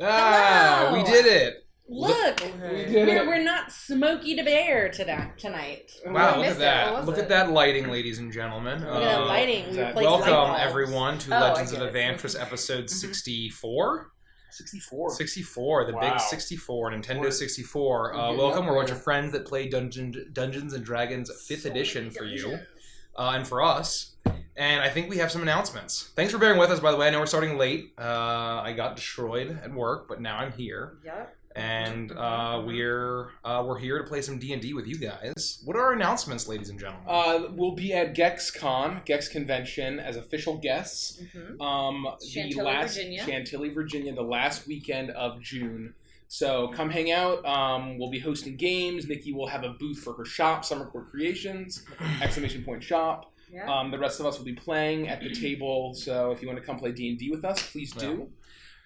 Hello. We did it. Look, we're not Smokey the Bear tonight. Wow, look at that. Look at that lighting, ladies and gentlemen. Look at that lighting. We replaced welcome, light bulbs. everyone, to Legends of Advantris episode 64. 64, the big 64, Nintendo 64. Welcome, we're a bunch of friends that play Dungeons and Dragons 5th edition for you and for us. And I think we have some announcements. Thanks for bearing with us, by the way. I know we're starting late. I got destroyed at work, but now I'm here. Yep. And we're here to play some D&D with you guys. What are our announcements, ladies and gentlemen? We'll be at Gex Convention as official guests. Chantilly, Virginia, the last weekend of June. So come hang out. We'll be hosting games. Nikki will have a booth for her shop, Summer Court Creations, ! Shop. Yeah. The rest of us will be playing at the table. So if you want to come play D&D with us, please do.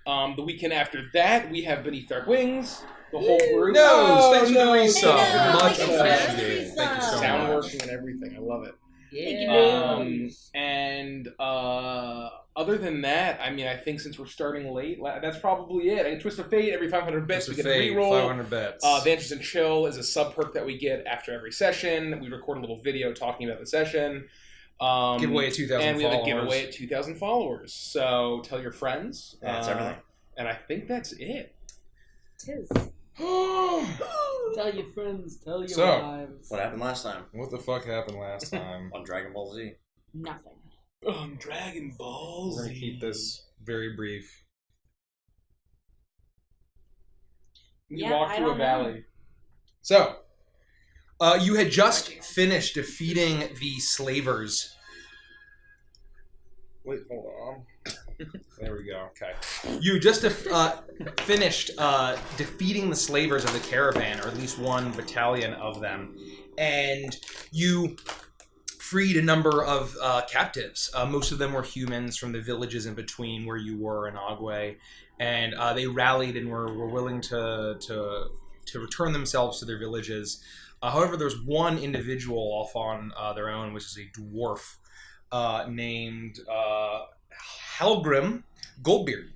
The weekend after that, we have Beneath Dark Wings, the whole group. Thanks for the resub. Much appreciated. Thank you so much. Sound working and everything. I love it. Yeah. And other than that, I mean, I think since we're starting late, that's probably it. And Twist of Fate, every 500 bits, we get a reroll. 500 bits. Adventures and Chill is a sub-perk that we get after every session. We record a little video talking about the session. Giveaway at 2,000 followers. And we have a giveaway at 2,000 followers. So tell your friends. That's everything. And I think that's it. Tis. Tell your friends, tell your wives. What happened last time? What the fuck happened last time? On Dragon Ball Z. Nothing. On Dragon Ball Z. We're going to keep this very brief. You walk through a valley. So, you had just finished defeating the slavers. Wait, hold on. There we go. Okay. You just finished defeating the slavers of the caravan, or at least one battalion of them, and you freed a number of captives. Most of them were humans from the villages in between where you were and Agwe, and they rallied and were willing to return themselves to their villages. However, there's one individual off on their own, which is a dwarf named Helgrim Goldbeard.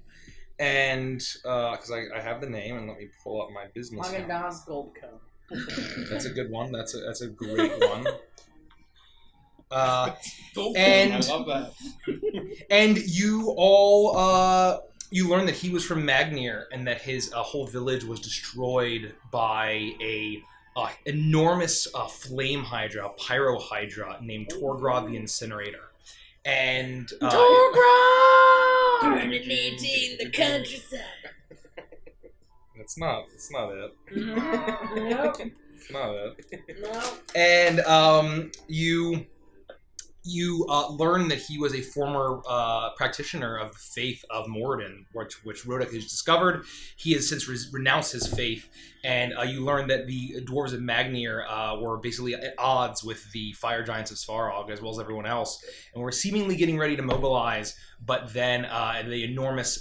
And, because I have the name, and let me pull up my business. Haagen-Dazs Goldco. That's a good one. That's a great one. And I love that. And you all, you learn that he was from Magnir, and that his whole village was destroyed by a enormous flame hydra, a pyro hydra named Torgrod the Incinerator. And Torgrod! Dominating the countryside. It's not it. Nope. It's not it. Nope. And you learn that he was a former practitioner of the faith of Moradin, which Rodek has discovered. He has since renounced his faith, and you learn that the dwarves of Magnir were basically at odds with the fire giants of Svarog, as well as everyone else, and were seemingly getting ready to mobilize, but then the enormous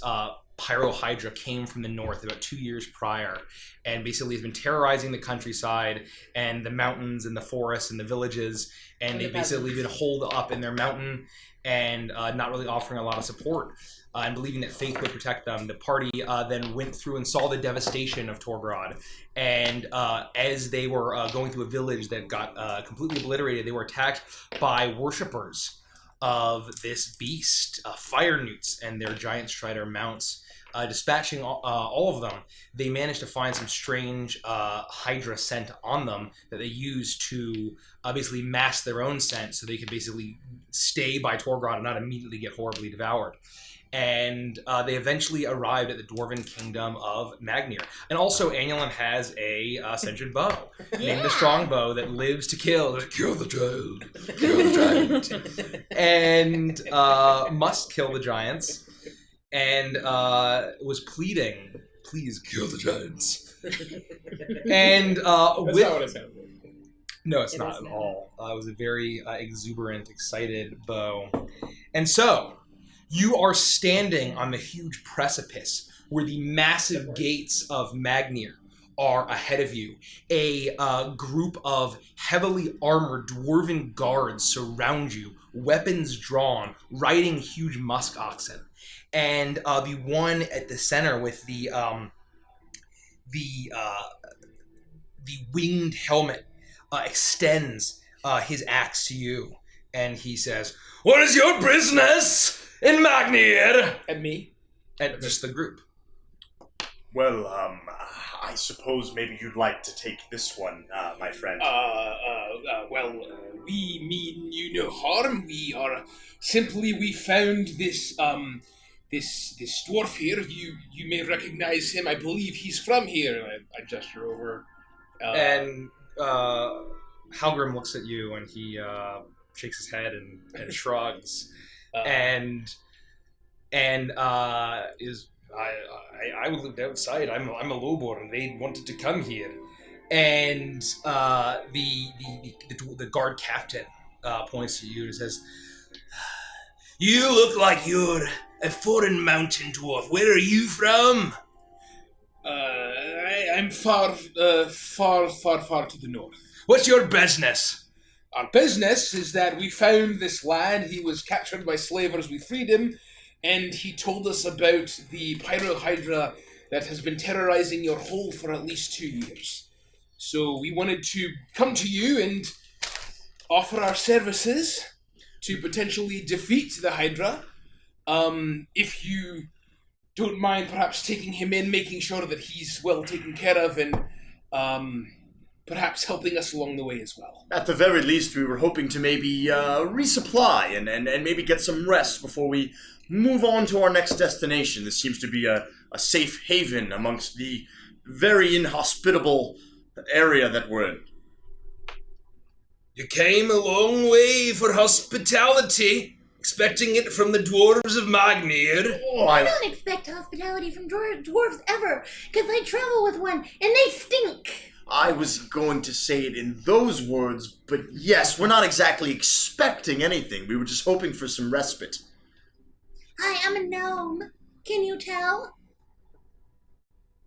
Pyro Hydra came from the north about 2 years prior, and basically has been terrorizing the countryside and the mountains and the forests and the villages, and they've basically been holed up in their mountain and not really offering a lot of support. And believing that faith would protect them, the party then went through and saw the devastation of Torgrod. And as they were going through a village that got completely obliterated, they were attacked by worshippers of this beast, fire newts, and their giant strider mounts. Dispatching all of them, they managed to find some strange Hydra scent on them that they used to basically mask their own scent, so they could basically stay by Torgrod and not immediately get horribly devoured. And they eventually arrived at the Dwarven Kingdom of Magnir. And also, Annulin has a sentient bow named the Strongbow that lives to kill the giant, and must kill the giants. And was pleading, please kill the giants. And that's not what it sounds like. No, it's not at all. It was a very exuberant, excited bow. And so, you are standing on the huge precipice where the massive gates of Magnir are ahead of you. A group of heavily armored dwarven guards surround you, weapons drawn, riding huge musk oxen. and the one at the center with the winged helmet extends his axe to you, and he says, "What is your business in Magnir?" And me? And just the group. Well, I suppose maybe you'd like to take this one, my friend. We mean you no harm. We found this dwarf here. You may recognize him. I believe he's from here. I gesture over. And Halgrim looks at you, and he shakes his head and shrugs, and is. I lived outside. I'm a lowborn. They wanted to come here, and the guard captain points to you and says, "You look like you're a foreign mountain dwarf. Where are you from?" I'm far to the north. What's your business? Our business is that we found this lad. He was captured by slavers. We freed him. And he told us about the Hydra that has been terrorizing your hole for at least 2 years. So we wanted to come to you and offer our services to potentially defeat the Hydra. If you don't mind perhaps taking him in, making sure that he's well taken care of, and perhaps helping us along the way as well. At the very least, we were hoping to maybe resupply and maybe get some rest before we move on to our next destination. This seems to be a safe haven amongst the very inhospitable area that we're in. You came a long way for hospitality, expecting it from the dwarves of Magnir. Oh, I don't expect hospitality from dwarves ever, because I travel with one, and they stink. I was going to say it in those words, but yes, we're not exactly expecting anything. We were just hoping for some respite. Hi, I'm a gnome. Can you tell?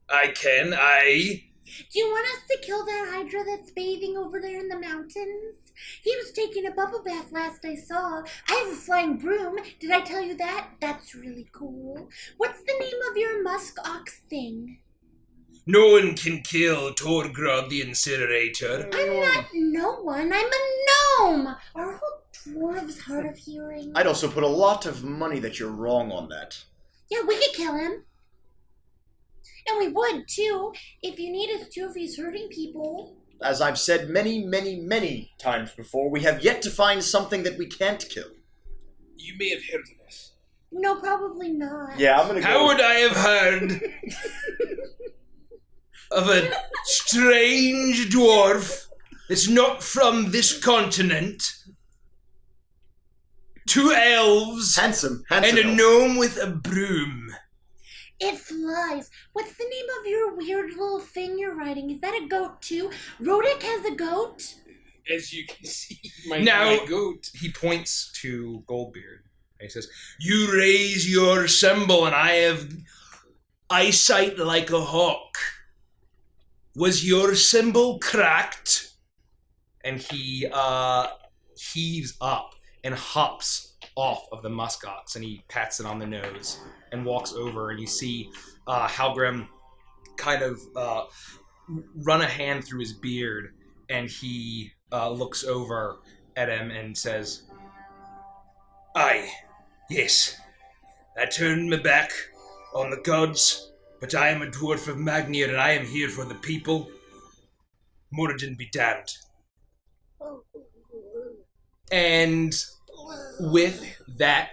I can. Do you want us to kill that Hydra that's bathing over there in the mountains? He was taking a bubble bath last I saw. I have a flying broom. Did I tell you that? That's really cool. What's the name of your musk ox thing? No one can kill Torgrod the Incinerator. I'm not no one. I'm a gnome. Are all dwarves hard of hearing? I'd also put a lot of money that you're wrong on that. Yeah, we could kill him. And we would, too, if you need us to, if he's hurting people. As I've said many, many, many times before, we have yet to find something that we can't kill. You may have heard of this. No, probably not. Yeah, I'm gonna go. How would I have heard of a strange dwarf that's not from this continent? 2 elves Handsome and a elf. gnome with a broom. It flies. What's the name of your weird little thing you're riding? Is that a goat, too? Rodic has a goat? As you can see, Now- my goat. He points to Goldbeard and he says, "You raise your symbol and I have eyesight like a hawk. Was your symbol cracked?" And he heaves up and hops off of the muskox, and he pats it on the nose and walks over, and you see Halgrim kind of run a hand through his beard, and he looks over at him and says, "Aye, yes, I turned my back on the gods, but I am a dwarf of Magnir, and I am here for the people. Moradin be damned." And with that,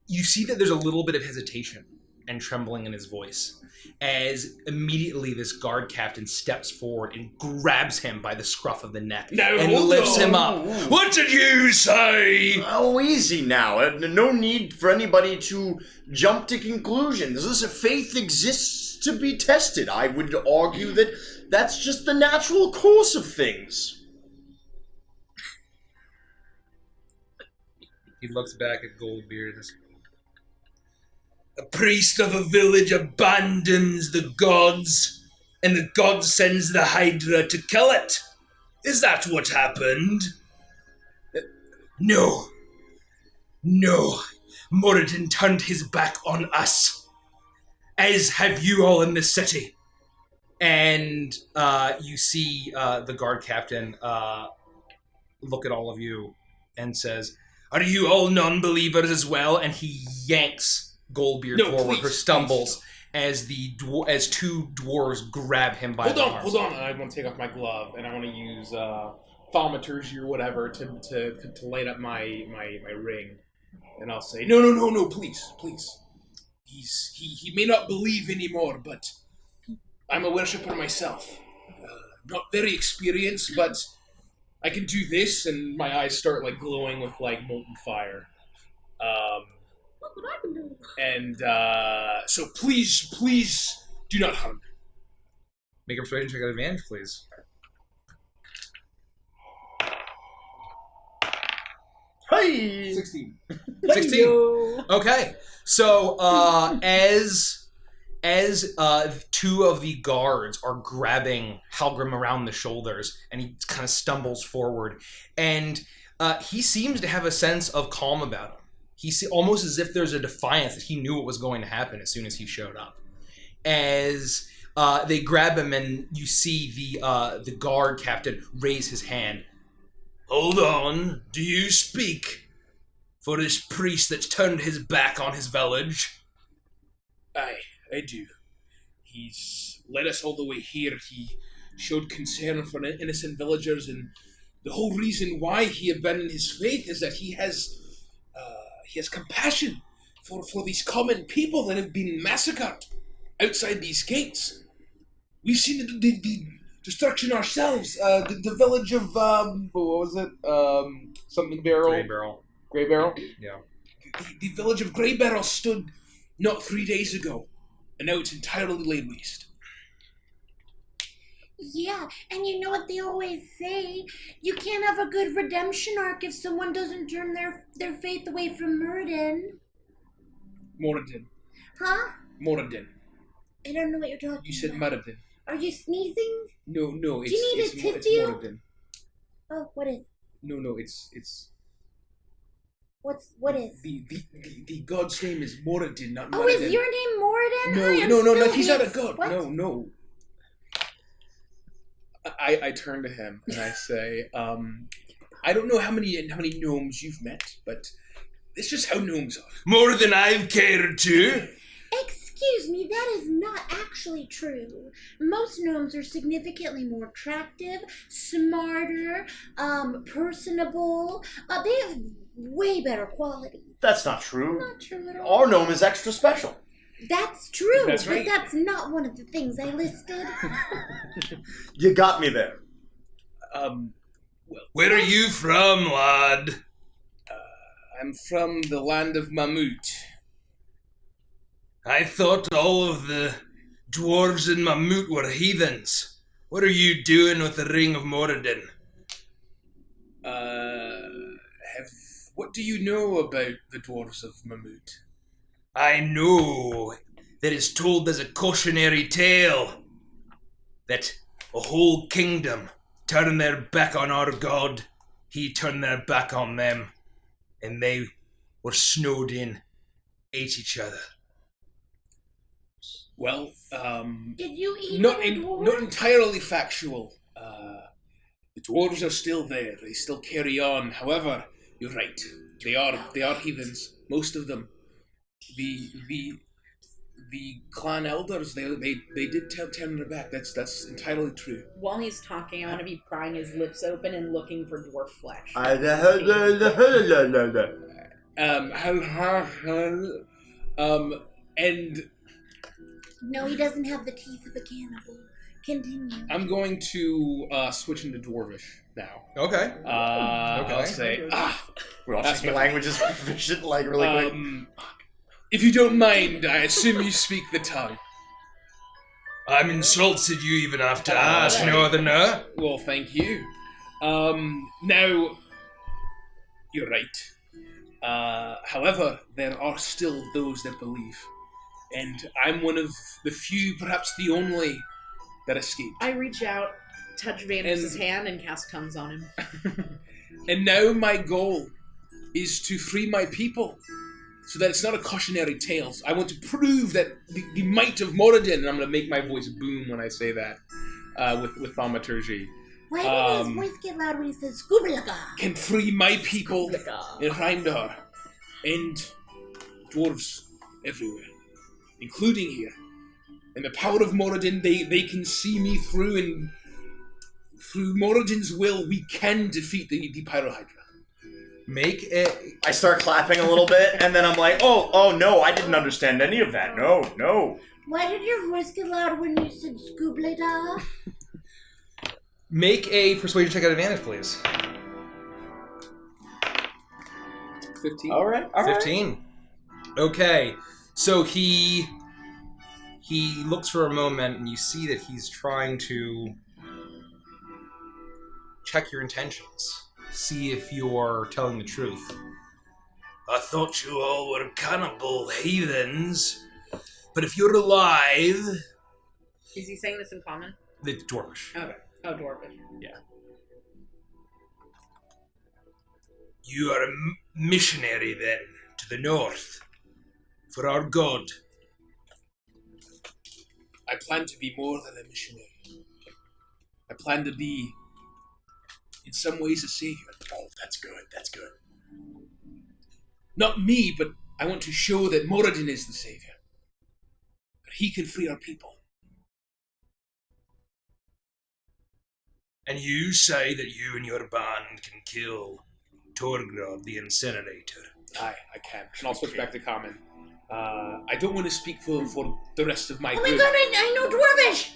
you see that there's a little bit of hesitation and trembling in his voice as immediately this guard captain steps forward and grabs him by the scruff of the neck and lifts him up. "What did you say?" Oh, easy now. No need for anybody to jump to conclusions. Listen, faith exists to be tested. I would argue that that's just the natural course of things. He looks back at Goldbeard and says, "A priest of a village abandons the gods, and the god sends the Hydra to kill it. Is that what happened?" No. Moradin turned his back on us, as have you all in this city. And you see the guard captain look at all of you and says, "Are you all non-believers as well?" And he yanks Goldbeard forward, who stumbles as two dwarves grab him by the arms. Hold on. I want to take off my glove, and I want to use thaumaturgy or whatever to light up my ring. And I'll say, no, please. He may not believe anymore, but I'm a worshipper myself. Not very experienced, but I can do this, and my eyes start like glowing with like molten fire. What would I be doing? And so please do not harm. Make a persuasion check at advantage, please. Hey! 16. 16. Okay. So as two of the guards are grabbing Halgrim around the shoulders, and he kind of stumbles forward, and he seems to have a sense of calm about him. Almost as if there's a defiance that he knew what was going to happen as soon as he showed up. As they grab him, and you see the guard captain raise his hand. "Hold on, do you speak for this priest that's turned his back on his village?" Aye, I do. He's led us all the way here. He showed concern for innocent villagers, and the whole reason why he abandoned his faith is that he has compassion for these common people that have been massacred outside these gates. We've seen the destruction ourselves. The village of what was it? Something Barrel. Grey Barrel. Yeah. The village of Grey Barrel stood not 3 days ago, and now it's entirely laid waste. Yeah, and you know what they always say? You can't have a good redemption arc if someone doesn't turn their faith away from Moradin. Moradin. Huh? Moradin. I don't know what you're talking You said about. Moradin. Are you sneezing? No, Do you need a tissue? Moradin. Oh, what is? No, it's What is? the god's name is Moradin, not Moradin. Oh, is your name Moradin? No, he's not a god. What? No. I turn to him and I say, I don't know how many gnomes you've met, but it's just how gnomes are. More than I've cared to. Excuse me, that is not actually true. Most gnomes are significantly more attractive, smarter, personable. They have way better qualities. That's not true. Not true at all. Our gnome is extra special. That's true, That's right. but that's not one of the things I listed. You got me there. Where are you from, lad? I'm from the land of Mammut. I thought all of the dwarves in Mammut were heathens. What are you doing with the Ring of Moradin? What do you know about the dwarves of Mammut? I know that it's told as a cautionary tale that a whole kingdom turned their back on our god, he turned their back on them, and they were snowed in, ate each other. Well, Did you eat not a dwarf? not entirely factual. The dwarves are still there. They still carry on. However, you're right. They are heathens. Most of them. The clan elders, they did turn their back. That's entirely true. While he's talking, I want to be prying his lips open and looking for dwarf flesh. And No, he doesn't have the teeth of a cannibal. Continue. I'm going to switch into Dwarvish now. Okay. I'll say, We're all That's speaking my- languages proficient, like, really quick. if you don't mind, I assume you speak the tongue. I'm insulted you even have to ask, Northerner. Well, thank you. Now, you're right. However, there are still those that believe. And I'm one of the few, perhaps the only, that escaped. I reach out, touch Vander's hand, and cast tongues on him. And now my goal is to free my people so that it's not a cautionary tale. I want to prove that the might of Moradin, and I'm going to make my voice boom when I say that with thaumaturgy. Why did his voice get loud when he said Scoobalaga? Can free my people in Heimdall and dwarves everywhere, including here. And the power of Moradin, they can see me through, and through Moradin's will, we can defeat the Pyro Hydra. I start clapping a little bit, and then I'm like, oh no, I didn't understand any of that. No. Why did your voice get loud when you said Scoobalaga? Make a persuasion check at advantage, please. 15. All right. 15. Okay. So he looks for a moment, and you see that he's trying to check your intentions. See if you're telling the truth. I thought you all were cannibal heathens, but if you're alive... Is he saying this in common? The Dwarvish. Okay. Oh, Dwarvish. Yeah. You are a missionary, then, to the north, for our god. I plan to be more than a missionary. I plan to be, in some ways, a savior. Oh, that's good. Not me, but I want to show that Moradin is the savior. That he can free our people. And you say that you and your band can kill Torgrod the Incinerator. Aye, I can. And I'll switch back to common. I don't want to speak for the rest of my Oh group. my god, I know Dwarvish!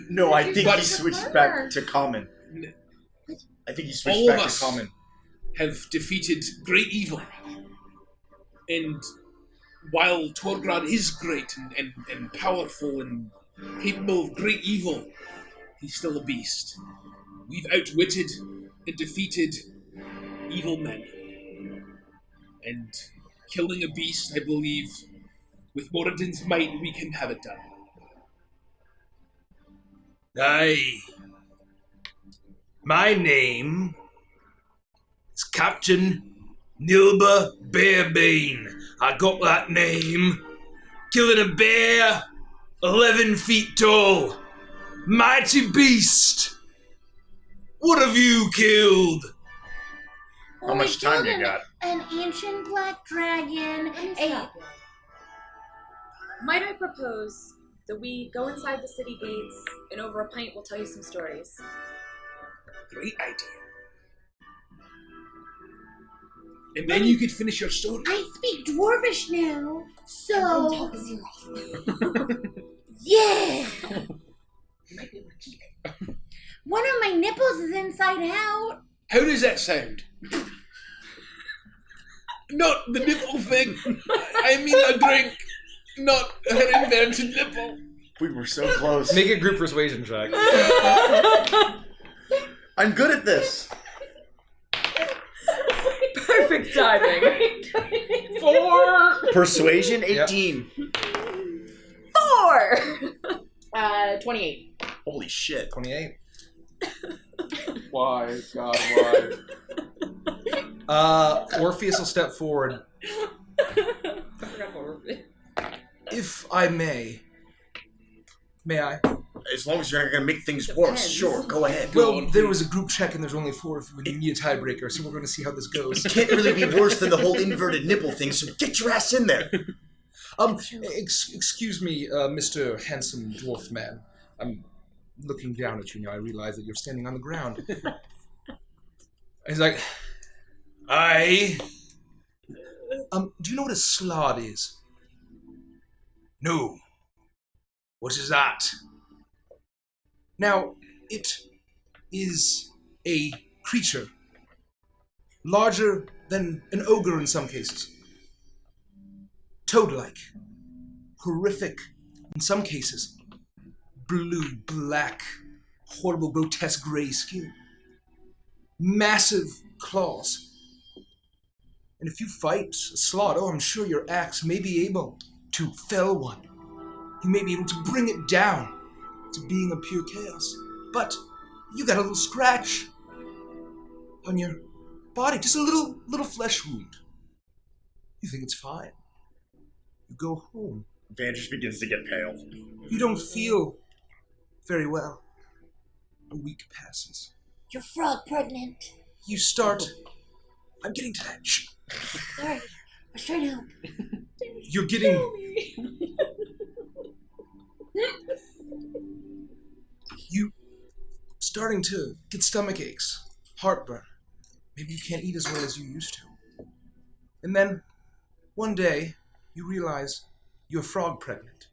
No, I think But- he switched back to common. I think he switched All of back us to common. have defeated great evil. And while Torgrad is great and powerful and capable of great evil, he's still a beast. We've outwitted and defeated evil men. And killing a beast, I believe, with Moradin's might, we can have it done. Aye. My name is Captain Nilba Bearbane. I got that name. Killing a bear 11 feet tall. Mighty beast. What have you killed? How much time you got? An ancient black dragon. Let me stop you. Might I propose that we go inside the city gates and over a pint we'll tell you some stories? Great idea. And then you could finish your story. I speak Dwarvish now, so... Yeah! You might be able to keep it. One of my nipples is inside out. How does that sound? Not the nipple thing. I mean a drink, not an invented nipple. We were so close. Make a group persuasion check. I'm good at this. Perfect timing. 4. Persuasion 18. 4! 28. Holy shit. 28. Why, God, why? Orpheus will step forward. I forgot what we're... If I may. May I? As long as you're not going to make things worse, sure, go ahead. Well, there was a group check and there's only 4 of you and you need a tiebreaker, so we're going to see how this goes. It can't really be worse than the whole inverted nipple thing, so get your ass in there. Excuse me, Mr. Handsome Dwarf Man. I'm looking down at you now. I realize that you're standing on the ground. He's like, do you know what a slod is? No. What is that? Now, it is a creature larger than an ogre in some cases. Toad-like. Horrific in some cases. Blue, black, horrible, grotesque gray skin. Massive claws. And if you fight a slot, I'm sure your axe may be able to fell one. You may be able to bring it down to being a pure chaos. But you got a little scratch on your body, just a little flesh wound. You think it's fine. You go home. Van just begins to get pale. You don't feel very well. A week passes. You're frog pregnant. You start... I'm getting to that. Shh. Sorry. I was trying to help. You're getting... You starting to get stomach aches, heartburn. Maybe you can't eat as well as you used to. And then, one day, you realize you're frog pregnant.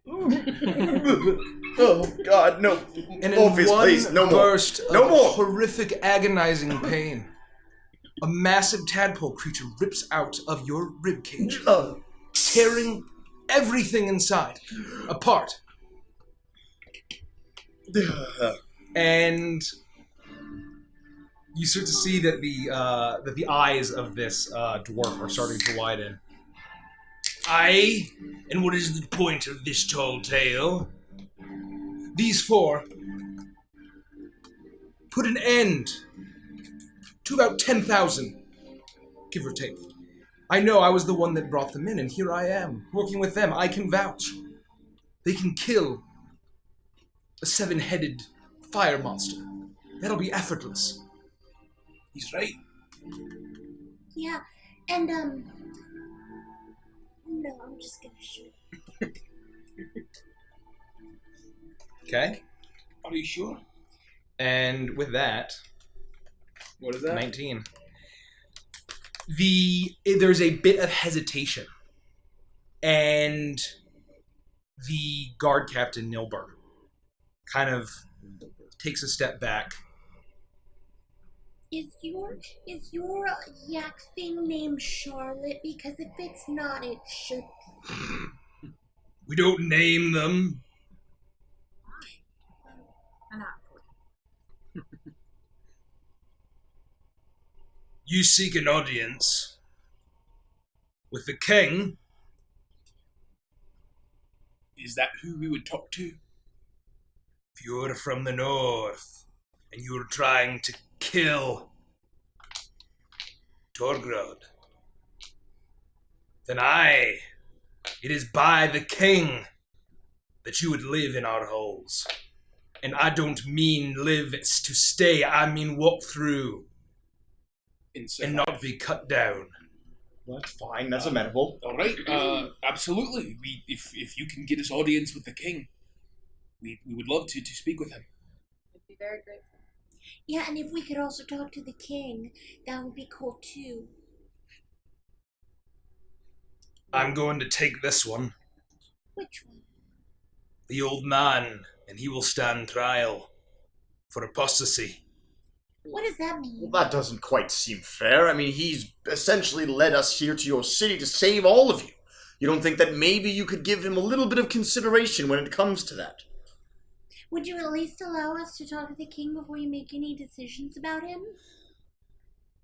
Oh, God, no. And in Morpheus, one please, no more. burst No of more. horrific, agonizing pain, a massive tadpole creature rips out of your ribcage, tearing everything inside apart. And you start to see that the eyes of this dwarf are starting to widen. Aye, and what is the point of this tall tale? These four put an end to about 10,000, give or take. I know I was the one that brought them in, and here I am, working with them. I can vouch. They can kill a 7-headed fire monster. That'll be effortless. He's right. Yeah, and, no, I'm just gonna shoot. Okay. Are you sure? And with that, What is that? 19. There's a bit of hesitation, and the guard captain Nilbert kind of takes a step back. Is your yak thing named Charlotte? Because if it's not, it should. We don't name them. You seek an audience with the king. Is that who we would talk to? If you're from the north and you're trying to kill Torgrod, then it is by the king that you would live in our halls. And I don't mean live to stay, I mean walk through and not be cut down. That's fine, that's amenable. All right, absolutely. If you can get us audience with the king, we would love to speak with him. I'd be very grateful. Yeah, and if we could also talk to the king, that would be cool too. I'm going to take this one, Which one? the old man, and he will stand trial for apostasy. What does that mean? Well, that doesn't quite seem fair. I mean, he's essentially led us here to your city to save all of you. You don't think that maybe you could give him a little bit of consideration when it comes to that? Would you at least allow us to talk to the king before you make any decisions about him?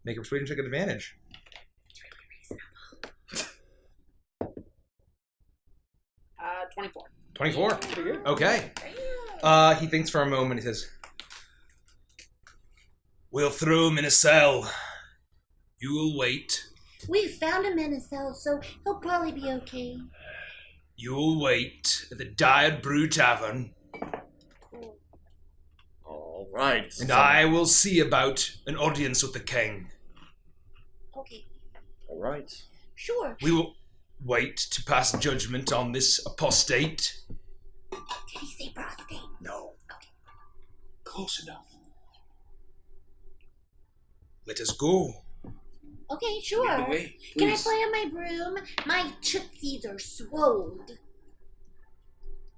Make a persuasion check at advantage. 24. 24. Okay. He thinks for a moment. He says, "We'll throw him in a cell. You will wait. We found him in a cell, so he'll probably be okay. You will wait at the Diet Brew Tavern, All right. and I will see about an audience with the king. Okay. All right. Sure. We will wait to pass judgment on this apostate." Did he say prostate? No. Close enough. Let us go. Okay, sure. Lead the way, Can I please. play on my broom? My tootsies are swolled.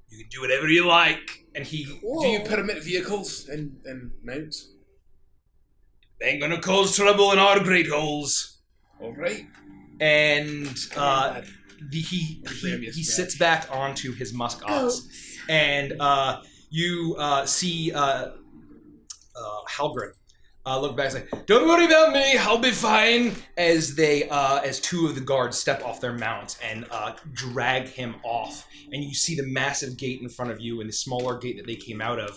You can do whatever you like. And he Do you permit vehicles and mounts? ain't gonna cause trouble in our great halls. All right. And he sits back onto his musk ox, Goats. and you see Halgren look back and say, "Don't worry about me, I'll be fine." As two of the guards step off their mounts and drag him off, and you see the massive gate in front of you and the smaller gate that they came out of.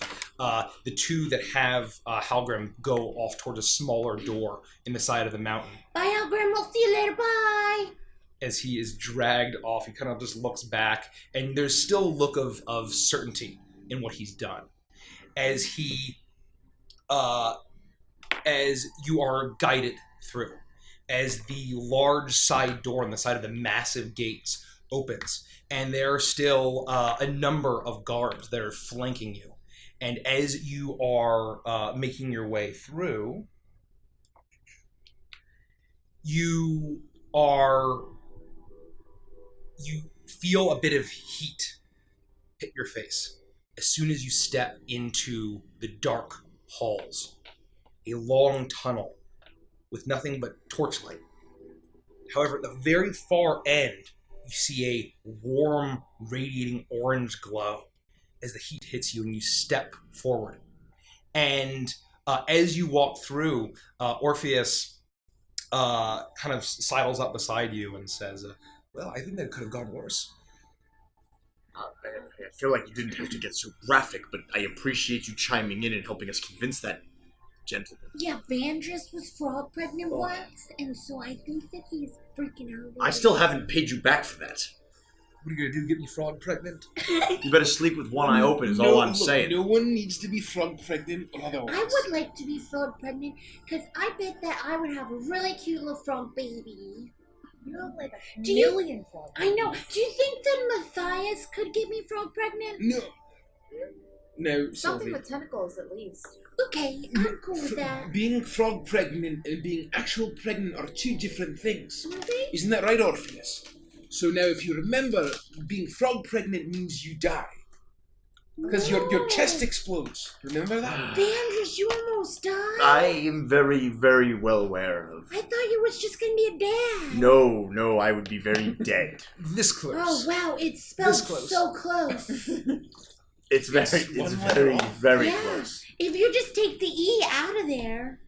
The two that have Halgrim go off toward a smaller door in the side of the mountain. Bye, Algrim. We'll see you later. Bye. as he is dragged off. He kind of just looks back, and there's still a look of certainty in what he's done. As you are guided through, as the large side door on the side of the massive gates opens, and there are still a number of guards that are flanking you. And as you are making your way through, you feel a bit of heat hit your face as soon as you step into the dark halls. A long tunnel with nothing but torchlight. However, at the very far end, you see a warm, radiating orange glow as the heat hits you and you step forward. And as you walk through, Orpheus kind of sidles up beside you and says, well, I think that could have gone worse. I feel like you didn't have to get so graphic, but I appreciate you chiming in and helping us convince that gentleman. Yeah, Vandris was frog pregnant once, and so I think that he's freaking out. I still haven't paid you back for that. What are you going to do, get me frog pregnant? You better sleep with one eye open is all I'm saying. No one needs to be frog pregnant or otherwise. I would like to be frog pregnant, because I bet that I would have a really cute little frog baby. You have like a million frogs. I know. Do you think that Matthias could get me frog pregnant? No. No, Something Sylvie. with tentacles, at least. Okay, I'm cool with that. Being frog pregnant and being actual pregnant are two different things. Okay. Isn't that right, Orpheus? So now if you remember, being frog pregnant means you die. Because your chest explodes. Remember that? Vandris, you almost died. I am very, very well aware of... I thought you was just going to be a dad. No, I would be very dead. This close. Oh, wow, it's spelled This close. so close. It's very Yeah. close. If you just take the E out of there.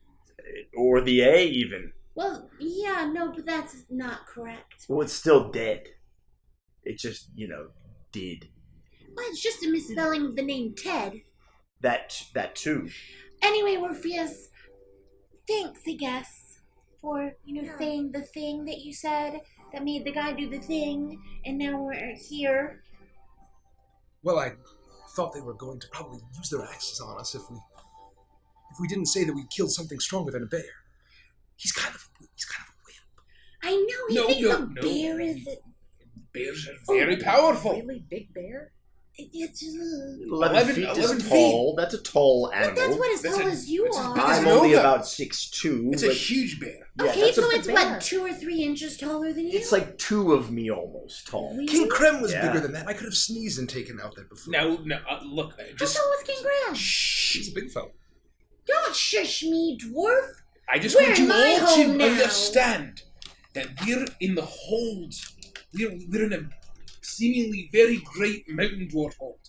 Or the A, even. Well, yeah, no, but that's not correct. Well, it's still dead. It just, did. Well, it's just a misspelling of the name Ted. That too. Anyway, Orpheus, thanks, I guess, for, saying the thing that you said that made the guy do the thing, and now we're here. Well, I thought they were going to probably use their axes on us if we didn't say that we killed something stronger than a bear. He's kind of a wimp. I know, he thinks a bear is... Bears are very powerful. Really big bear? It's... 11 feet 11 is feet. tall. That's a tall animal. But that's what as That's tall a- as you that's as are. big as I'm an only ogre. about 6'2". It's a huge bear. Yeah, Okay, that's so a- it's bear. what, 2 or 3 inches taller than you? It's like 2 of me almost tall. Really? King Krem was Yeah. bigger than that. I could have sneezed and taken out that before. No, look, How just... tall was King Graham? He's a big fella. Don't shush me, dwarf. I just We're want in you my all to home now. understand that we're in the hold. We're in a seemingly very great mountain dwarf hold.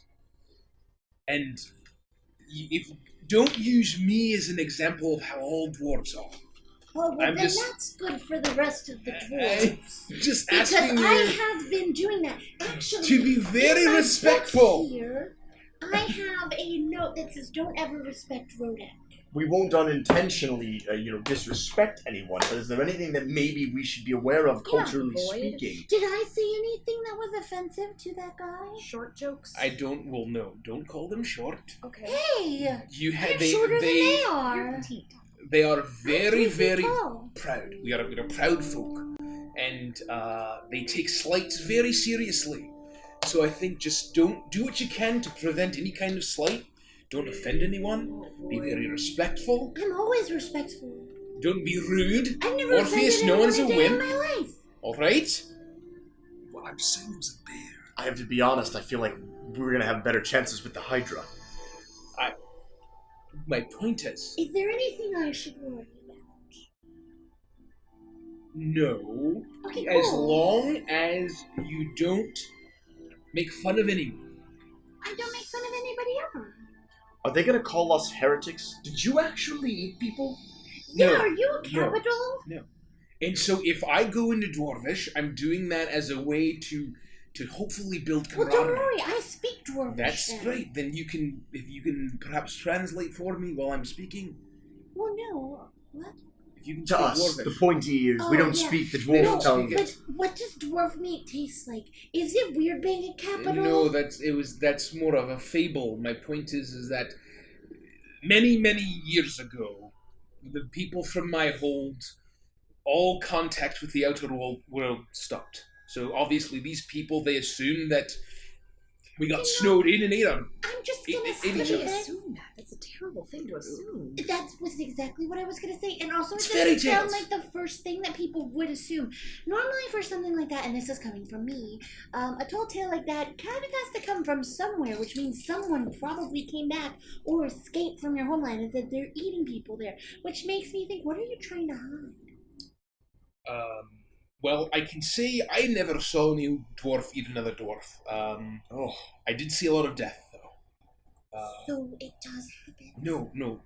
And don't use me as an example of how all dwarves are. Well, I'm then just- that's good for the rest of the I'm dwarves. just Because asking I you have been doing that. Actually, to be very in my book respectful. Here, I have a note that says, "Don't ever respect Rodak." We won't unintentionally, disrespect anyone, but is there anything that maybe we should be aware of Yeah, culturally Void. speaking? Did I say anything that was offensive to that guy? Short jokes? Don't call them short. Okay. Hey, You I'm had shorter than they You're are. petite. they are I'm very 3 feet very tall. proud. We're proud folk, and they take slights very seriously. So I think just don't do what you can to prevent any kind of slight. Don't offend anyone. Be very respectful. I'm always respectful. Don't be rude. I've never Orpheus, offended no anyone one's a a day in wimp. my life. All right. Well, I'm just saying it was a bear. I have to be honest, I feel like we're gonna have better chances with the Hydra. My point is, Is there anything I should worry about? no. Okay, As cool. long as you don't make fun of anyone. I don't make fun of anybody ever. Are they gonna call us heretics? Did you actually eat people? Yeah, No. are you a No. capital? And so if I go into Dwarvish, I'm doing that as a way to hopefully build Well, camaraderie. don't worry, I speak Dwarvish. That's then. great. Then if you can perhaps translate for me while I'm speaking. Well, no. What? If you can To speak us, Dwarvish. the pointy ears. We Oh, don't yeah. speak the dwarf tongue. But what does dwarf meat taste like? Is it weird being a capital? No, that's more of a fable. My point is that many, many years ago, the people from my hold, all contact with the outer world stopped. So obviously these people, they assume that we got snowed in and ate them. I'm just gonna It- say it- They that. assume that. That's a terrible thing to assume. That was exactly what I was gonna say, and also it It's doesn't fairy sound tales. like the first thing that people would assume. Normally, for something like that, and this is coming from me, a tall tale like that kind of has to come from somewhere, which means someone probably came back or escaped from your homeland and said they're eating people there, which makes me think, what are you trying to hide? Well, I can say I never saw any dwarf eat another dwarf. I did see a lot of death, though. So it does happen. No.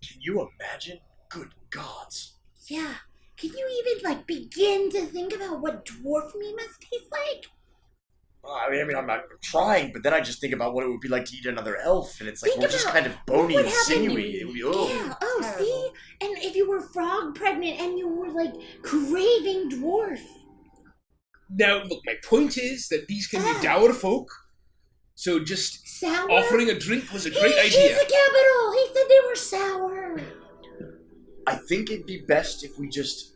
Can you imagine? Good gods. Yeah. Can you even begin to think about what dwarf meat must taste like? I mean, I'm not trying, but then I just think about what it would be like to eat another elf, and it's like Think we're just about kind of bony what and would happen to sinewy. you. It would be, oh. Yeah. Oh, Terrible. see? And if you were frog pregnant and you were craving dwarf. Now, look, my point is that these can be dour folk, so just Sour? offering a drink was a He great is idea. a capital. He said they were sour. I think it'd be best if we just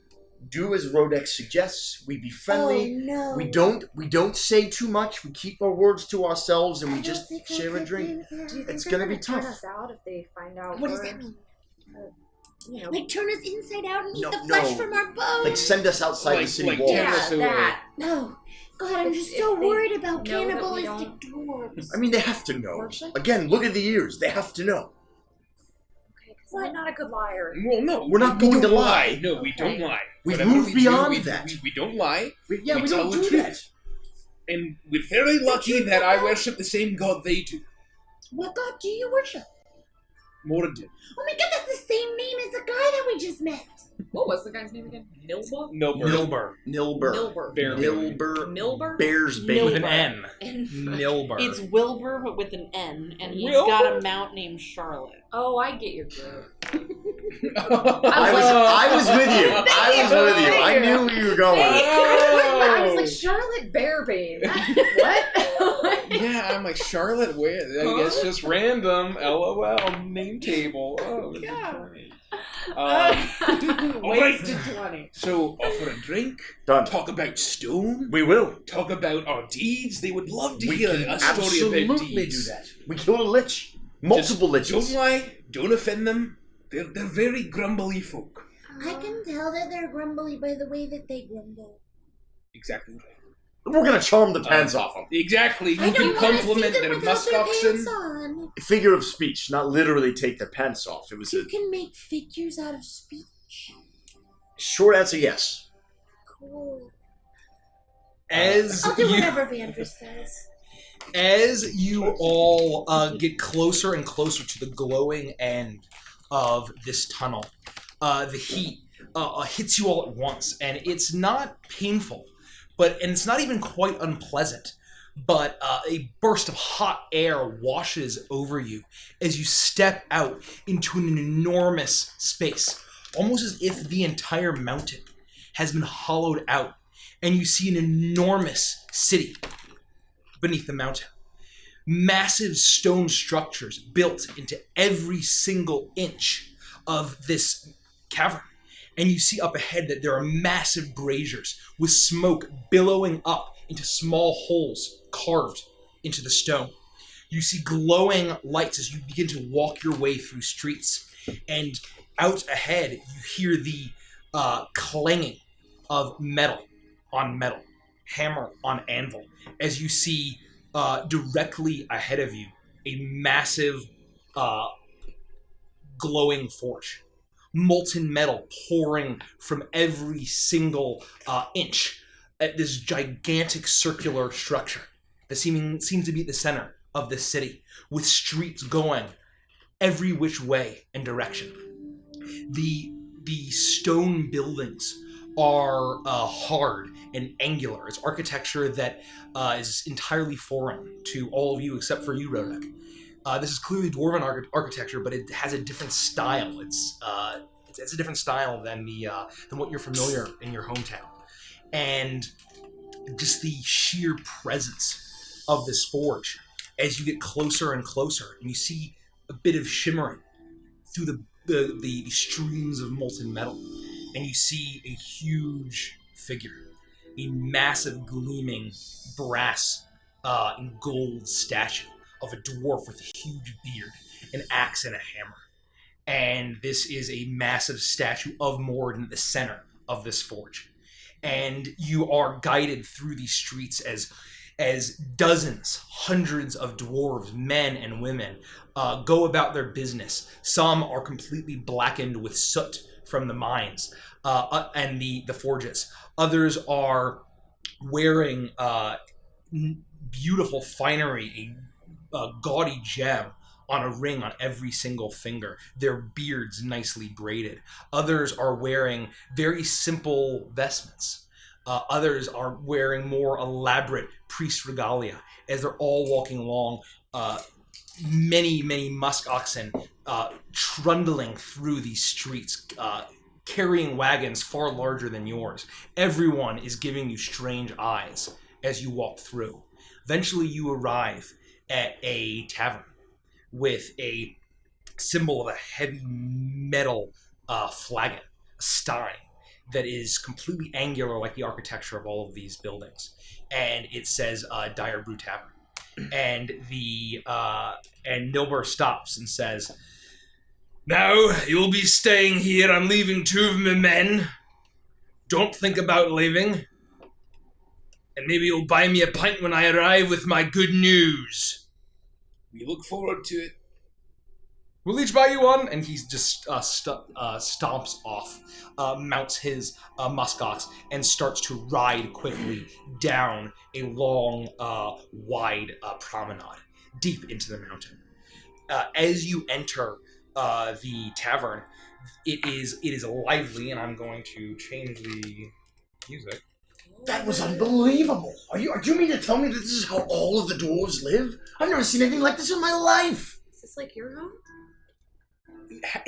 do as Rodek suggests. We be friendly. Oh, no. We don't say too much. We keep our words to ourselves, and I we don't just think I share a could drink. do that. Do you think It's they're gonna be turn tough. us out if they find out? What does we're, that mean? You know, Turn us inside out and eat No, the flesh no. from our bones? Like send us outside the Like- city like walls. turn us away. that. No. God, I'm just If so they worried about know that we cannibalistic dwarves. I mean, they have to know. Worship? Again, look at the ears. They have to know. Okay, because I'm not a good liar. Well, no, We're not we going to don't lie. No, we don't Okay. lie. We've Whatever moved we do, beyond that. We don't lie, We We don't tell the do truth. that. and we're very lucky that I worship the same god they do. What god do you worship? Moradin. Oh my god, that's the same name as the guy that we just met. What was the guy's name again? Nilba? Nilbur. Nilbur. Nilbur. Bear. Nilbur. Milbur? Bear's bane. With an N. And Nilbur. it's Wilbur, but with an N, and he's Wilbur? got a mount named Charlotte. Oh, I get your joke. I was with you. I was with you. I knew where you were going. I was like, Charlotte Bearbane. What? Yeah, I'm like, Charlotte, where? I guess just random. LOL. Name table. Oh, this is funny. Wasted Alright. 20. So, offer a drink, Done. talk about stone, We will. talk about our deeds. They would love to We hear can a story about absolutely deeds. do that. We killed a lich. Multiple Don't liches. lie. Don't offend them. They're very grumbly folk. I can tell that they're grumbly by the way that they grumble. Exactly right. We're gonna charm the pants off them. Exactly. I You can don't want to see compliment them their without musk their oxen. pants on. Figure of speech, not literally take their pants off. It was a You can make figures out of speech. short answer yes. Cool. As I'll do you whatever Vandra says. As you all get closer and closer to the glowing end of this tunnel, the heat hits you all at once, and it's not painful, and it's not even quite unpleasant. But a burst of hot air washes over you as you step out into an enormous space, almost as if the entire mountain has been hollowed out, and you see an enormous city beneath the mountain. Massive stone structures built into every single inch of this cavern. And you see up ahead that there are massive braziers with smoke billowing up into small holes carved into the stone. You see glowing lights as you begin to walk your way through streets. And out ahead, you hear the clanging of metal on metal, hammer on anvil, as you see directly ahead of you a massive glowing forge. Molten metal pouring from every single inch at this gigantic circular structure that seems to be at the center of this city, with streets going every which way and direction. The stone buildings are hard and angular. It's architecture that is entirely foreign to all of you except for you, Rodek. This is clearly dwarven architecture, but it has a different style. It's It's a different style than what you're familiar in your hometown, and just the sheer presence of this forge as you get closer and closer, and you see a bit of shimmering through the streams of molten metal, and you see a huge figure, a massive gleaming brass and gold statue of a dwarf with a huge beard, an axe and a hammer. And this is a massive statue of Morden at the center of this forge. And you are guided through these streets as dozens, hundreds of dwarves, men and women, go about their business. Some are completely blackened with soot from the mines and the forges. Others are wearing beautiful finery, a gaudy gem on a ring on every single finger, their beards nicely braided. Others are wearing very simple vestments. Others are wearing more elaborate priest regalia as they're all walking along, many musk oxen trundling through these streets, carrying wagons far larger than yours. Everyone is giving you strange eyes as you walk through. Eventually you arrive at a tavern with a symbol of a heavy metal flagon, a stein, that is completely angular like the architecture of all of these buildings. And it says Dire Brew Tavern. And and Nilbur stops and says, "Now, you'll be staying here. I'm leaving 2 of my men. Don't think about leaving. And maybe you'll buy me a pint when I arrive with my good news." We look forward to it. "We'll each buy you one," and he just stomps off, mounts his muskox, and starts to ride quickly down a long, wide promenade deep into the mountain. As you enter the tavern, it is lively, and I'm going to change the music. That was unbelievable. Do you mean to tell me that this is how all of the dwarves live? I've never seen anything like this in my life. Is this like your home?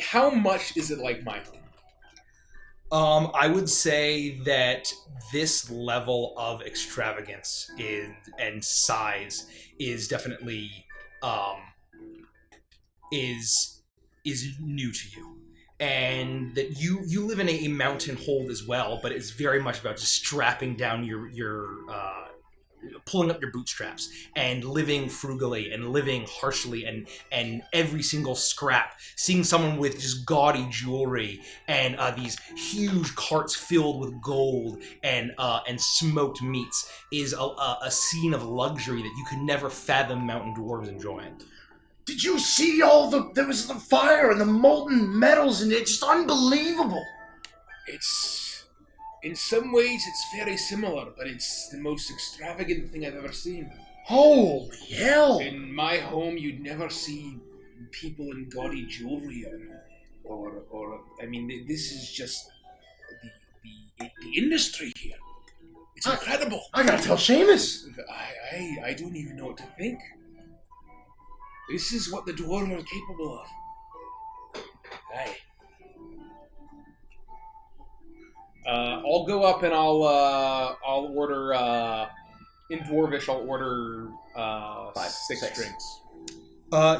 How much is it like my home? I would say that this level of extravagance and size is definitely is new to you. And that you live in a mountain hold as well, but it's very much about just strapping down your pulling up your bootstraps and living frugally and living harshly and every single scrap. Seeing someone with just gaudy jewelry and these huge carts filled with gold and smoked meats is a scene of luxury that you could never fathom mountain dwarves enjoying. Did you see there was the fire and the molten metals and it's just unbelievable. In some ways it's very similar, but it's the most extravagant thing I've ever seen. Holy hell. In my home you'd never see people in gaudy jewelry or I mean, this is just the industry here. It's incredible. I gotta tell Seamus. I don't even know what to think. This is what the dwarves are capable of. Aye. I'll go up and I'll order in Dwarvish. I'll order 6 drinks.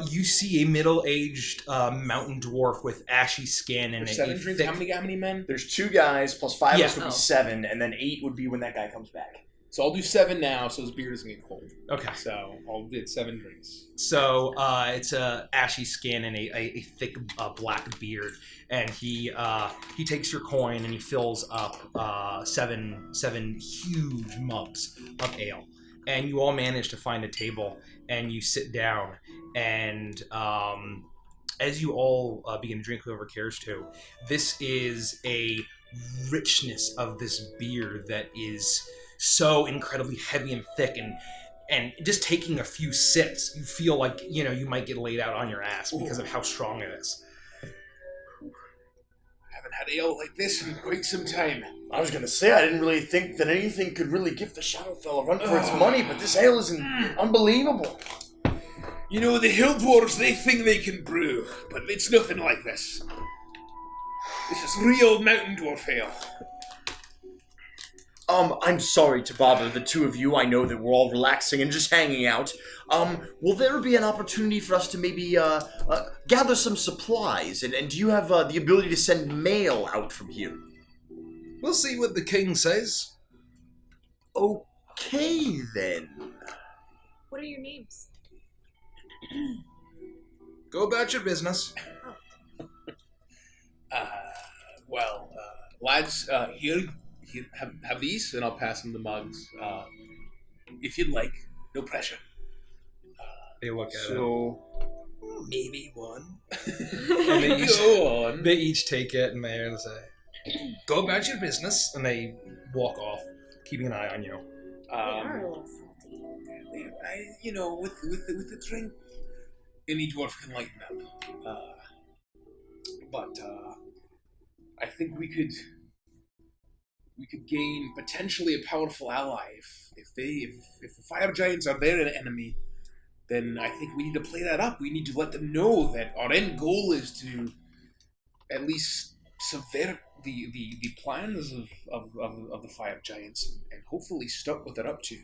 You see a middle-aged mountain dwarf with ashy skin and There's 7 drinks. thick... How many men? There's 2 guys plus 5 Yeah. of us would be 7, and then 8 would be when that guy comes back. So I'll do 7 now, so his beer doesn't get cold. Okay. So I'll get 7 drinks. So it's a ashy skin and a thick black beard, and he takes your coin and he fills up 7 huge mugs of ale, and you all manage to find a table and you sit down, and as you all begin to drink, whoever cares to, this is a richness of this beer that is so incredibly heavy and thick, and just taking a few sips, you feel like, you might get laid out on your ass because of how strong it is. I haven't had ale like this in quite some time. I was gonna say, I didn't really think that anything could really give the Shadowfell a run for its money, but this ale is unbelievable. The hill dwarves, they think they can brew, but it's nothing like this. This is real mountain dwarf ale. I'm sorry to bother the two of you. I know that we're all relaxing and just hanging out. Will there be an opportunity for us to maybe gather some supplies? And do you have the ability to send mail out from here? We'll see what the king says. Okay, then. What are your names? Go about your business. Lads, here, have these, and I'll pass them the mugs. If you'd like, no pressure. They look at it. So, maybe one. And they each, Go on. They each take it and they say, "Go about your business," and they walk off, keeping an eye on you. They are a little salty. With the drink, any dwarf can lighten up. But I think we could gain potentially a powerful ally if the fire giants are their enemy. Then I think we need to play that up. We need to let them know that our end goal is to at least subvert the plans of the fire giants and hopefully stop what they're up to.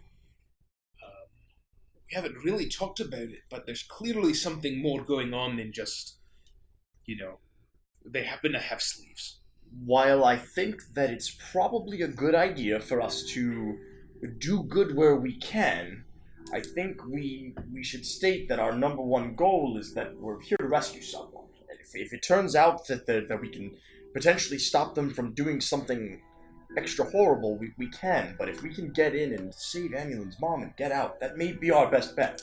We haven't really talked about it, but there's clearly something more going on than just, they happen to have sleeves. While I think that it's probably a good idea for us to do good where we can, I think we should state that our number one goal is that we're here to rescue someone. And if it turns out that we can potentially stop them from doing something extra horrible, we can. But if we can get in and save Amulin's mom and get out, that may be our best bet.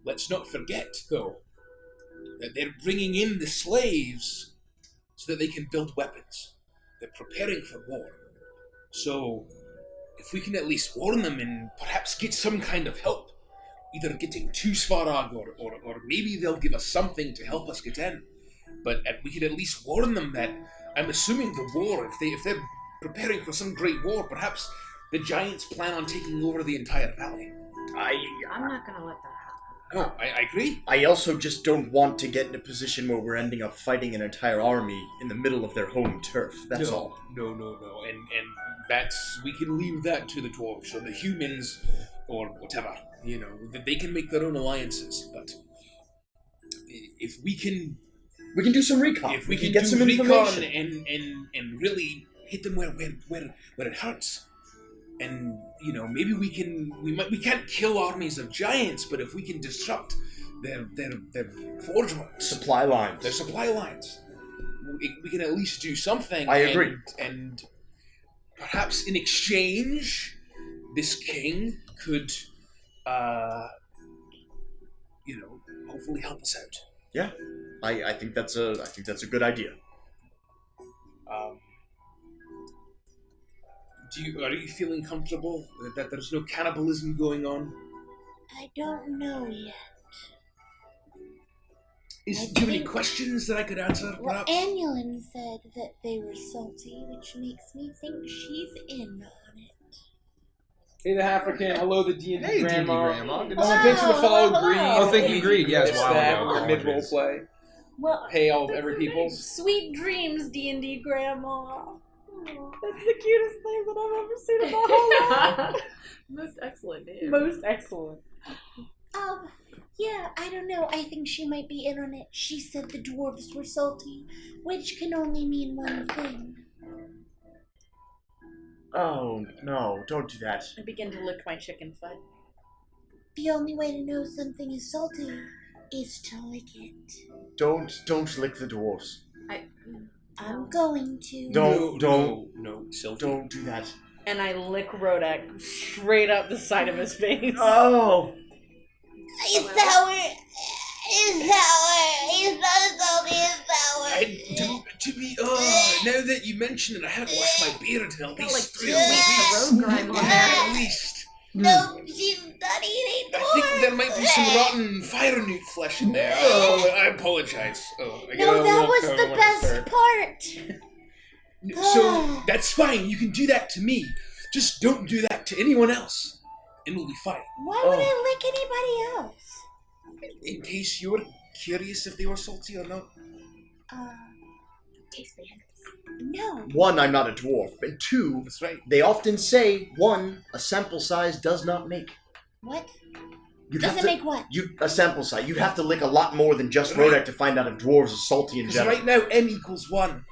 Let's not forget, though, that they're bringing in the slaves so that they can build weapons. They're preparing for war. So, if we can at least warn them and perhaps get some kind of help, either getting to Svarag or maybe they'll give us something to help us get in. But we could at least warn them that I'm assuming the war, if they're preparing for some great war, perhaps the giants plan on taking over the entire valley. I'm not gonna let that happen. No, I agree. I also just don't want to get in a position where we're ending up fighting an entire army in the middle of their home turf. That's all. No. And that's, we can leave that to the dwarves or the humans or whatever. That they can make their own alliances. But if we can... We can do some recon. If we can can get do some recon information. and really hit them where it hurts. And maybe we can't kill armies of giants, but if we can disrupt their forge works, Supply lines. their supply lines, we can at least do something. I agree. And perhaps in exchange, this king could, hopefully help us out. Yeah, I think that's a good idea. Are you feeling comfortable that there's no cannibalism going on? I don't know yet. Do you have any questions that I could answer, Well, perhaps? Annulin said that they were salty, which makes me think she's in on it. Hey, the African. Hello, the D&D Hey, D&D grandma. grandma. Good to Oh, see and you. thanks for the follow, hello. Greed. Oh, thank you, Greed. Yes, It's wow, that. wow, We're mid-roll apologies. play. Well, Hey, all that's every the people. thing. Sweet dreams, D&D grandma. Oh, that's the cutest thing that I've ever seen in my whole life. Most excellent name. Most excellent. Yeah, I don't know. I think she might be in on it. She said the dwarves were salty, which can only mean one thing. Oh, no, don't do that. I begin to lick my chicken foot. The only way to know something is salty is to lick it. Don't lick the dwarves. I'm going to. Don't Sylvie. do that. And I lick Rodak straight up the side of his face. Oh! It's sour. It's sour. It's not salty. It's sour. Now that you mention it, I haven't washed my beard in at least 3 weeks. weeks. road grime on Yeah, there. at least. No, she's not eating I think there might be some rotten fire newt flesh in there. Oh, I apologize. I get a No, that little was cone the when I best start. part. So, that's fine. You can do that to me. Just don't do that to anyone else. And we'll be fine. Why would I lick anybody else? In case you're curious if they were salty or not. In case they had No. One, I'm not a dwarf, and two, That's right. they often say, one, a sample size does not make. What? You'd have Doesn't to- make what? A sample size. You'd have to lick a lot more than just Right. Rodek to find out if dwarves are salty in Because general. right now n equals 1.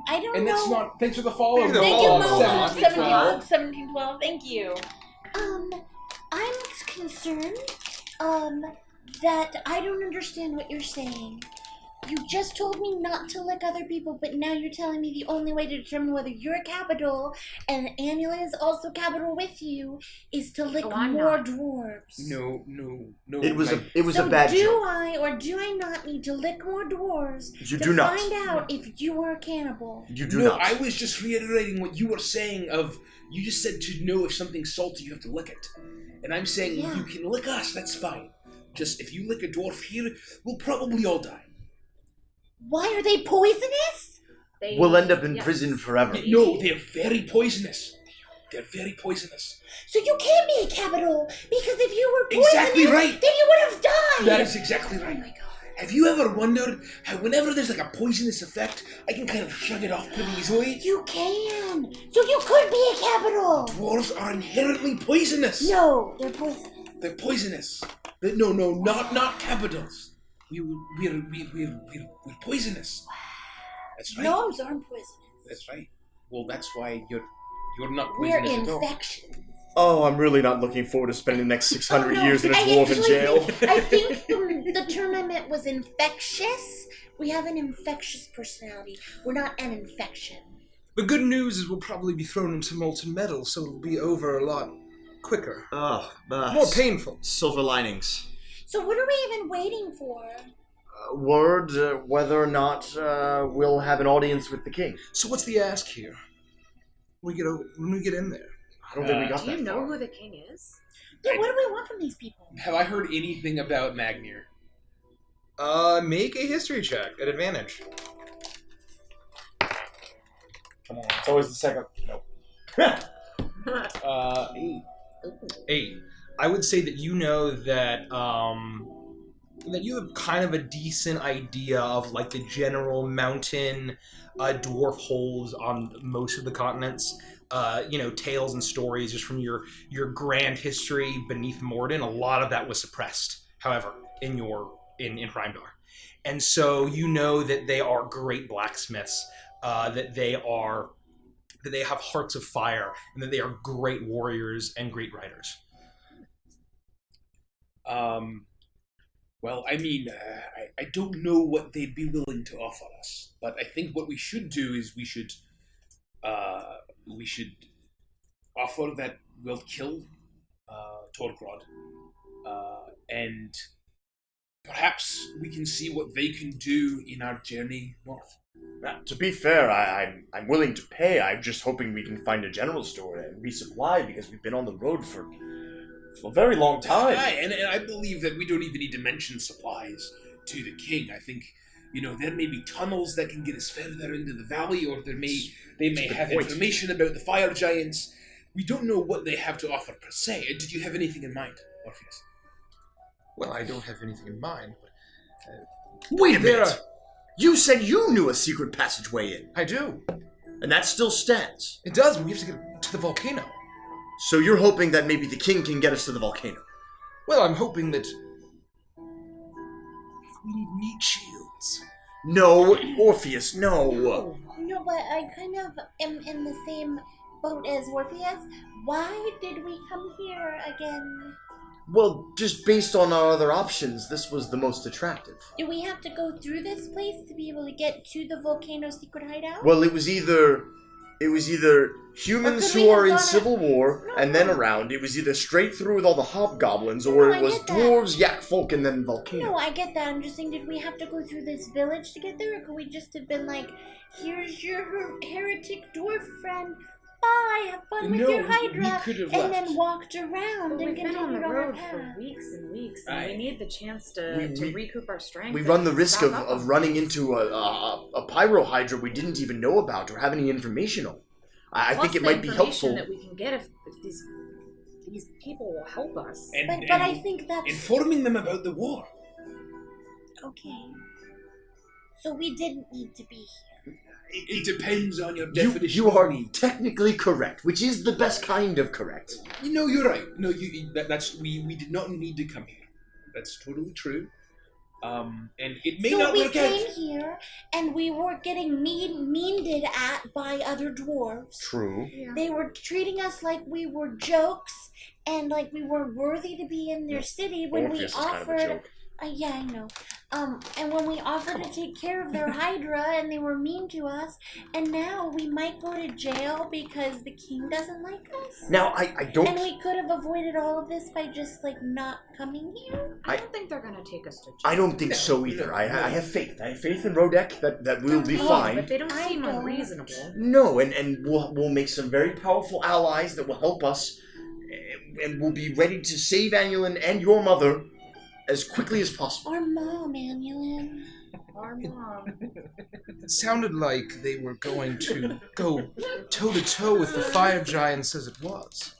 I don't And know. that's not... Thanks for the follow. Thank you, Thank you, Oh, Mo. 1712. 1712. Thank you. I'm concerned, that I don't understand what you're saying. You just told me not to lick other people, but now you're telling me the only way to determine whether you're a capital and Annula is also capital with you is to lick Oh, I'm more not. dwarves. No. It was So a bad do joke. I or do I not need to lick more dwarves You to do not. find out if you were a cannibal? You do No, not. I was just reiterating what you were saying of... You just said to know if something's salty, you have to lick it. And I'm saying, Yeah. you can lick us, that's fine. Just, if you lick a dwarf here, we'll probably all die. Why are they poisonous? We'll end up in Yes. prison forever. No, they're very poisonous. They're very poisonous. So you can't be a capital because if you were poisonous, Exactly right. then you would have died. That is exactly Oh right. my god. Have you ever wondered how whenever there's like a poisonous effect, I can kind of shrug it off pretty easily? You can. So you could be a capital. Dwarves are inherently poisonous. No, they're poisonous. They're poisonous. No, not capitals. We're poisonous. That's right. Gnomes aren't poisonous. That's right. Well, that's why you're not We're poisonous at all. infections. Oh, I'm really not looking forward to spending the next 600 no, years in a I dwarven actually jail. I think the term I meant was infectious. We have an infectious personality. We're not an infection. The good news is we'll probably be thrown into molten metal, so it'll be over a lot quicker. More painful. Silver linings. So what are we even waiting for? Word whether or not we'll have an audience with the king. So what's the ask here? When we get in there? I don't think we got Do that you know far. who the king is? Yeah, what do we want from these people? Have I heard anything about Magnir? Make a history check at advantage. Come on, it's always the second. Nope. 8. 8. I would say that you know that you have kind of a decent idea of like the general mountain dwarf holes on most of the continents. Tales and stories just from your grand history beneath Morden. A lot of that was suppressed, however, in Primedar. And so you know that they are great blacksmiths, that they have hearts of fire, and that they are great warriors and great riders. Well, I mean, I don't know what they'd be willing to offer us, but I think what we should do is we should offer that we'll kill Torgrod, and perhaps we can see what they can do in our journey north. Now, to be fair, I'm willing to pay. I'm just hoping we can find a general store and resupply because we've been on the road for a very long time. Right, and I believe that we don't even need to mention supplies to the king. I think, there may be tunnels that can get us further into the valley, or they may have point. information about the fire giants. We don't know what they have to offer per se. Did you have anything in mind, Orpheus? Well, I don't have anything in mind, but Wait a there minute! You said you knew a secret passageway in, I do. and that still stands. It does, but we have to get to the volcano. So you're hoping that maybe the king can get us to the volcano? Well, I'm hoping that we need meat shields. No, Orpheus, no. No, but I kind of am in the same boat as Orpheus. Why did we come here again? Well, just based on our other options, this was the most attractive. Do we have to go through this place to be able to get to the volcano secret hideout? Well, it was either humans Or could who we are have in gone civil war No, and then no. around. It was either straight through with all the hobgoblins, No, or I it was get that. dwarves, yak folk, and then volcano. No, I get that. I'm just saying, did we have to go through this village to get there? Or could we just have been like, here's your heretic dwarf friend. Bye, have fun with your Hydra. we could have And left. then walked around But and we've been on continued the on our road path. for weeks and weeks, and Aye. we need the chance to We- recoup our strength. We and run the risk stock of up on running things. into a pyro hydra we didn't even know about or have any information on. I Plus think it the might be information helpful. that we can get if these people will help us. And, But I think that's... informing them about the war. Okay. So we didn't need to be here. It depends on your You, definition. you of are need. technically correct, which is the best kind of correct. No, you're right. No, that's we did not need to come here. That's totally true. And it may So not we work came out. here, and we were getting meaned at by other dwarves. True. Yeah. They were treating us like we were jokes, and like we weren't worthy to be in their city when Orpheus is we kind of a offered. joke. Yeah, I know. And when we offered to take care of their Hydra, and they were mean to us, and now we might go to jail because the king doesn't like us. Now, I don't... And we could have avoided all of this by just like not coming here. I don't think they're gonna take us to jail. I don't think so either. I have faith. I have faith in Rodek that we'll be Oh, fine. but they don't I seem don't. unreasonable. No, and we'll make some very powerful allies that will help us, and we'll be ready to save Annulin and your mother as quickly as possible. Our mom, Annulin. Our mom. It sounded like they were going to go toe-to-toe with the fire giants as it was.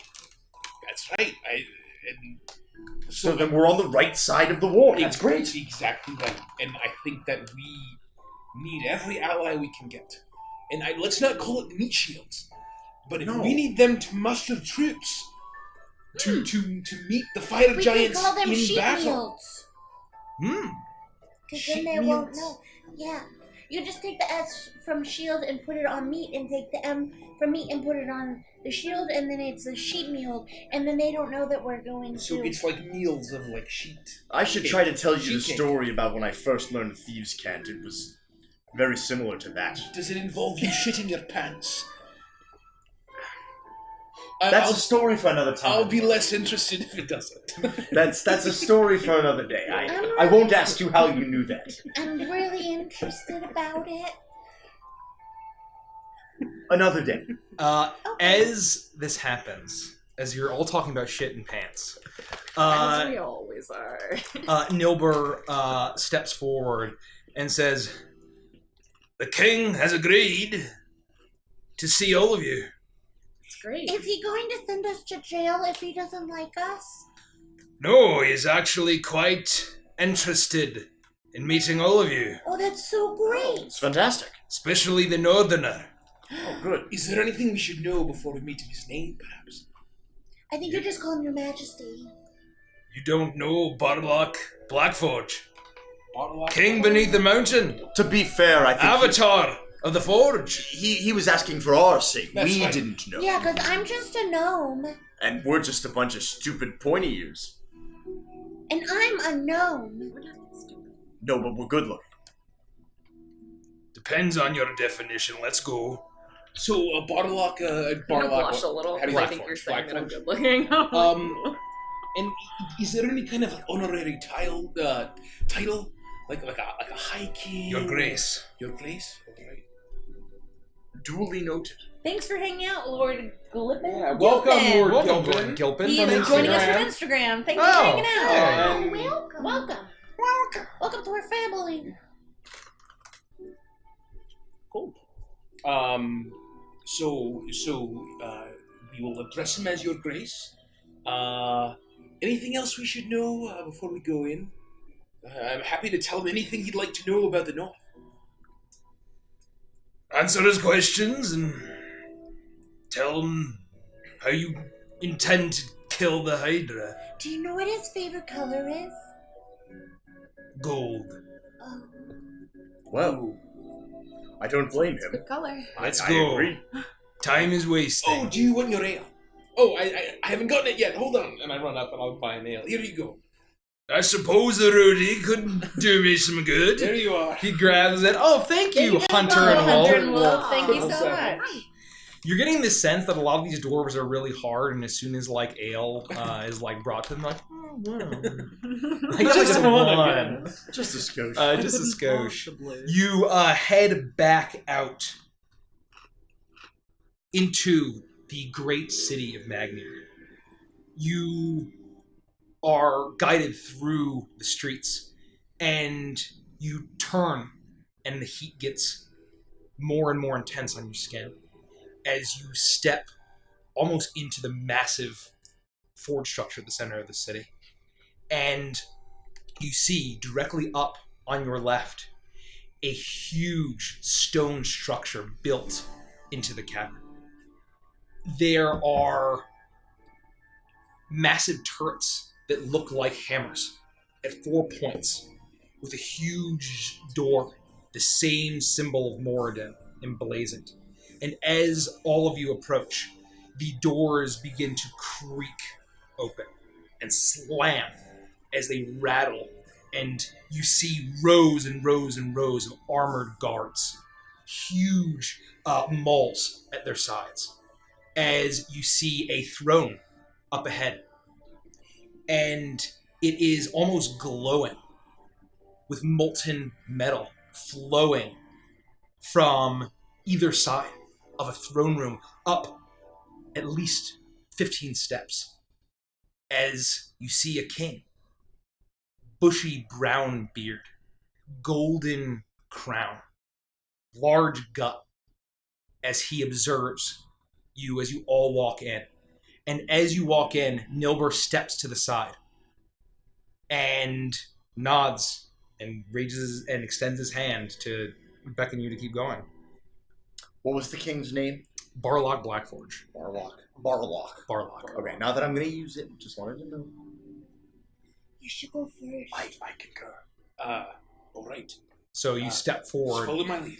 That's right. So then we're on the right side of the war. That's great. Exactly right. And I think that we need every ally we can get. And let's not call it meat shields, but if No. we need them to muster troops to meet the fire We giants can call them in sheep battle. meals. Because then they Sheep won't meals? know. Yeah. You just take the S from shield and put it on meat, and take the M from meat and put it on the shield, and then it's a sheep meal, and then they don't know that we're going So to. it's like meals of like sheet. I should cake. try to tell you the Sheet cake. story about when I first learned Thieves' Cant. It was very similar to that. Does it involve you shitting your pants? That's a story for another time. I'll be less interested if it doesn't. That's a story for another day. I won't ask you how you knew that. I'm really interested about it. Another day. As this happens, as you're all talking about shit and pants, As we always are. Nilbur steps forward and says, "The king has agreed to see all of you." It's great. Is he going to send us to jail if he doesn't like us? No, he's actually quite interested in meeting all of you, Oh, that's so great. It's fantastic. especially the northerner. Oh, good. Is there anything we should know before we meet him? His name, perhaps? I think you just call him Your Majesty. You don't know Barlock Blackforge, Barlock? king beneath the mountain, To be fair, I think avatar of the forge. he was asking for our sake. That's We right. didn't know. Yeah, because I'm just a gnome, And we're just a bunch of stupid pointy ears. and I'm a gnome. We're not stupid. No, but we're good looking. Depends on your definition. Let's go. So, Barlock, I'm gonna blush a little How do because you I think Blackforge, you're saying that I'm Blackforge. good looking. And is there any kind of like honorary title? Like a high king? Your grace. Your grace? Okay. Duly noted. Thanks for hanging out, Lord Glippin. Yeah, welcome, Gilpin. Lord Welcome, Gilpin. Gordon Gilpin. He from is joining us Instagram. from Instagram. Thanks Oh, for hanging out. Oh, And- welcome. Welcome. Welcome to our family. Cool. So we will address him as Your Grace. Anything else we should know before we go in? I'm happy to tell him anything he'd like to know about the North. Answer his questions and tell him how you intend to kill the Hydra. Do you know what his favorite color is? Gold. Oh. Well, I don't blame him. Good color. Let's I go. agree. Time is wasting. Oh, do you want your ale? Oh, I haven't gotten it yet. Hold on. And I run up and I'll buy an ale. Here you go. I suppose the Rudy could do me some good. There you are. He grabs it. Oh, thank you, Hunter and Hunter Wolf. and Wolf. Thank you so Seven. much. You're getting the sense that a lot of these dwarves are really hard, and as soon as like ale is like brought to them, like, oh wow, like, Just like, one one. Just a skosh. Just a skosh. Possibly. You head back out into the great city of Magnir. You are guided through the streets, and you turn, and the heat gets more and more intense on your skin as you step almost into the massive forge structure at the center of the city. And you see directly up on your left a huge stone structure built into the cavern. There are massive turrets that look like hammers at 4 points, with a huge door, the same symbol of Moradin emblazoned. And as all of you approach, the doors begin to creak open and slam as they rattle, and you see rows and rows and rows of armored guards, huge mauls at their sides, as you see a throne up ahead, and it is almost glowing with molten metal flowing from either side of a throne room up at least 15 steps, as you see a king, bushy brown beard, golden crown, large gut, as he observes you as you all walk in. And as you walk in, Nilbur steps to the side and nods and raises and extends his hand to beckon you to keep going. What was the king's name? Barlock Blackforge. Barlock. Okay, now that I'm going to use it, just wanted to know. You should go first. I concur. All right. So you step Just forward, follow my lead.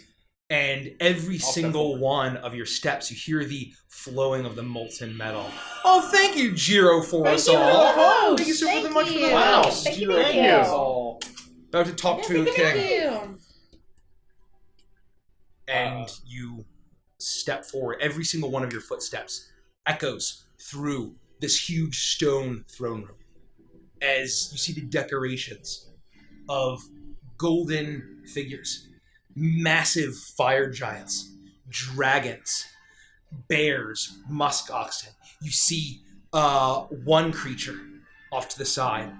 and every step single forward. one of your steps, you hear the flowing of the molten metal. Oh, thank you, Jiro, for us you for all. the host. Thank you so Thank much for the you. Wow. host. Thank you. Jiro, Thank for you. us all. About to talk to the king. Thank you. And you step forward. Every single one of your footsteps echoes through this huge stone throne room as you see the decorations of golden figures, massive fire giants, dragons, bears, musk oxen. You see one creature off to the side,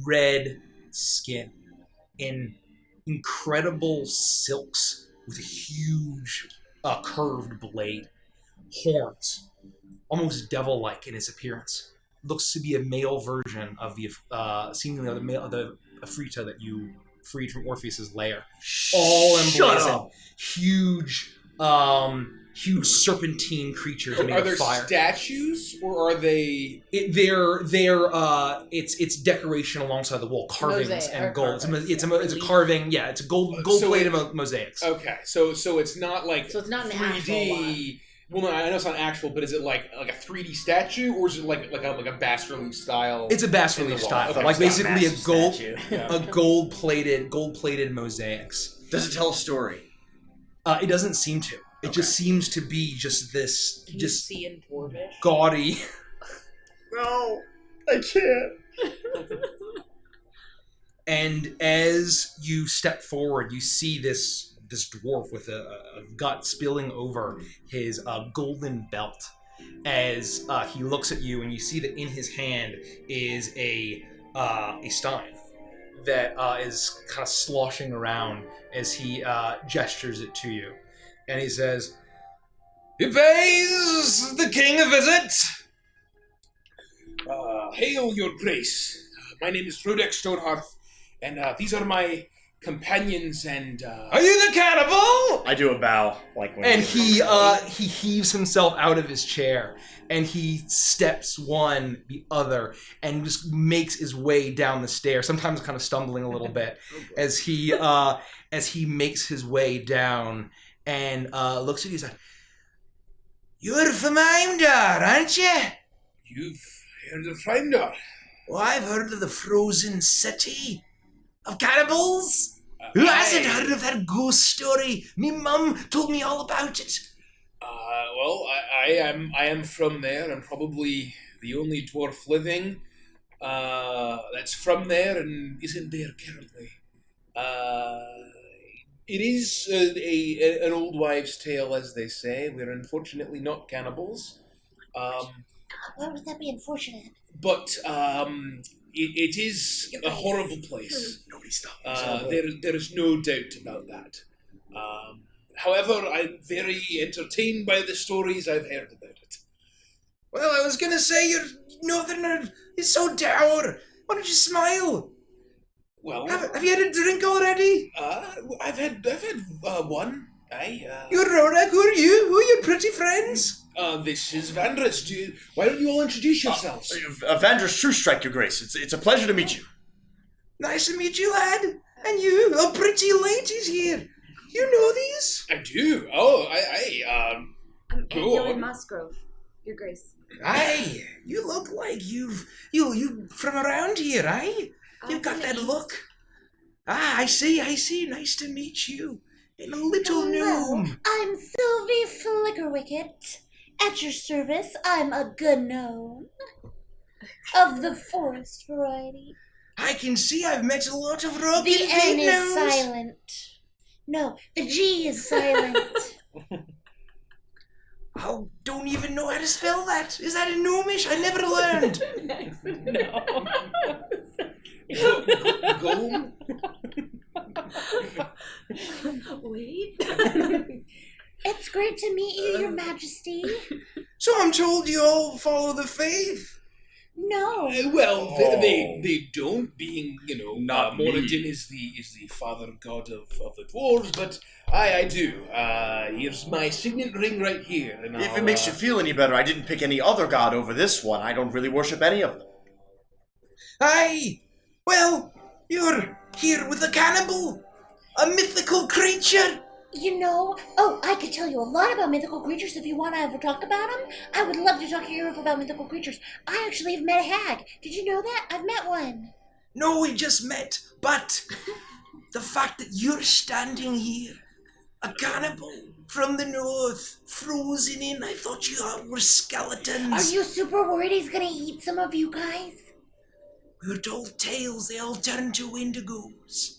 red skin in incredible silks with a huge curved blade, horns, almost devil-like in his appearance. Looks to be a male version of the seemingly the Afrita that you freed from Orpheus's lair. All emblazoned, huge serpentine creatures made Are of there fire. statues, or are they? It's decoration alongside the wall, carvings Mosaic, and or gold. carvings, It's a relief. carving. Yeah, it's a gold plated mosaics. Okay, so it's not like So it's not an 3D. actual one. Well, no, I know it's not actual, but is it like a 3D statue, or is it like a bas relief style? It's a bas in the relief wall? style, Okay. like It's not basically a massive gold statue. gold-plated mosaics. Does it tell a story? It doesn't seem to. It Okay. just seems to be just this, Can you just see in Dwarvish? gaudy. No, I can't. And as you step forward, you see this dwarf with a gut spilling over his golden belt. As he looks at you, and you see that in his hand is a stein that is kind of sloshing around as he gestures it to you. And he says, "He pays the king a visit." Hail, your grace. My name is Rudek Stonehearth, and these are my companions and... Are you the cannibal? I do a bow, like when. And he heaves himself out of his chair, and he steps one, the other, and just makes his way down the stairs. Sometimes kind of stumbling a little bit as he makes his way down and looks at you. He's like, "You're from Heimdall, aren't you?" You've heard of Heimdall? Well, I've heard of the frozen city of cannibals. Who hasn't heard of that ghost story? Me mum told me all about it. Well, I am from there. I'm probably the only dwarf living that's from there and isn't there currently. It is an old wives' tale, as they say. We're unfortunately not cannibals. Why would that be unfortunate? But it is a horrible place. Nobody stop. There is no doubt about that. However, I'm very entertained by the stories I've heard about it. Well, I was gonna say your northerner is so dour. Why don't you smile? Well, Have you had a drink already? I've had one. You're Rodak, who are you? Who are your pretty friends? This is Vandris. Why don't you all introduce yourselves? Vandris True Strike, Your Grace. It's a pleasure to meet you. Nice to meet you, lad. And you, a pretty ladies here. You know these? I do. Oh, I'm Go Angela on. Musgrove, Your Grace. Aye, you look like you from around here, aye? You've got that look. Ah, I see. Nice to meet you. In a little gnome. I'm Sylvie Flickerwicket. At your service, I'm a gnome. Of the forest variety. I can see I've met a lot of rock The and N cave is gnomes. silent. No, the G is silent. I don't even know how to spell that. Is that a gnomish? I never learned. Golem? Wait. It's great to meet you, Your Majesty. So I'm told you all follow the faith. No. Well, Oh. they don't, being, Not me. Moradin is the father god of the dwarves, but I do. Here's my signet ring right here. And If it makes you feel any better, I didn't pick any other god over this one. I don't really worship any of them. Aye. Well, you're here with a cannibal. A mythical creature. I could tell you a lot about mythical creatures if you want to ever talk about them. I would love to talk to you about mythical creatures. I actually have met a hag. Did you know that? I've met one. No, we just met, but the fact that you're standing here, a cannibal from the north, frozen in, I thought you all were skeletons. Are you super worried he's gonna eat some of you guys? We were told tales, they all turned to wendigos.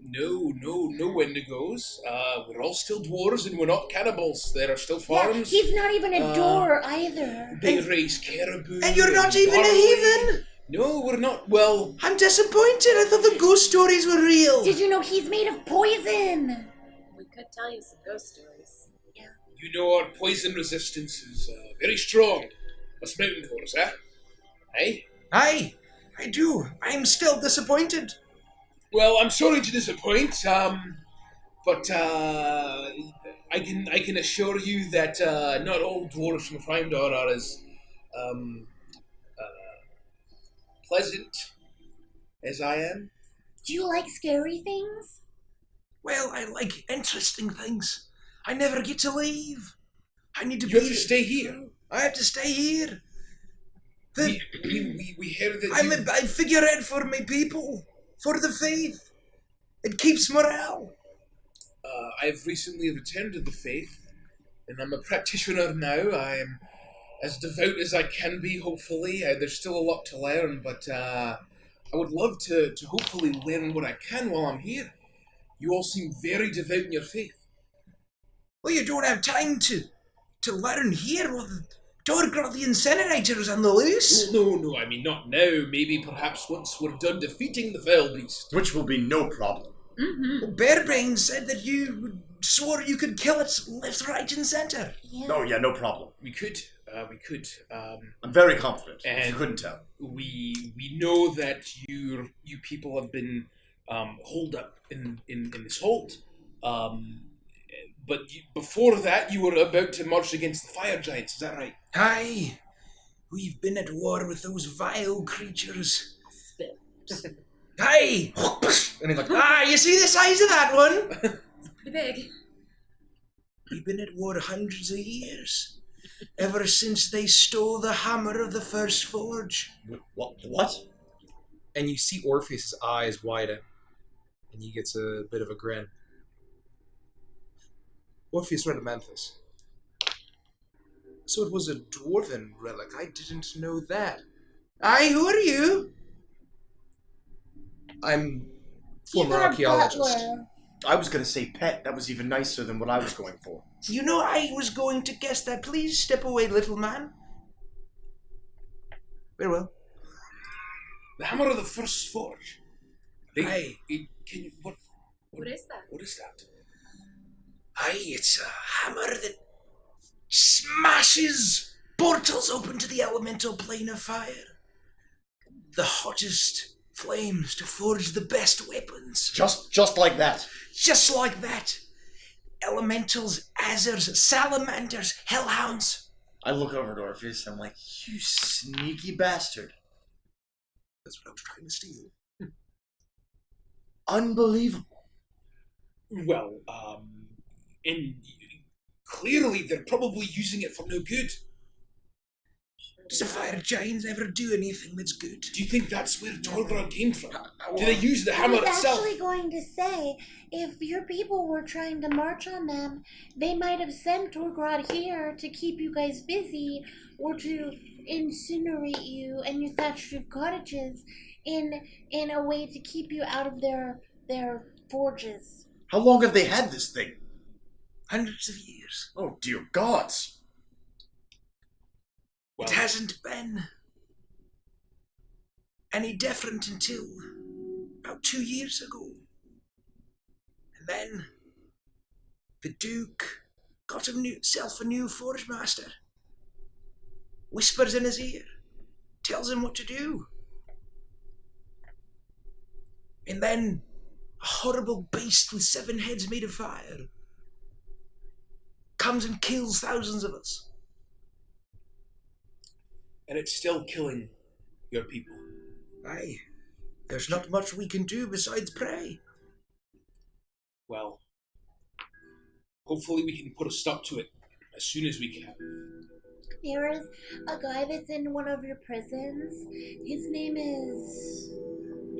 No wendigos. We're all still dwarves and we're not cannibals. There are still farms. Yeah, he's not even a door either. They raise caribou. And you're not even a barley. heathen? No, we're not. Well, I'm disappointed, I thought the ghost stories were real. Did you know he's made of poison? We could tell you some ghost stories. you know our poison resistance is very strong. Us mountain dwarves, eh? Hey? Aye, I do. I'm still disappointed. Well, I'm sorry to disappoint, but I can assure you that not all dwarves from Primedor are as pleasant as I am. Do you like scary things? Well, I like interesting things. I never get to leave. I need to You have to stay here. I have to stay here. We heard that I'm you... a figurehead for my people, for the faith. It keeps morale. I've recently returned to the faith, and I'm a practitioner now. I am as devout as I can be, hopefully. There's still a lot to learn, but I would love to hopefully learn what I can while I'm here. You all seem very devout in your faith. Well, you don't have time to learn here. Well, the Dorgrot the Incinerator is on the loose. No, I mean not now. Maybe perhaps once we're done defeating the fell beast. Which will be no problem. Well, Bearbrain said that you swore you could kill it left, right, and center. Yeah. Oh, yeah, no problem. We could. I'm very confident, if And- you couldn't tell. We know that you people have been holed up in this hold. But before that, you were about to march against the fire giants. Is that right? Aye, we've been at war with those vile creatures. Aye! And he's like, you see the size of that one? Pretty big. We've been at war hundreds of years. Ever since they stole the hammer of the first forge. What? And you see Orpheus' eyes widen. And he gets a bit of a grin. Orpheus Rhadamanthus. So it was a dwarven relic. I didn't know that. Aye, who are you? I'm former He's our archaeologist. butler. I was going to say pet. That was even nicer than what I was going for. You know, I was going to guess that. Please step away, little man. Very well. The hammer of the first forge. Aye. Can you what What is that? What is that? Aye, it's a hammer that smashes portals open to the elemental plane of fire. The hottest flames to forge the best weapons. Just like that. Just like that. Elementals, Azers, Salamanders, Hellhounds. I look over to Orpheus and I'm like, you sneaky bastard. That's what I was trying to steal. Unbelievable. Well, and clearly they're probably using it for no good. Does a fire giant ever do anything that's good? Do you think that's where Torgrad came from? Do they use the hammer I was itself? actually going to say, if your people were trying to march on them, they might have sent Torgrad here to keep you guys busy, or to incinerate you and your thatched roof cottages in a way to keep you out of their forges. How long have they had this thing? Hundreds of years. Oh, dear gods. It hasn't been any different until about 2 years ago. And then the Duke got himself a new forge master. Whispers in his ear, tells him what to do. And then a horrible beast with 7 heads made of fire comes and kills thousands of us. And it's still killing your people. Aye, there's not much we can do besides pray. Well, hopefully we can put a stop to it as soon as we can. There is a guy that's in one of your prisons. His name is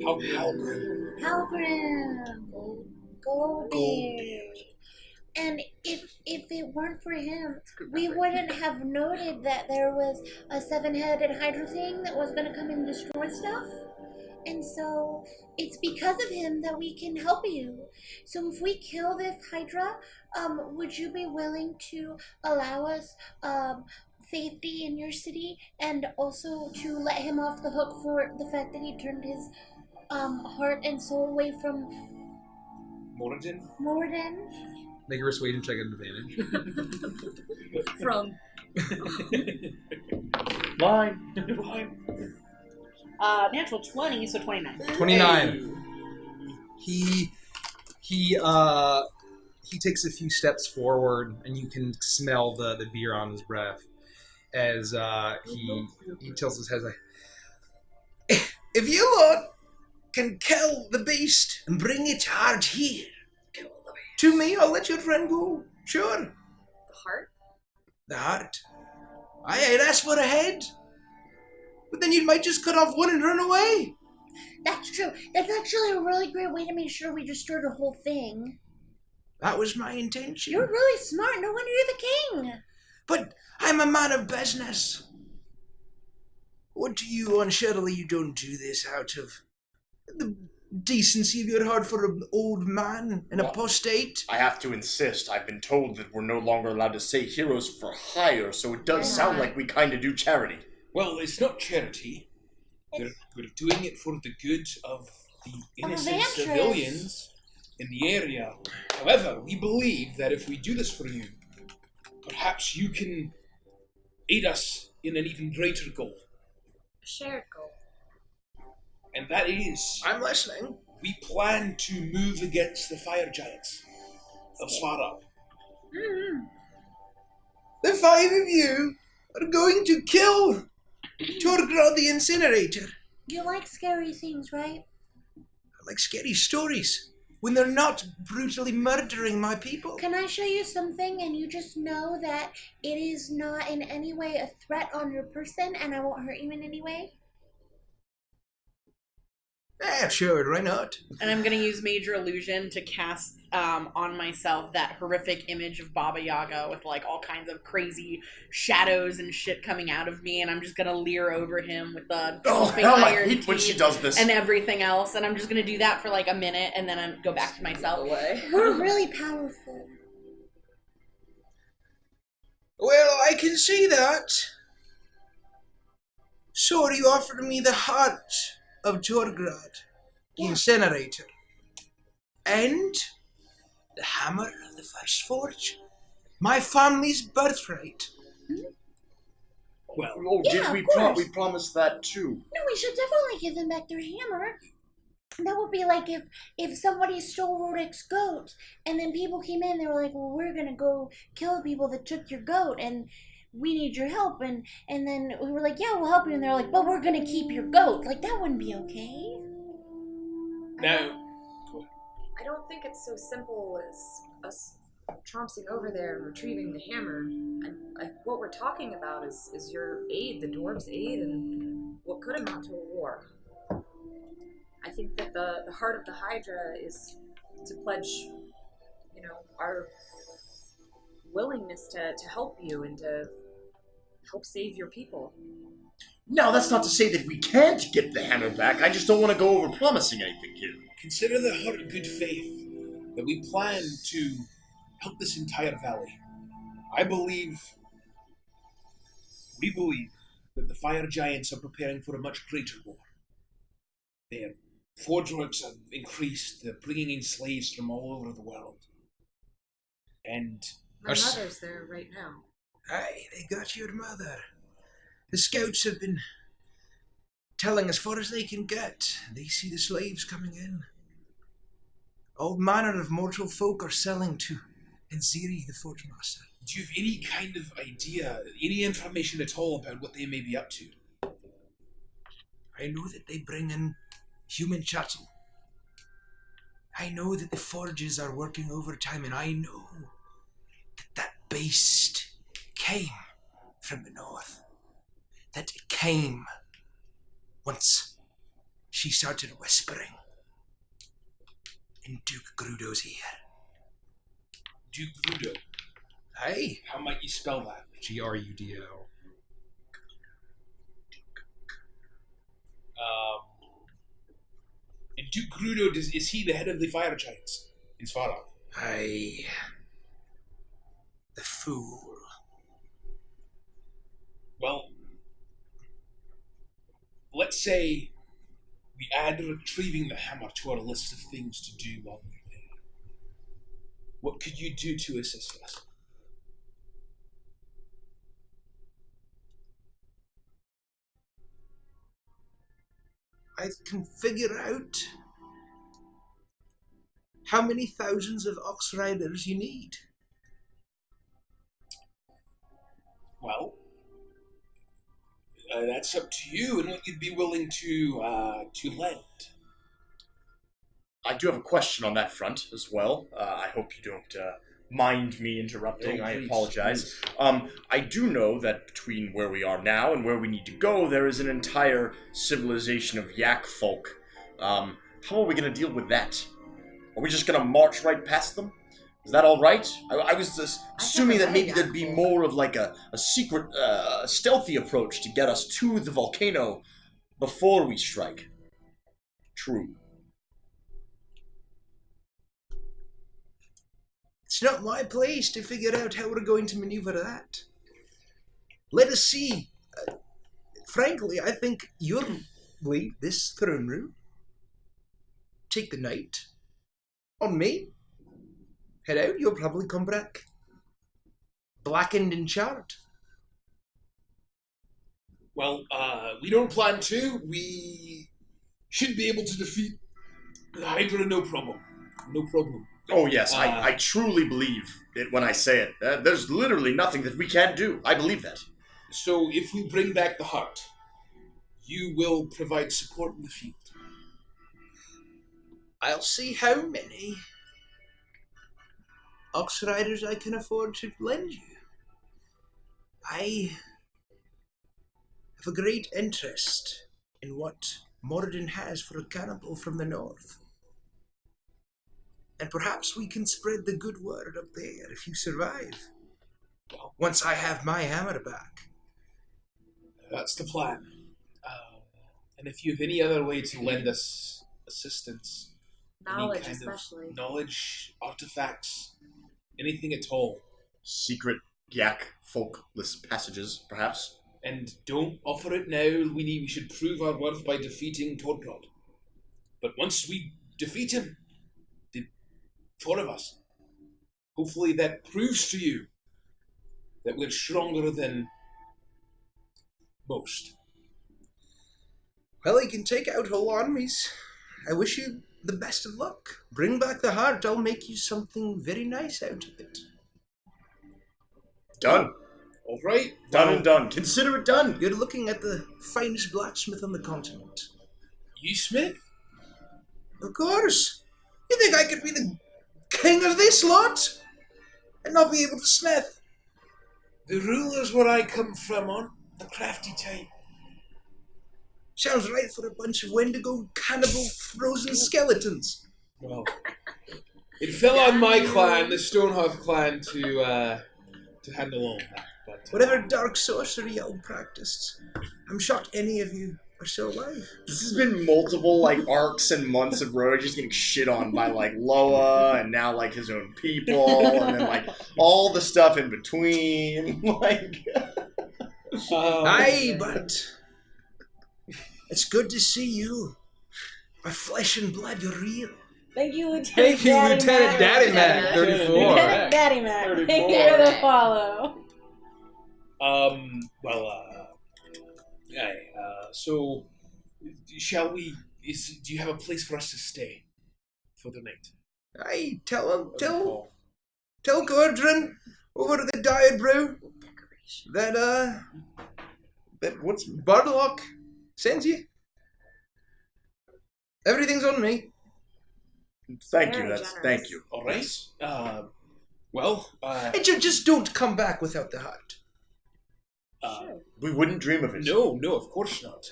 Halgrim. Halgrim. Goldbeard. And if it weren't for him, we wouldn't have noted that there was a 7-headed Hydra thing that was going to come and destroy stuff. And so it's because of him that we can help you. So if we kill this Hydra, would you be willing to allow us safety in your city, and also to let him off the hook for the fact that he turned his heart and soul away from Moradin? Make a persuasion check at advantage. From Line. Natural 20, so 29. 29. He takes a few steps forward, and you can smell the beer on his breath as he tilts his head like, if you lot can kill the beast and bring its heart here to me, I'll let your friend go. Sure. the heart? The heart. I'd ask for a head. But then you might just cut off one and run away. That's true. That's actually a really great way to make sure we destroy the whole thing. That was my intention. You're really smart. No wonder you're the king. But I'm a man of business. What do you want? Surely you don't do this out of the decency of your heart for an old man, an apostate? I have to insist. I've been told that we're no longer allowed to say heroes for hire, so it does sound like we kind of do charity. Well, it's not charity. We're doing it for the good of the innocent civilians in the area. However, we believe that if we do this for you, perhaps you can aid us in an even greater goal. A shared goal. And that is, I'm listening. we plan to move against the fire giants of Svarab. The 5 of you are going to kill Torgrad the Incinerator. You like scary things, right? I like scary stories when they're not brutally murdering my people. Can I show you something and you just know that it is not in any way a threat on your person and I won't hurt you in any way? Sure, why not? And I'm going to use Major Illusion to cast on myself that horrific image of Baba Yaga with like all kinds of crazy shadows and shit coming out of me, and I'm just going to leer over him with the I hate when she does this. and everything else, and I'm just going to do that for like a minute and then I go back to myself. We're really powerful. Well, I can see that. So you offered me the heart of Torgrad, the Incinerator, and the hammer of the First Forge, my family's birthright. Well, Oh, Yeah, did we of course. we promised that too? No, we should definitely give them back their hammer. That would be like if somebody stole Rodek's goat, and then people came in, they were like, well, we're gonna go kill the people that took your goat, and we need your help, and then we were like, yeah, we'll help you, and they're like, but we're gonna keep your goat. Like, that wouldn't be okay. Now, I don't think it's so simple as us trompsing over there and retrieving the hammer. What we're talking about is your aid, the dwarves' aid, and what could amount to a war. I think that the heart of the Hydra is to pledge, our willingness to help you and to help save your people. Now, that's not to say that we can't get the hammer back. I just don't want to go over promising anything here. Consider the heart of good faith that we plan to help this entire valley. We believe that the fire giants are preparing for a much greater war. Their forge works have increased. They're bringing in slaves from all over the world. And My mother's there right now. Aye, they got your mother. The scouts have been telling as far as they can get. They see the slaves coming in. All manner of mortal folk are selling to Nziri, the Forge Master. do you have any kind of idea, any information at all about what they may be up to? I know that they bring in human chattel. I know that the forges are working overtime, and I know that beast came from the north. That it came once she started whispering in Duke Grudo's ear. Duke Grudo. Aye. How might you spell that? Grudo. And Duke Grudo, is he the head of the fire giants in Svarog? Aye. The fool. Well, let's say we add retrieving the hammer to our list of things to do while we're there. What could you do to assist us? I can figure out how many thousands of ox riders you need. Well, that's up to you and what you'd be willing to lend. I do have a question on that front as well. I hope you don't mind me interrupting. No, I please, apologize. I do know that between where we are now and where we need to go, there is an entire civilization of yak folk. How are we going to deal with that? Are we just going to march right past them? Is that all right? I was just assuming that maybe there'd be more of like a secret, stealthy approach to get us to the volcano before we strike. True. It's not my place to figure out how we're going to maneuver that. Let us see. Frankly, I think you'll leave this throne room, take the night on me, head out. You'll probably come back blackened and charred. Well, we don't plan to. We should be able to defeat the Hydra, no problem. No problem. Oh, yes, I truly believe it when I say it. There's literally nothing that we can't do. I believe that. So, if we bring back the heart, you will provide support in the field. I'll see how many ox riders I can afford to lend you. I have a great interest in what Morden has for a cannibal from the north. And perhaps we can spread the good word up there if you survive. Once I have my hammer back. That's the plan. And if you have any other way to lend us assistance, Knowledge, any kind especially. of knowledge, artifacts, anything at all. Secret yak folkless passages, perhaps. And don't offer it now. We should prove our worth by defeating Todrod. But once we defeat him, the four of us, hopefully that proves to you that we're stronger than most. Well, he can take out whole armies. I wish you the best of luck. Bring back the heart. I'll make you something very nice out of it. Done. All right. Done and done. Consider it done. You're looking at the finest blacksmith on the continent. You smith? Of course. You think I could be the king of this lot? And not be able to smith? The rulers where I come from aren't the crafty type. Sounds right for a bunch of Wendigo cannibal frozen skeletons. Well, it fell on my clan, the Stonehearth clan, to handle all that. But Whatever dark sorcery y'all practiced, I'm shocked any of you are still alive. This has been multiple arcs and months of Rogue just getting shit on by Loa and now his own people and then all the stuff in between. Aye, but it's good to see you. Our flesh and blood, you're real. Thank you, Lieutenant Thank you, Daddy Lieutenant Mac. Daddy Mac, 34. Lieutenant Daddy Mac. 34. Thank you for the follow. So, shall we? Do you have a place for us to stay for the night? Aye, tell Gordon over to the Diet Brew that what's Barlock sends you. Everything's on me. Thank you. Very Thank generous. you. All right. And just don't come back without the heart. We wouldn't dream of it. No, of course not.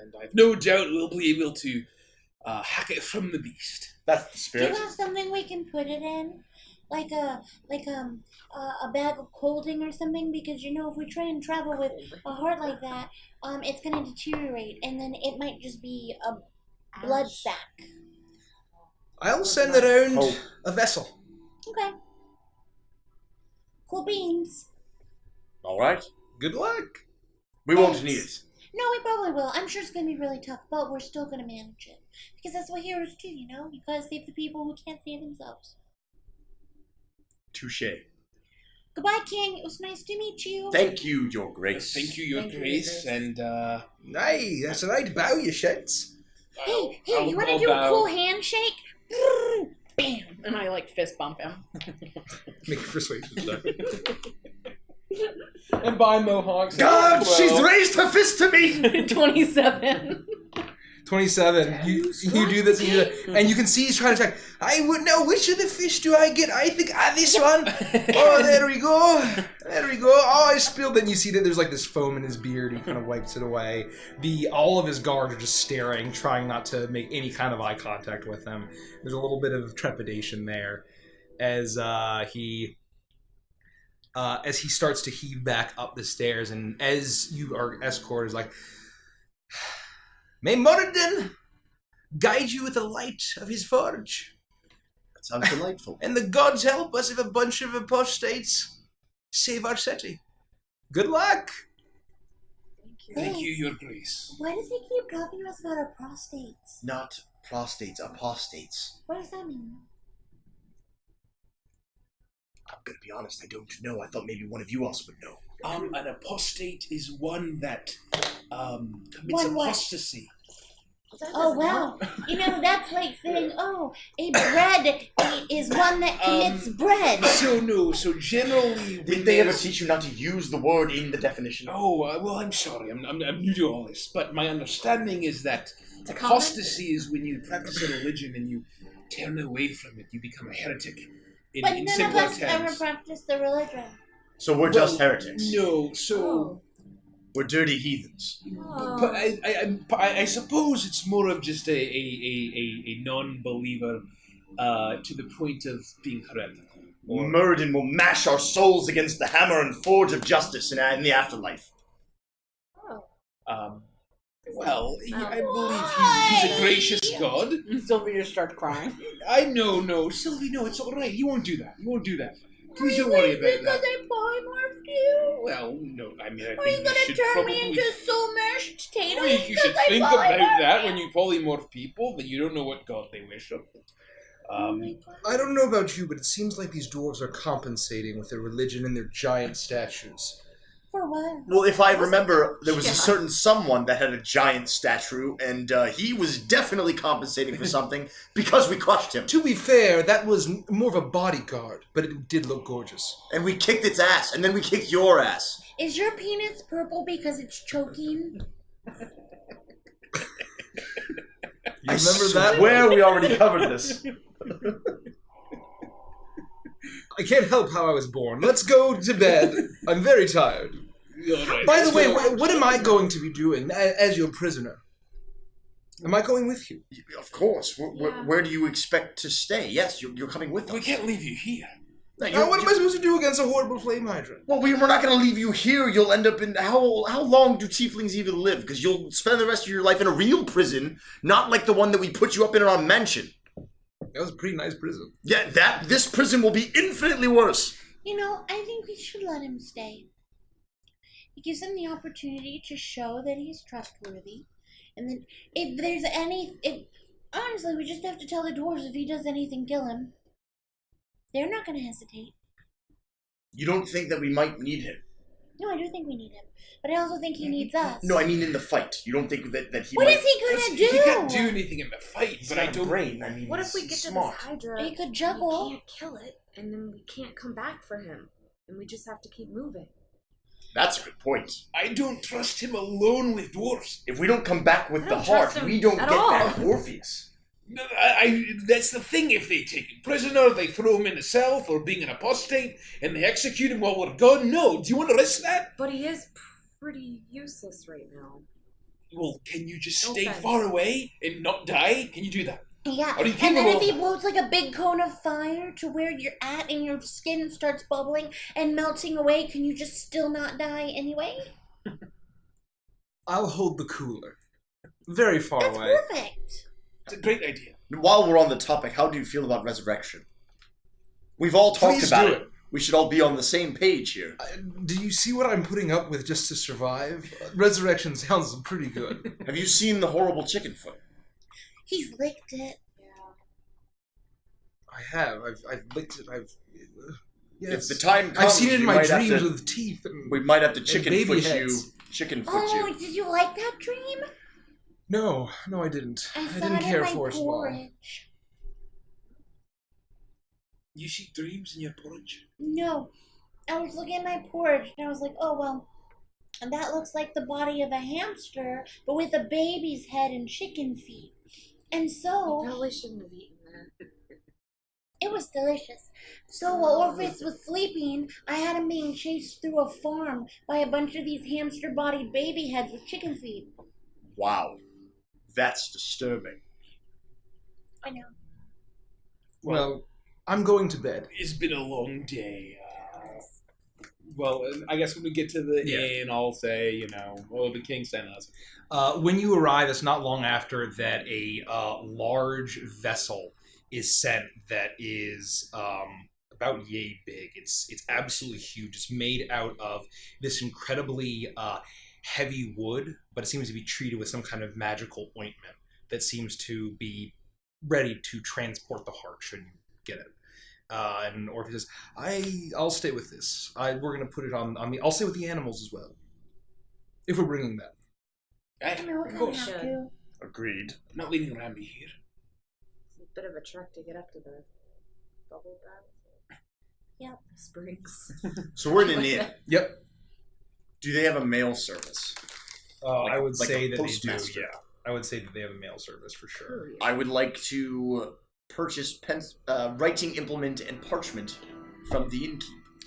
And I've no doubt we'll be able to hack it from the beast. That's the Do spirit. you have something we can put it in? Like a bag of holding or something? Because if we try and travel with a heart like that, it's gonna deteriorate and then it might just be a blood sac. I'll send around Oh. a vessel. Okay. Cool beans. All right. Good luck. We won't need it. No, we probably will. I'm sure it's gonna be really tough, but we're still gonna manage it. Because that's what heroes do, You gotta save the people who can't save themselves. Touche. Goodbye, King. It was nice to meet you. Thank you, Your Grace. Thank you, Your Thank you, Grace, Your and Aye, that's right. Bow, you shits. Hey, I'll- you want to I'll do bow. a cool handshake? Bam! And I fist bump him. Make a persuasion check. And by Mohawks. God, well, she's raised her fist to me! 27. 27. You do this, and you can see he's trying to check. I would know which of the fish do I get. I think this one. Oh, there we go. There we go. Oh, I spilled it. And you see that there's this foam in his beard. He kind of wipes it away. All of his guards are just staring, trying not to make any kind of eye contact with him. There's a little bit of trepidation there as he starts to heave back up the stairs, and as you are escorted, is may Moradin guide you with the light of his forge, That sounds delightful. and the gods help us if a bunch of apostates save our city. Good luck! thank you, Your Grace. Why does he keep talking to us about our prostates? Not prostates, apostates. What does that mean? I'm gonna be honest, I don't know. I thought maybe one of you also would know. An apostate is one that commits One what? apostasy. Oh, wow. That's like saying, a bread is one that commits bread. So generally, Did they ever teach you not to use the word in the definition? Oh, well, I'm sorry. I'm new to all this, but my understanding is that It's a common- apostasy is when you practice a religion and you turn away from it. You become a heretic. But In none of simpler us ever terms. practice the religion. So we're just heretics. No, so. We're dirty heathens. But I suppose it's more of just a non-believer to the point of being heretical. Or, Muradin will mash our souls against the hammer and forge of justice in the afterlife. well, I believe he's a gracious god. Sylvia starts crying. I know, Sylvie, no, it's all right. He won't do that. Please don't worry about that. Because I polymorphed you? Well, no, I mean, I Are you think gonna you should turn probably... me into soul mashed I potatoes? think you should because I think about polymorphed that you? when you polymorph people, that you don't know what god they worship. I don't know about you, but it seems like these dwarves are compensating with their religion and their giant statues. For what? Well, if I remember, there was a certain someone that had a giant statue, and he was definitely compensating for something because we crushed him. To be fair, that was more of a bodyguard, but it did look gorgeous. And we kicked its ass, and then we kicked your ass. Is your penis purple because it's choking? You remember that? Where we already covered this. I can't help how I was born. Let's go to bed. I'm very tired. Alright, By the way, so- what am I going to be doing as your prisoner? Am I going with you? Of course. Where do you expect to stay? Yes, you're coming with us. We can't leave you here. No, Now, what am I supposed to do against a horrible flame hydrant? Well, we're not going to leave you here. You'll end up in... How long do tieflings even live? Because you'll spend the rest of your life in a real prison, not like the one that we put you up in our mansion. That was a pretty nice prison. Yeah, this prison will be infinitely worse. You know, I think we should let him stay. It gives him the opportunity to show that he's trustworthy. And then honestly, we just have to tell the dwarves if he does anything, kill him. They're not going to hesitate. You don't think that we might need him? No, I do think we need him. But I also think he needs us. No, I mean in the fight. You don't think that he What might... is he going to do? He can't do anything in the fight, He's but got I a don't... brain. I mean, What if we he's get to smart. this Hydra? He could and juggle. We can't kill it, and then we can't come back for him, and we just have to keep moving. That's a good point. I don't trust him alone with dwarves. If we don't come back with I the don't heart, trust him we don't at get all. back Orpheus. No, that's the thing. If they take him prisoner, they throw him in a cell for being an apostate, and they execute him while we're gone. No, do you want to risk that? But he is pretty useless right now. Well, can you just No stay offense. far away and not die? Can you do that? Yeah, Are you and then if he capable? blows like a big cone of fire to where you're at and your skin starts bubbling and melting away, can you just still not die anyway? I'll hold the cooler. Very far That's away. perfect. It's a great idea. While we're on the topic, how do you feel about resurrection? We've all talked Please about do it. We should all be on the same page here. Do you see what I'm putting up with just to survive? Resurrection sounds pretty good. Have you seen the horrible chicken foot? He's licked it. I have. I've licked it. Yes. If the time comes, I've seen it in we my might have dreams to- with teeth. We might have to And chicken baby foot you. heads. Chicken foot Oh, you. did you like that dream? No, I didn't. I saw didn't it care in my for it at all. porridge. You see dreams in your porridge? No, I was looking at my porridge and I was like, oh well, and that looks like the body of a hamster, but with a baby's head and chicken feet. And You so probably shouldn't have eaten that. it was delicious. So while Orpheus was sleeping, I had him being chased through a farm by a bunch of these hamster-bodied baby heads with chicken feet. Wow. That's disturbing. I know. Well, I'm going to bed. It's been a long day. Well, I guess when we get to the inn, I'll say, the king sent us. When you arrive, it's not long after that a large vessel is sent that is about yay big. It's absolutely huge. It's made out of this incredibly heavy wood, but it seems to be treated with some kind of magical ointment that seems to be ready to transport the heart should you get it. And Orpheus says, I'll stay with this. We're going to put it on the... I'll stay with the animals as well. If we're bringing them. I mean, we're Of gonna course. have to. Agreed. I'm not leaving Rambi here. It's a bit of a trek to get up to the bubble bath. Yep. Springs. So we're in an inn. Yep. Do they have a mail service? I would like say a that they do, postmaster. yeah. I would say that they have a mail service for sure. I would like to purchase writing implement and parchment from the innkeep.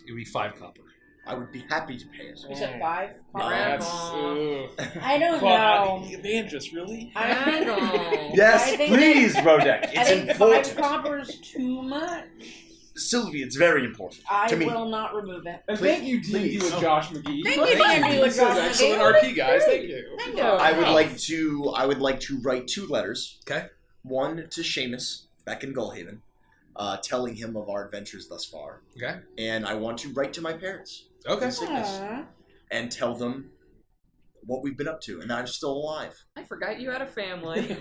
It would be 5 copper. I would be happy to pay it. You said 5? I don't know. Evangelist, really? I don't know. Yes, I think please, Rodek. I It's think important. 5 copper is too much. Sylvie, it's very important I to me. will not remove it. And thank you, D&D Please. with Josh McGee. Thank you, D&D with This is Josh excellent McGee. RP, guys. Thank you. Thank you. I would like to write 2 letters. Okay. One to Seamus back in Gullhaven, telling him of our adventures thus far. Okay. And I want to write to my parents Okay. in sickness Aw. and tell them what we've been up to and that I'm still alive. I forgot you had a family.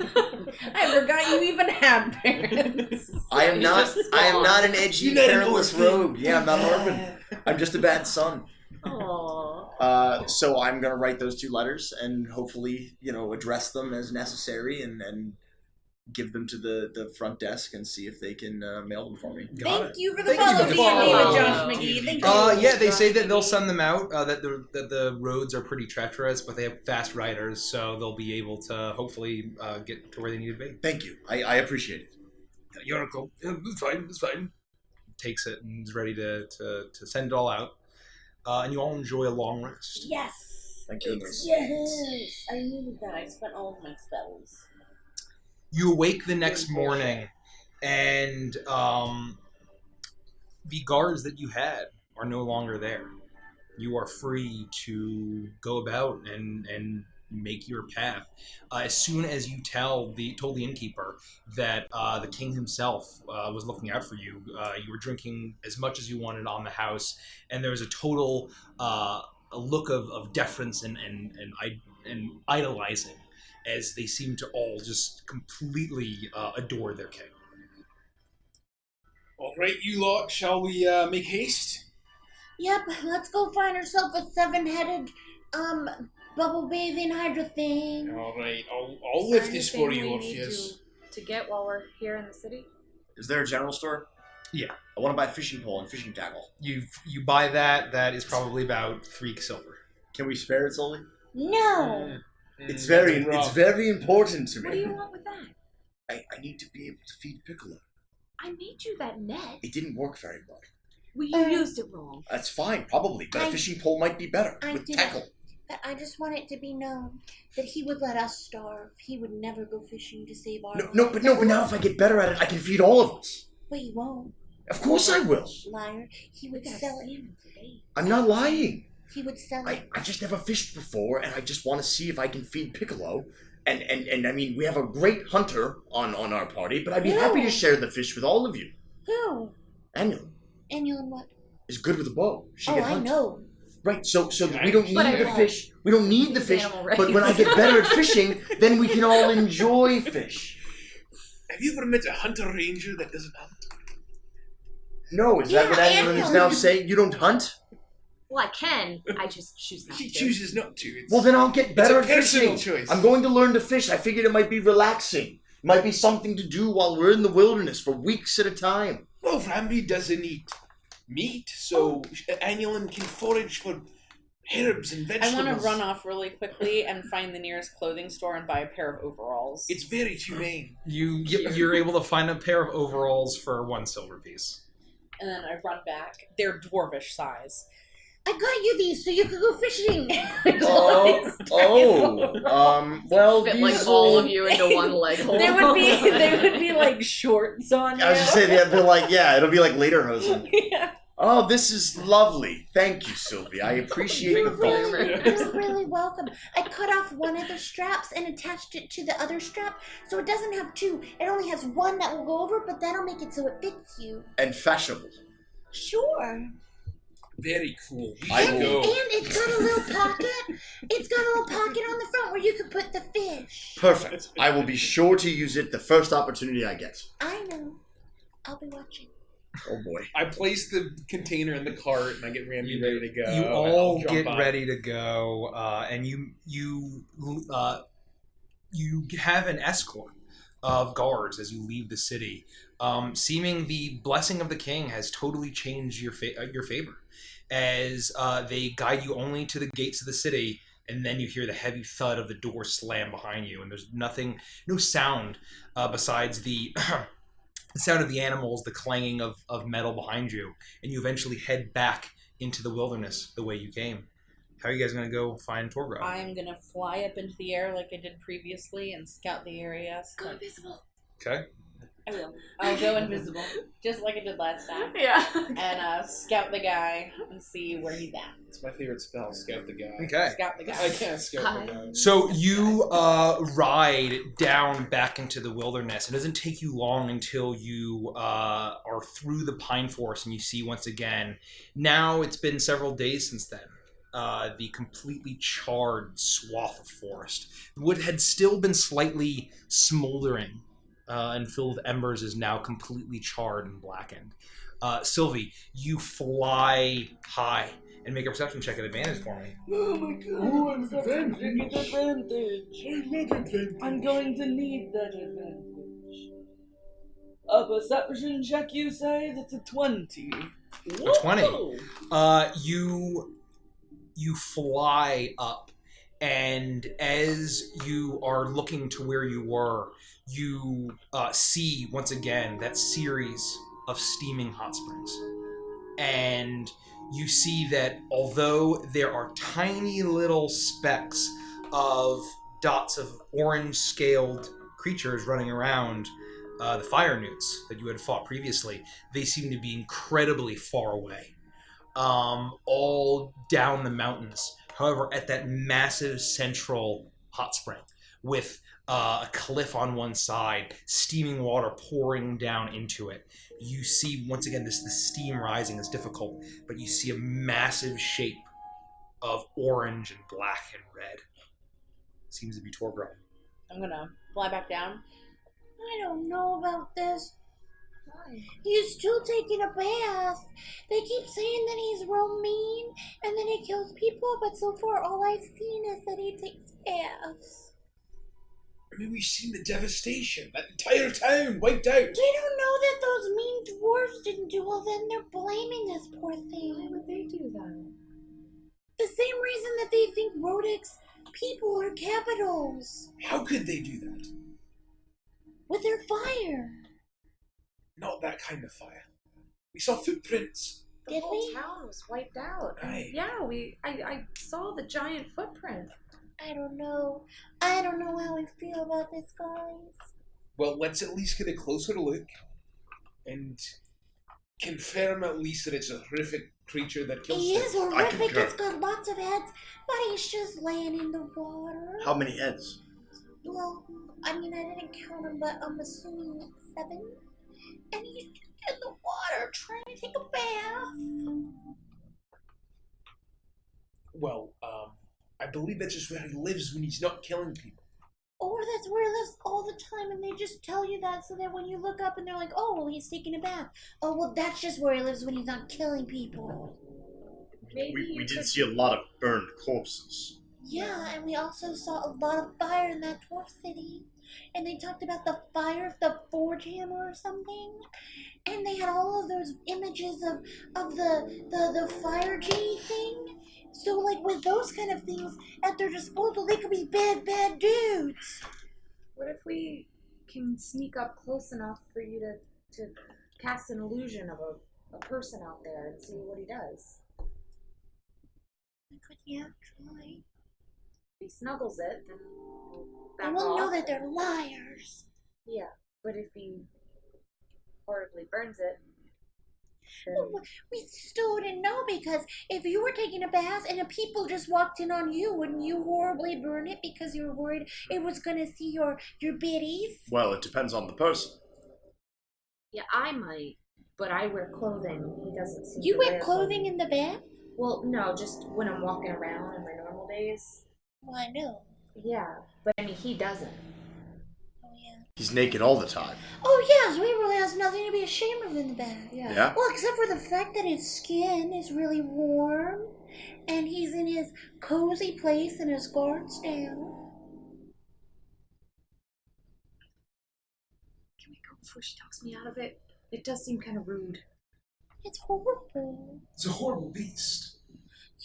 I forgot you even had parents. I am not an edgy, You're not an parentless orphan. rogue. Yeah, I'm not an orphan. I'm just a bad son. Aww. So I'm going to write those 2 letters and hopefully, address them as necessary and give them to the front desk and see if they can mail them for me. Thank you for the Thank you follow, for the D&D with follow. Josh McGee. Thank you. Yeah, they say that they'll send them out. That the roads are pretty treacherous, but they have fast riders, so they'll be able to hopefully get to where they need to be. Thank you. I appreciate it. You're cool. It's fine. It's fine. Takes it and is ready to send it all out. And you all enjoy a long rest. Yes. Thank you. Yes. I needed that. I spent all of my spells. You awake the next morning, and the guards that you had are no longer there. You are free to go about and make your path. As soon as you told the innkeeper that the king himself was looking out for you, you were drinking as much as you wanted on the house, and there was a total a look of deference and idolizing, as they seem to all just completely adore their king. All right, you lot, shall we make haste? Yep, let's go find ourselves a 7-headed, bubble bathing Hydra thing. All right, I'll lift this for you, Anything we need Orpheus. to get while we're here in the city? Is there a general store? Yeah. I want to buy a fishing pole and fishing tackle. You buy that. That is probably about 3 silver. Can we spare it solely? No. It's that's very rough. important to What do you me. want with that? I need to be able to feed Piccolo. I made you that net. It didn't work very well. Well, you used it wrong. That's fine, probably, but a I- fishing pole might be better I with did tackle. But I just want it to be known that he would let us starve. He would never go fishing to save our But now if I get better at it, I can feed all of us. But he won't. Of course I will. Liar. He would We gotta sell see it. him today. I'm not lying. He would sell it. I just never fished before, and I just want to see if I can feed Piccolo. And I mean, we have a great hunter on our party, but I'd be happy to share the fish with all of you. Who? Annual Annual and what? is good with a bow. She Oh, can I hunt. know. Right, so we don't need But I the won't. fish. We don't need the He's fish. animal But when I rights. get better at fishing, then we can all enjoy fish. Have you ever met a hunter ranger that doesn't hunt? No, is that what Yeah, Annual is Annual. now saying? You don't hunt? Well, I can. I just choose not He to. chooses not to. It's, Well, then I'll get better it's at a personal fishing. choice. I'm going to learn to fish. I figured it might be relaxing. It might be something to do while we're in the wilderness for weeks at a time. Well, Rambi doesn't eat meat, so Annulin can forage for herbs and I vegetables. want to run off really quickly and find the nearest clothing store and buy a pair of overalls. It's very humane. You're able to find a pair of overalls for 1 silver piece. And then I run back. They're dwarvish size. I got you these so you could go fishing. Well, Fit these like all will- of you into one leg hole. They would be like shorts on you. I was just saying, they're like, yeah, it'll be like lederhosen. Yeah. Oh, this is lovely. Thank you, Sylvie. I appreciate the You're thought. really welcome. I cut off one of the straps and attached it to the other strap, so it doesn't have 2. It only has 1 that will go over, but that'll make it so it fits you. And fashionable. Sure. Very cool. We I should And go. it's got a little pocket. It's got a little pocket on the front where you could put the fish. Perfect. I will be sure to use it the first opportunity I get. I know. I'll be watching. Oh boy. I place the container in the cart and I get Rambi ready to go. You and all I'll jump get on. ready to go, and you have an escort of guards as you leave the city. Seeming the blessing of the king has totally changed your favor, as they guide you only to the gates of the city, and then you hear the heavy thud of the door slam behind you, and there's no sound besides the the sound of the animals, the clanging of metal behind you, and you eventually head back into the wilderness the way you came. How are you guys going to go find Torgrad? I'm going to fly up into the air like I did previously and scout the area. Go invisible. Okay. I will. I'll go invisible, just like I did last time. Yeah. And scout the guy and see where he's at. It's my favorite spell, Scout the Guy. Okay. Scout the guy. I can't scout the guy. So you ride down back into the wilderness. It doesn't take you long until you are through the pine forest and you see once again. Now it's been several days since then. The completely charred swath of forest. What had still been slightly smoldering and filled with embers is now completely charred and blackened. Sylvie, you fly high and make a perception check at advantage for me. Oh my god. Advantage. I'm going to need that advantage. A perception check, you say? That's a 20. A 20. You fly up, and as you are looking to where you were, you see once again that series of steaming hot springs. And you see that although there are tiny little specks of dots of orange-scaled creatures running around the fire newts that you had fought previously, they seem to be incredibly far away. All down the mountains. However, at that massive central hot spring with a cliff on one side, steaming water pouring down into it, you see once again the steam rising is difficult, but you see a massive shape of orange and black and red. Seems to be Torgro. I'm gonna fly back down. I don't know about this. Why? He's still taking a bath. They keep saying that he's real mean and then he kills people, but so far all I've seen is that he takes baths. I mean, we've seen the devastation. That entire town wiped out. They don't know that those mean dwarves didn't do well, then they're blaming this poor Why thing. would they do that? The same reason that they think Rodik's people are capitals. How could they do that? With their fire. Not that kind of fire. We saw footprints. The Did whole we? town was wiped out. Aye. Yeah, I saw the giant footprint. I don't know. I don't know how I feel about this, guys. Well, let's at least get a closer look and confirm at least that it's a horrific creature that kills He is things. horrific. concur. It's got lots of heads, but he's just laying in the water. How many heads? Well, I mean, I didn't count him, but I'm assuming 7. And he's just in the water trying to take a bath. Well, I believe that's just where he lives when he's not killing people. Or that's where he lives all the time, and they just tell you that so that when you look up and they're like, oh, well, he's taking a bath. Oh, well, that's just where he lives when he's not killing people. Maybe We did see a lot of burned corpses. Yeah, and we also saw a lot of fire in that dwarf city. And they talked about the fire of the Forge Hammer or something. And they had all of those images of the fire genie thing. So, like, with those kind of things at their disposal, they could be bad, bad dudes. What if we can sneak up close enough for you to cast an illusion of a person out there and see what he does? Yeah, try. If he snuggles it, then we'll back And we'll off. know that they're liars. Yeah, but if he horribly burns it, then... Well, we still wouldn't know, because if you were taking a bath and the people just walked in on you, wouldn't you horribly burn it because you were worried it was going to see your biddies? Well, it depends on the person. Yeah, I might, but I wear clothing. He doesn't seem You to wear clothing in the bath? Well, no, just when I'm walking around in my normal days. Well, I know. Yeah, but I mean, he doesn't. Oh, yeah. He's naked all the time. Oh, yes, we really has nothing to be ashamed of in the bath. Yeah? Well, except for the fact that his skin is really warm, and he's in his cozy place and his guard's down. Can we go before she talks me out of it? It does seem kind of rude. It's horrible. It's a horrible beast.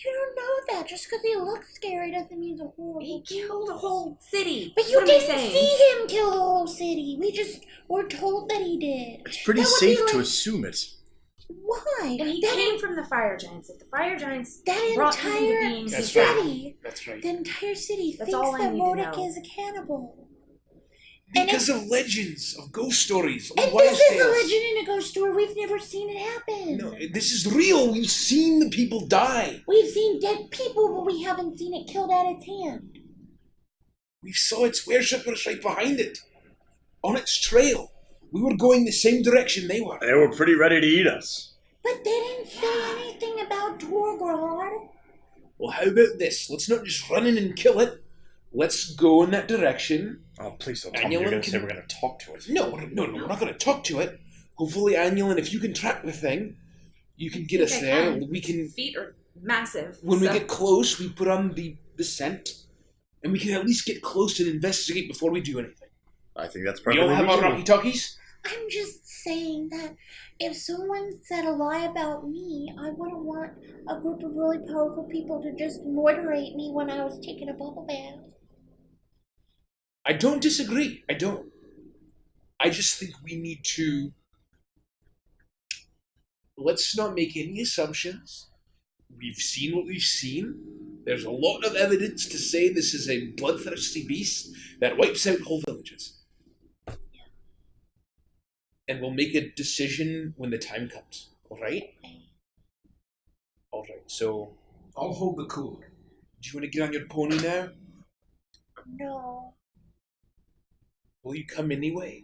You don't know that. Just because he looks scary doesn't mean he's a horrible He beast. killed a whole city. But you What am I didn't saying? see him kill the whole city. We just were told that he did. It's pretty That would be safe to like- assume it. Why? And he that came from the fire giants. If the fire giants that brought him into entire being, That's he's bad. city, That's right. the entire city That's thinks all I that need to Rodik know. is a cannibal. And Because of legends, of ghost stories, And of wives' this is a tales. legend in a ghost story. We've never seen it happen. No, this is real. We've seen the people die. We've seen dead people, but we haven't seen it killed at its hand. We saw its worshippers right behind it. On its trail. We were going the same direction they were. They were pretty ready to eat us. But they didn't say anything about Torgrod. Well, how about this? Let's not just run in and kill it. Let's go in that direction. Oh, please don't tell me you're gonna say we're going to talk to it. No, we're not going to talk to it. Hopefully, Annulin, if you can track the thing, you can get us I there. can. We can... Feet are massive. When so. we get close, we put on the scent, and we can at least get close and investigate before we do anything. I think that's We perfectly all have our reasonable. rocky talkies. I'm just saying that if someone said a lie about me, I wouldn't want a group of really powerful people to just mortarate me when I was taking a bubble bath. I don't disagree. I don't. I just think we need to... Let's not make any assumptions. We've seen what we've seen. There's a lot of evidence to say this is a bloodthirsty beast that wipes out whole villages. And we'll make a decision when the time comes. Alright? Alright, so... I'll hold the cooler. Do you want to get on your pony now? No. Will you come anyway?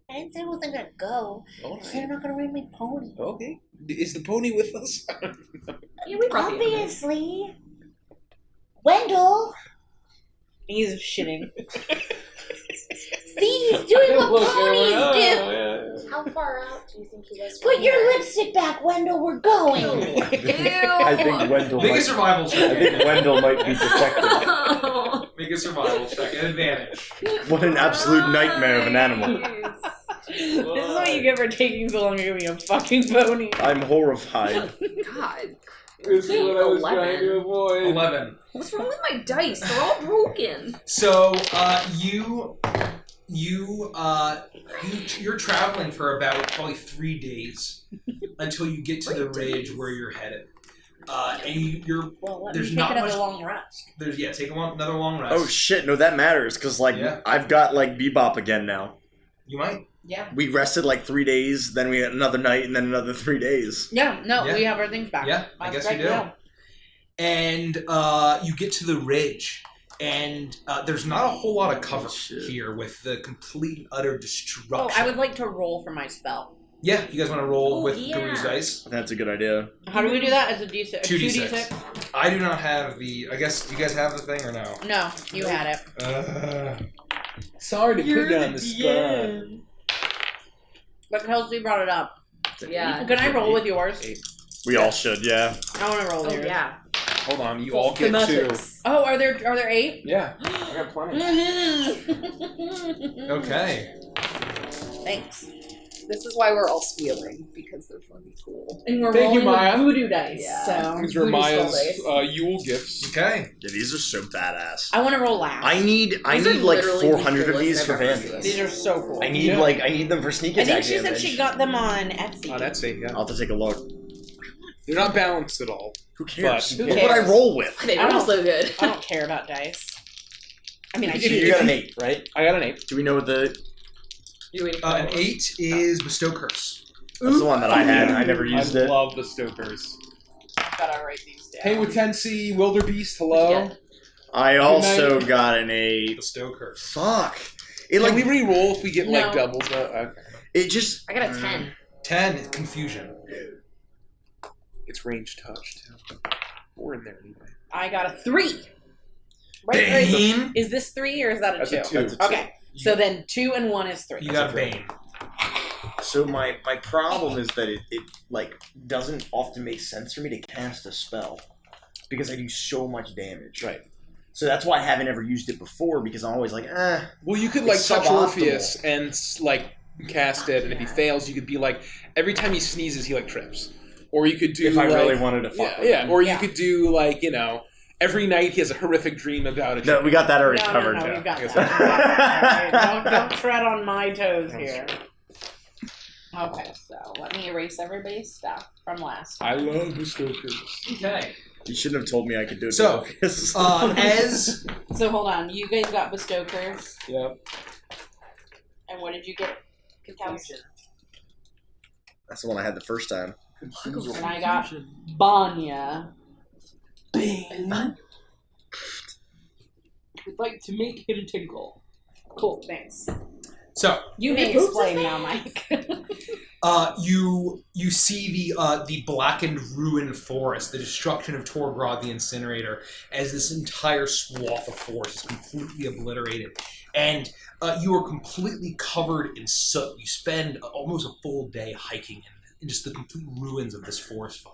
I didn't say I wasn't gonna go. I said I'm not gonna ride my pony. Okay. Is the pony with us? Yeah, we brought the animals. Obviously. Wendell! He's shitting. See, he's doing what ponies do! How far out do you think he was? Put from your here? lipstick back, Wendell, we're going! Ew. I think Wendell Make a might, survival I check. think Wendell might be defective. Make a survival check. An advantage. What an absolute nightmare of an animal. This is what you get for taking so long to give me a fucking pony. I'm horrified. God. This is what I was 11. trying to avoid. 11. What's wrong with my dice? They're all broken. So, you're traveling for about probably 3 days until you get to the ridge where you're headed. And you're Well, let There's me not take another much- long rest. take another long rest. Oh shit, no, that matters, because, like, Yeah. I've got, like, Bebop again now. You might. Yeah. We rested, like, 3 days, then we had another night, and then another 3 days. Yeah, no, Yeah. we have our things back. Yeah, I That's guess we right, do. yeah. And you get to the ridge, and there's not a whole lot of cover Shit. here with the complete and utter Oh, destruction. I would like to roll for my spell. Yeah, you guys want to roll Oh, with yeah. Guru's dice? That's a good idea. How do we do that? As a D6? 2d6. I do not have the. I guess do you guys have the thing or no? No, you had it. Sorry to put you on the spot. But Kelsey brought it up. Yeah. Can I roll with yours? We all should, yeah. I want to roll with Oh yours. yeah. Hold on, you all get two. Oh, are there 8? Yeah, I got plenty. Okay. Thanks. This is why we're all squealing, because they're fucking cool. And we're Thank you, rolling Maya. with voodoo dice. Yeah. So These were Voodoo Maya's skull Yule gifts. Okay. Yeah, these are so badass. I want to roll last. I need These are like literally 400 the of these coolest for I've ever Vandy. These are so cool. I need Yeah. I need them for sneak I attack think she said damage. she got them on Etsy. Oh, that's it, yeah. I'll have to take a look. They're not balanced at all. Who cares? But- Who What would I cares? roll with? They I roll don't- so good. I don't care about dice. I mean, I If choose. You got an 8, right? I got an 8. Do we know what the... You waiting An 8 is Bestow Curse. That's the one that I had. I never used I it. love the Stokers. Gotta write these down. Hey, Watensi, Wildebeest, hello. Yeah. I also got an 8. Bestow Curse. Fuck. It Can like we re-roll if we get like No. doubles? Okay. it just I got a 10. 10 Confusion. It's range touch too. We're in there anyway. I got a 3. Right, Bane. Is this 3 or is that a That's 2? a 2. That's a 2. Okay, so then 2 and 1 is 3. You got Bane. So my problem is that it like doesn't often make sense for me to cast a spell because I do so much damage. Right. So that's why I haven't ever used it before because I'm always like, Well, you could like It's touch suboptimal. Orpheus and like cast it, and if he fails, you could be like every time he sneezes, he like trips. Or you could do if I like, really wanted to fuck yeah, with yeah. him. Or Yeah. you could do like every night he has a horrific dream about it. No, we got that already No, covered. no, yeah. we've got I guess that. don't tread on my toes here. Okay, so let me erase everybody's stuff from last I time. love the Stokers. Okay. You shouldn't have told me I could do it. So, to as So hold on, you guys got Bestow Curse, Yep. and what did you get? Confusion. That's the one I had the first time. And I got Banya. Bing. Would like to make him tinkle. Cool, thanks. so You may explain now, Mike. you see the blackened, ruined forest, the destruction of Torgrod the Incinerator, as this entire swath of forest is completely obliterated, and you are completely covered in soot. You spend almost a full day hiking in just the complete ruins of this forest fire.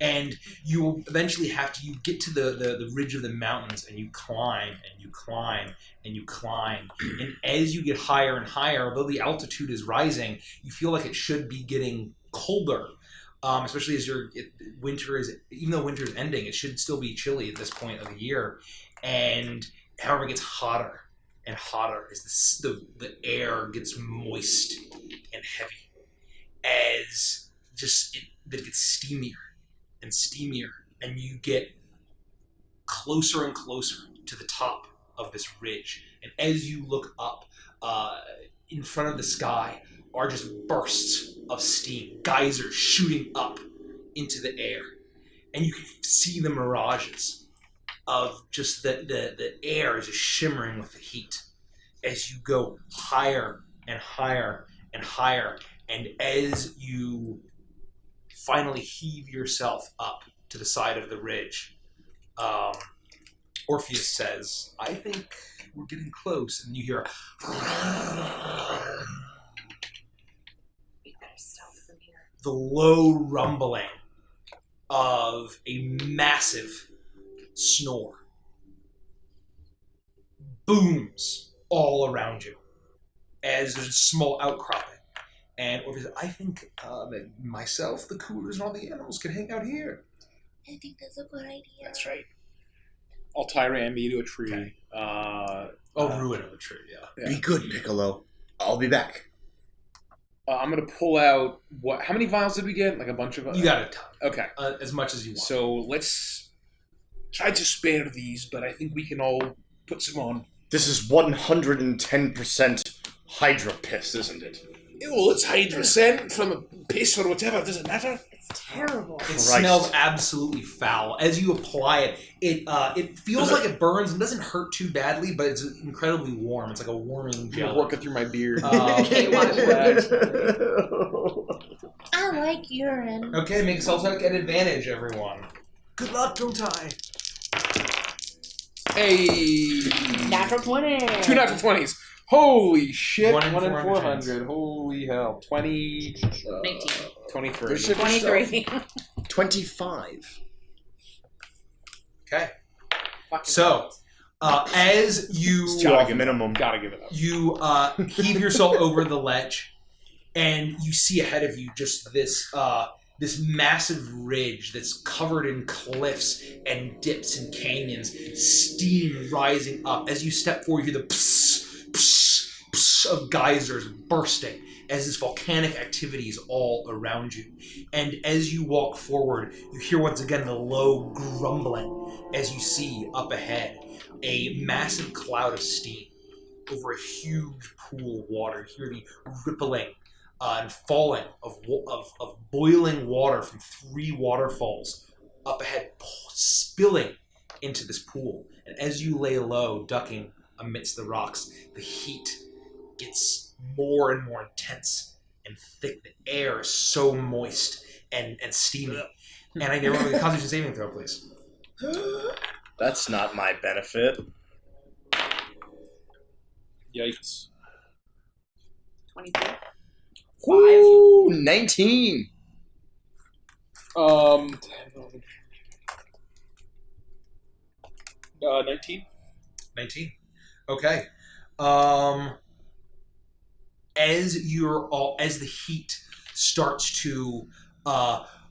And you will eventually you get to the ridge of the mountains, and you climb, and you climb, and you climb. And as you get higher and higher, although the altitude is rising, you feel like it should be getting colder. Especially as winter is, even though winter is ending, it should still be chilly at this point of the year. And however, it gets hotter and hotter as the air gets moist and heavy. As it gets steamier and steamier, and you get closer and closer to the top of this ridge. And as you look up, in front of the sky are just bursts of steam, geysers shooting up into the air. And you can see the mirages of just the air is just shimmering with the heat as you go higher and higher and higher. And as you finally heave yourself up to the side of the ridge, Orpheus says, I think we're getting close. And you hear the low rumbling of a massive snore booms all around you as there's a small outcropping. And Orpheus says, I think that myself, the coolers, and all the animals can hang out here. I think that's a good idea. That's right. I'll tie Randy to a tree. Okay. Ruin of a tree, yeah. Be good, Piccolo. I'll be back. I'm going to pull out, how many vials did we get? Like a bunch of... You got a ton. Okay. As much as you want. So let's try to spare these, but I think we can all put some on. This is 110% Hydra piss, isn't it? Well, it's Hydra scent from a piss or whatever. Does it matter? It's terrible. It smells absolutely foul. As you apply it, it feels like it burns and doesn't hurt too badly, but it's incredibly warm. It's like a warming gel. I'm working through my beard. Okay, watch that. I like urine. Okay, make yourself at advantage, everyone. Good luck, don't die. Hey! Natural 20. 2 natural 20s. Holy shit. 1 in 400. Holy hell. 20... 19. 23. 23. 25. Okay. Fucking So, as you... Gotta minimum. Gotta give it up. You heave yourself over the ledge, and you see ahead of you just this massive ridge that's covered in cliffs and dips and canyons, steam rising up. As you step forward, you hear the psst, psst, psst of geysers bursting as this volcanic activity is all around you. And as you walk forward, you hear once again the low grumbling as you see up ahead a massive cloud of steam over a huge pool of water. You hear the rippling and falling of boiling water from 3 waterfalls up ahead, spilling into this pool. And as you lay low, ducking amidst the rocks, the heat gets more and more intense and thick. The air is so moist and steamy. And I never really Constitution saving throw, please. That's not my benefit. Yikes. 22. Ooh, 19. 19. 19. Okay. As the heat starts to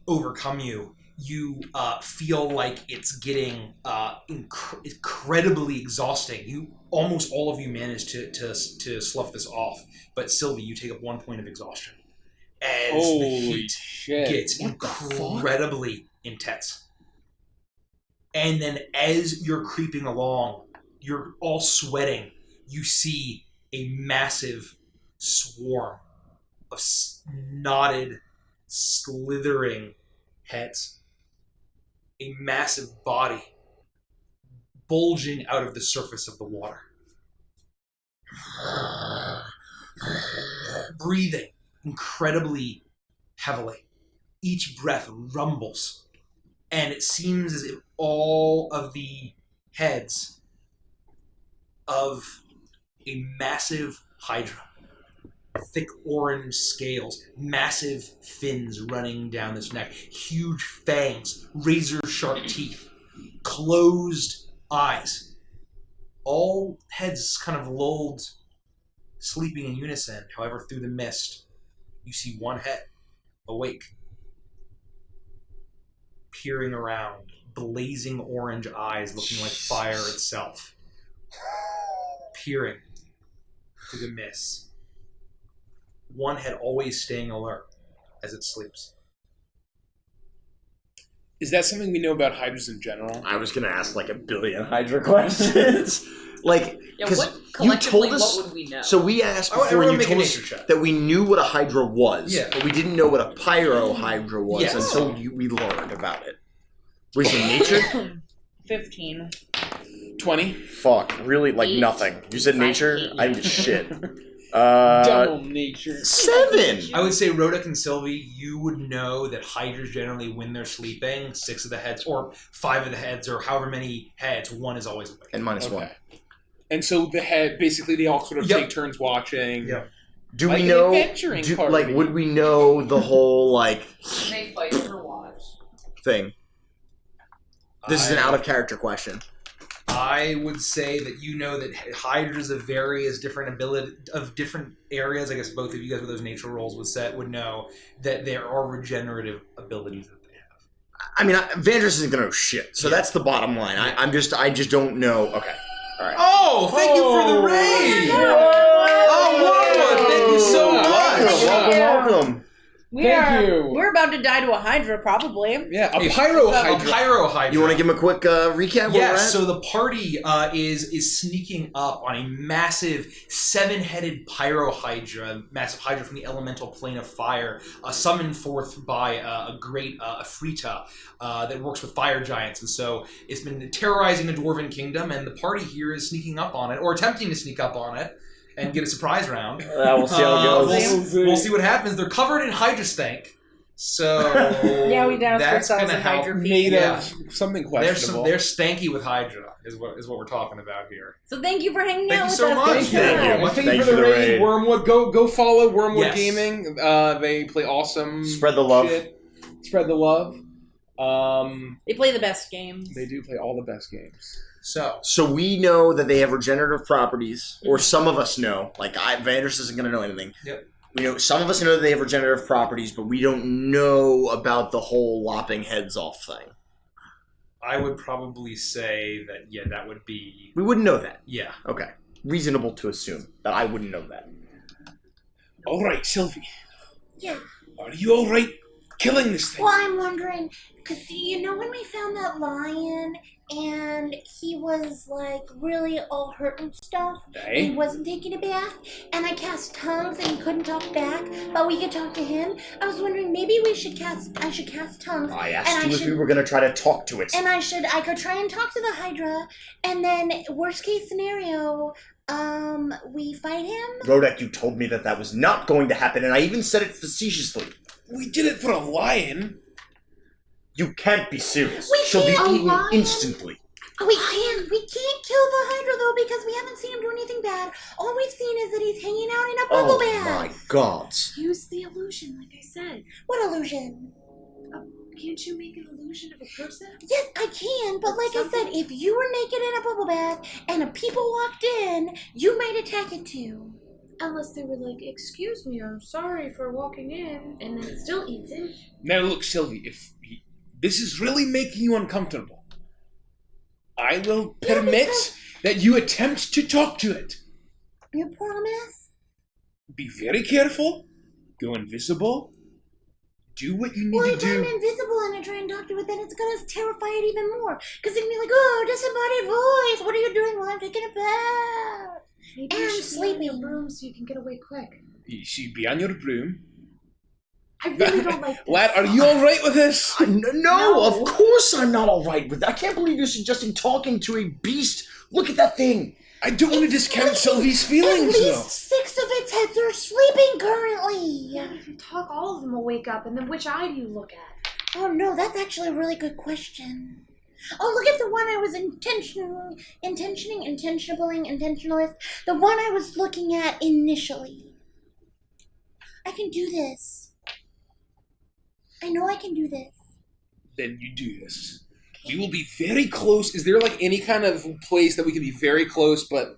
overcome you, you feel like it's getting incredibly exhausting. Almost all of you manage to slough this off, but Sylvie, you take up 1 point of exhaustion as the heat gets incredibly intense. And then as you're creeping along, you're all sweating, you see a massive swarm of knotted, slithering heads. A massive body bulging out of the surface of the water. Breathing incredibly heavily. Each breath rumbles. And it seems as if all of the heads of a massive Hydra thick orange scales, massive fins running down this neck, huge fangs, razor-sharp teeth, closed eyes. All heads kind of lulled, sleeping in unison. However, through the mist, you see one head, awake, peering around, blazing orange eyes looking like fire itself, peering through the mist. One head always staying alert as it sleeps. Is that something we know about hydras in general? I was gonna ask like a billion Hydra questions. Like, Yeah, because what you collectively, told us. what would we know? So we asked I want before, everyone you to make a told us nature check. that we knew what a Hydra was, Yeah. but we didn't know what a pyro Hydra was Yes. until we learned about it. Was it nature? 15. 20. Fuck, really? Like 8. nothing. You said nature? 8. I did shit. Double nature. 7! I would say Rodic and Sylvie, you would know that hydras generally, when they're sleeping, 6 of the heads, or 5 of the heads, or however many heads, one is always awake. And minus 1. Okay. And so the head, basically, they all sort of Yep. take turns watching. Yep. Do Like we an know? adventuring party. Like, would we know the whole like They fight for watch. thing? This is an out of character question. I would say that you know that hydras of various different different areas. I guess both of you guys with those nature rolls would know that there are regenerative abilities that they have. I mean, Vandris isn't gonna know shit, so that's the bottom line. I just don't know. Okay, all right. Oh, thank you for the raid! Oh, Warwood, thank you so much! Welcome. We're about to die to a Hydra, probably. Yeah, a pyro hydra. A pyro hydra. You want to give him a quick recap? Where we're Yes, at? so the party is sneaking up on a massive 7-headed pyro hydra, massive hydra from the elemental plane of fire, summoned forth by a great Afrita that works with fire giants. And so it's been terrorizing the Dwarven Kingdom, and the party here is sneaking up on it, or attempting to sneak up on it, and get a surprise round. We'll see how it goes. We'll see what happens. They're covered in Hydra stank. So Yeah, we doused that's ourselves gonna in help. Hydra pee. Made Yeah. of something They're questionable. stanky with Hydra is what we're talking about here. So thank you for hanging Thank out you with so us. much. this Thank time. you. Well, thank Thank you you for the for the raid, raid. Wormwood. Go follow Wormwood Yes. Gaming. They play awesome. Spread the love. shit. Spread the love. They play the best games. They do play all the best games. So we know that they have regenerative properties, or some of us know. Like, Vandris isn't going to know anything. Yep. We know some of us know that they have regenerative properties, but we don't know about the whole lopping heads off thing. I would probably say that that would be We wouldn't know that. yeah. Okay. Reasonable to assume that I wouldn't know that. All right, Sylvie. Yeah. Are you all right killing this thing? Well, I'm wondering, because you know when we found that lion and he was like really all hurt and stuff, and he Eh? wasn't taking a bath, and I cast tongues and he couldn't talk back, but we could talk to him. I was wondering maybe I should cast tongues. I And asked I you if should- we were going to try to talk to it. And I could try and talk to the Hydra, and then worst case scenario, we fight him. Rodek, you told me that was not going to happen, and I even said it facetiously. We did it for a lion. You can't be serious. We She'll be can't. eaten A lion? instantly. We can't kill the Hydra though because we haven't seen him do anything bad. All we've seen is that he's hanging out in a bubble Oh bath. my god. Use the illusion, like I said. What illusion? Can't you make an illusion of a person? Yes, I can, but like I said, if you were naked in a bubble bath and people walked in, you might attack it too. Unless they were like, excuse me, I'm sorry for walking in, and then it still eats it. Now look, Sylvie, if this is really making you uncomfortable, I will permit that you attempt to talk to it. You promise? Be very careful. Go invisible. Do what you need Well, to if I'm do. invisible and I try and talk to it, then it's gonna terrify it even more. Because it's gonna be like, oh, disembodied voice, what are you doing while I'm taking a bath? Maybe And you should sleep in your sleeping. room so you can get away quick. You should be on your broom. I really don't like this. Lad, are you alright with this? No, of course I'm not alright with that. I can't believe you're suggesting talking to a beast. Look at that thing. I don't want to discount Sylvie's At feelings, least though. 6 of its heads are sleeping currently. Yeah, if you talk, all of them will wake up, and then which eye do you look at? Oh no, that's actually a really good question. Oh, look at the one I was intentionalist. The one I was looking at initially. I can do this. I know I can do this. Then you do this. We will be very close. Is there like any kind of place that we can be very close but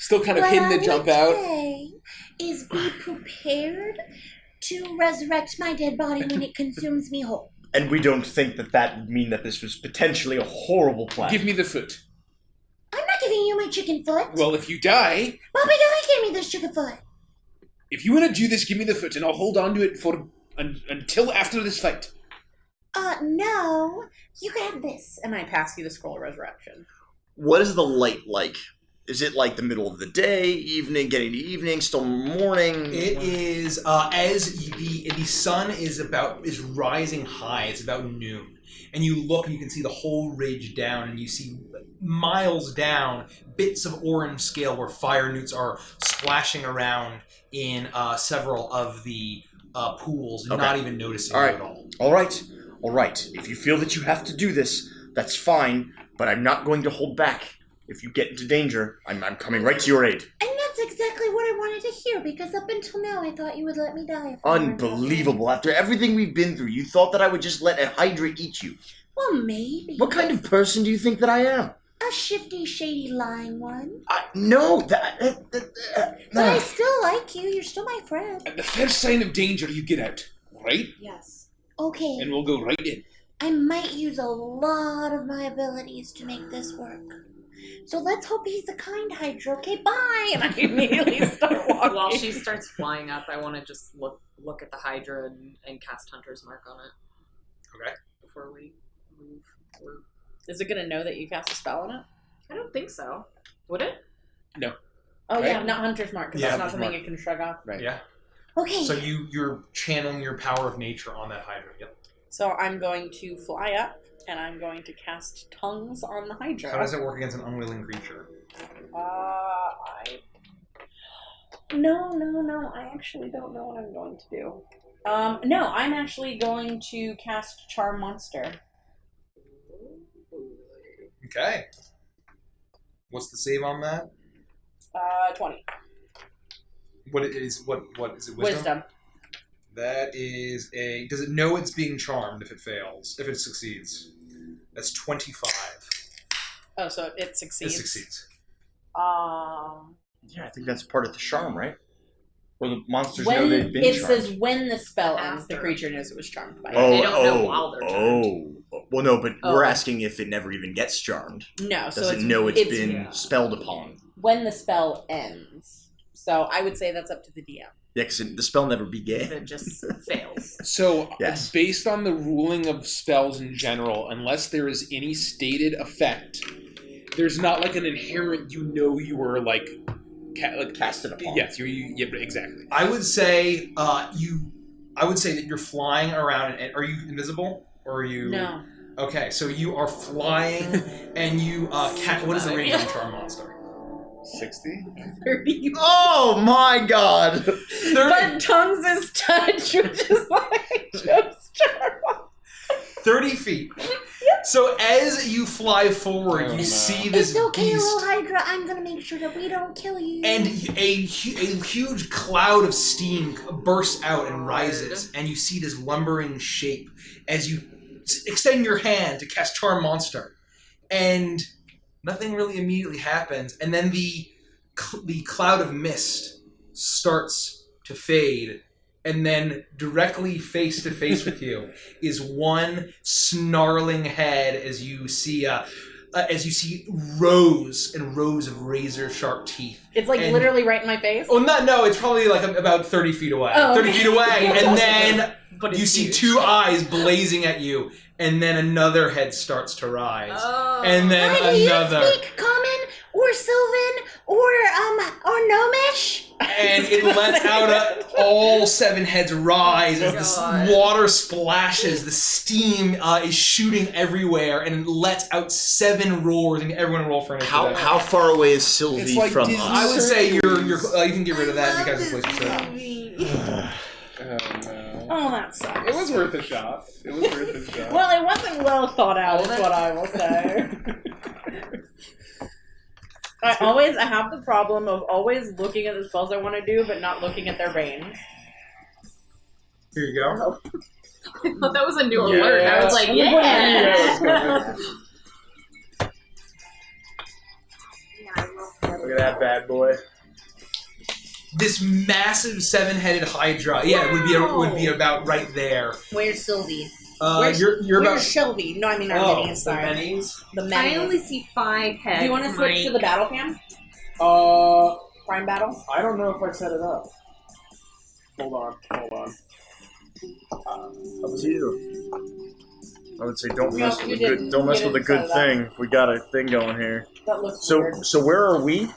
still kind of hidden to jump out? What I would say is be prepared to resurrect my dead body when it consumes me whole. And we don't think that would mean that this was potentially a horrible plan. Give me the foot. I'm not giving you my chicken foot. Well, if you die, Bobby Guy gave me this chicken foot. if you want to do this, give me the foot, and I'll hold on to it for until after this fight. No. You can have this. And I pass you the scroll of resurrection. What is the light like? Is it like the middle of the day, evening, getting to evening, still morning? It is as the sun is rising high. It's about noon, and you look and you can see the whole ridge down, and you see miles down bits of orange scale where fire newts are splashing around in several of the pools, Okay. not even noticing All you right. at all. All right. If you feel that you have to do this, that's fine, but I'm not going to hold back. If you get into danger, I'm coming right to your aid. And that's exactly what I wanted to hear, because up until now I thought you would let me die. If I weren't Unbelievable. After everything we've been through, you thought that I would just let a Hydra eat you. Well, maybe. What kind of person do you think that I am? A shifty, shady, lying one. No, But I still like you. You're still my friend. At the first sign of danger, you get out, right? Yes. Okay. And we'll go right in. I might use a lot of my abilities to make this work. So let's hope he's a kind Hydra. Okay, bye! And I immediately start walking. While she starts flying up, I want to just look at the Hydra and cast Hunter's Mark on it. Okay. Before we move. Is it going to know that you cast a spell on it? I don't think so. Would it? Oh, Right? yeah, not Hunter's Mark, because Yeah, that's not Hunter's something Mark. you can shrug off. Right. Yeah. Okay. So you're channeling your power of nature on that Hydra. Yep. So I'm going to fly up, and I'm going to cast Tongues on the Hydra. How does it work against an unwilling creature? No. I actually don't know what I'm going to do. No, I'm actually going to cast Charm Monster. Okay. What's the save on that? 20. What is it? Wisdom. That is a. Does it know it's being charmed if it fails? If it succeeds, that's 25. Oh, so it succeeds. It succeeds. Yeah, I think that's part of the charm, right? Or the monsters know When they've been it charmed. says when the spell ends, the After. creature knows it was charmed by it. They don't know while they're charmed. Well, no, but Oh. we're asking if it never even gets charmed. No, so Does it's it know it's been yeah. spelled upon? when the spell ends. So I would say that's up to the DM. Yeah, because the spell never If began. it just fails. So, Yes. based on the ruling of spells in general, unless there is any stated effect, there's not like an inherent you were like Cast it upon. Yes, yeah, exactly. I would say I would say that you're flying around. And are you invisible or are you? No. Okay, so you are flying, and you what is the range of the charm monster? 60? 30. Oh my god! 30. But Tongues is touch, which is like just charm. 30 feet. So as you fly forward, Oh, you no. see this It's okay, beast, little Hydra. I'm gonna make sure that we don't kill you. and a huge cloud of steam bursts out and rises, and you see this lumbering shape as you extend your hand to cast Charm Monster, and nothing really immediately happens, and then the cloud of mist starts to fade. And then directly face to face with you is one snarling head as you see rows and rows of razor sharp teeth. It's like And- literally right in my face. Oh, no, it's probably like about 30 feet away. Oh, 30 okay. feet away, and then But you it's see huge. two eyes blazing at you, and then another head starts to rise. Oh. And then Hi, do another. you speak Common or Sylvan or Gnomish? And it lets out all seven heads rise as the God. water splashes. The steam is shooting everywhere, and it lets out 7 roars. And everyone roll for initiative. How far away is Sylvie It's like from Disney. us? I would say you're you can get rid of that because of place to sit. Oh, no. Oh, that sucks. It was worth a shot. Well, it wasn't well thought out, is what I will say. I have the problem of always looking at the spells I want to do, but not looking at their range. Here you go. I thought that was a new Yeah. alert. I was like, yeah. Look at that bad boy. This massive 7-headed Hydra. Yeah, it would be about right there. Where's Sylvie? You're about. Where's Shelby? No, I mean our minis. Sorry. The minis? The minis. I only see 5 heads. Do you want to switch to the battle cam? Prime battle? I don't know if I set it up. Hold on. Up to you. I would say don't mess with you a good. didn't. Don't mess You with a didn't good set it thing. If we got a thing going here. That looks weird. So where are we?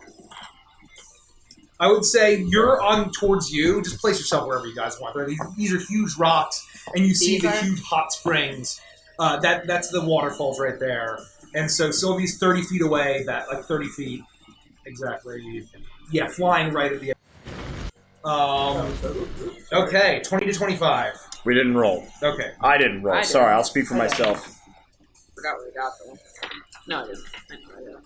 I would say you're on towards you. Just place yourself wherever you guys want. These are huge rocks, and you see the huge hot springs. That's the waterfalls right there. And so Sylvie's 30 feet away. That like 30 feet exactly. Yeah, flying right at the end. Okay, 20 to 25. We didn't roll. Okay. I didn't roll. I didn't. Sorry, I'll speak for myself. Forgot what we got though. No, I didn't. I know.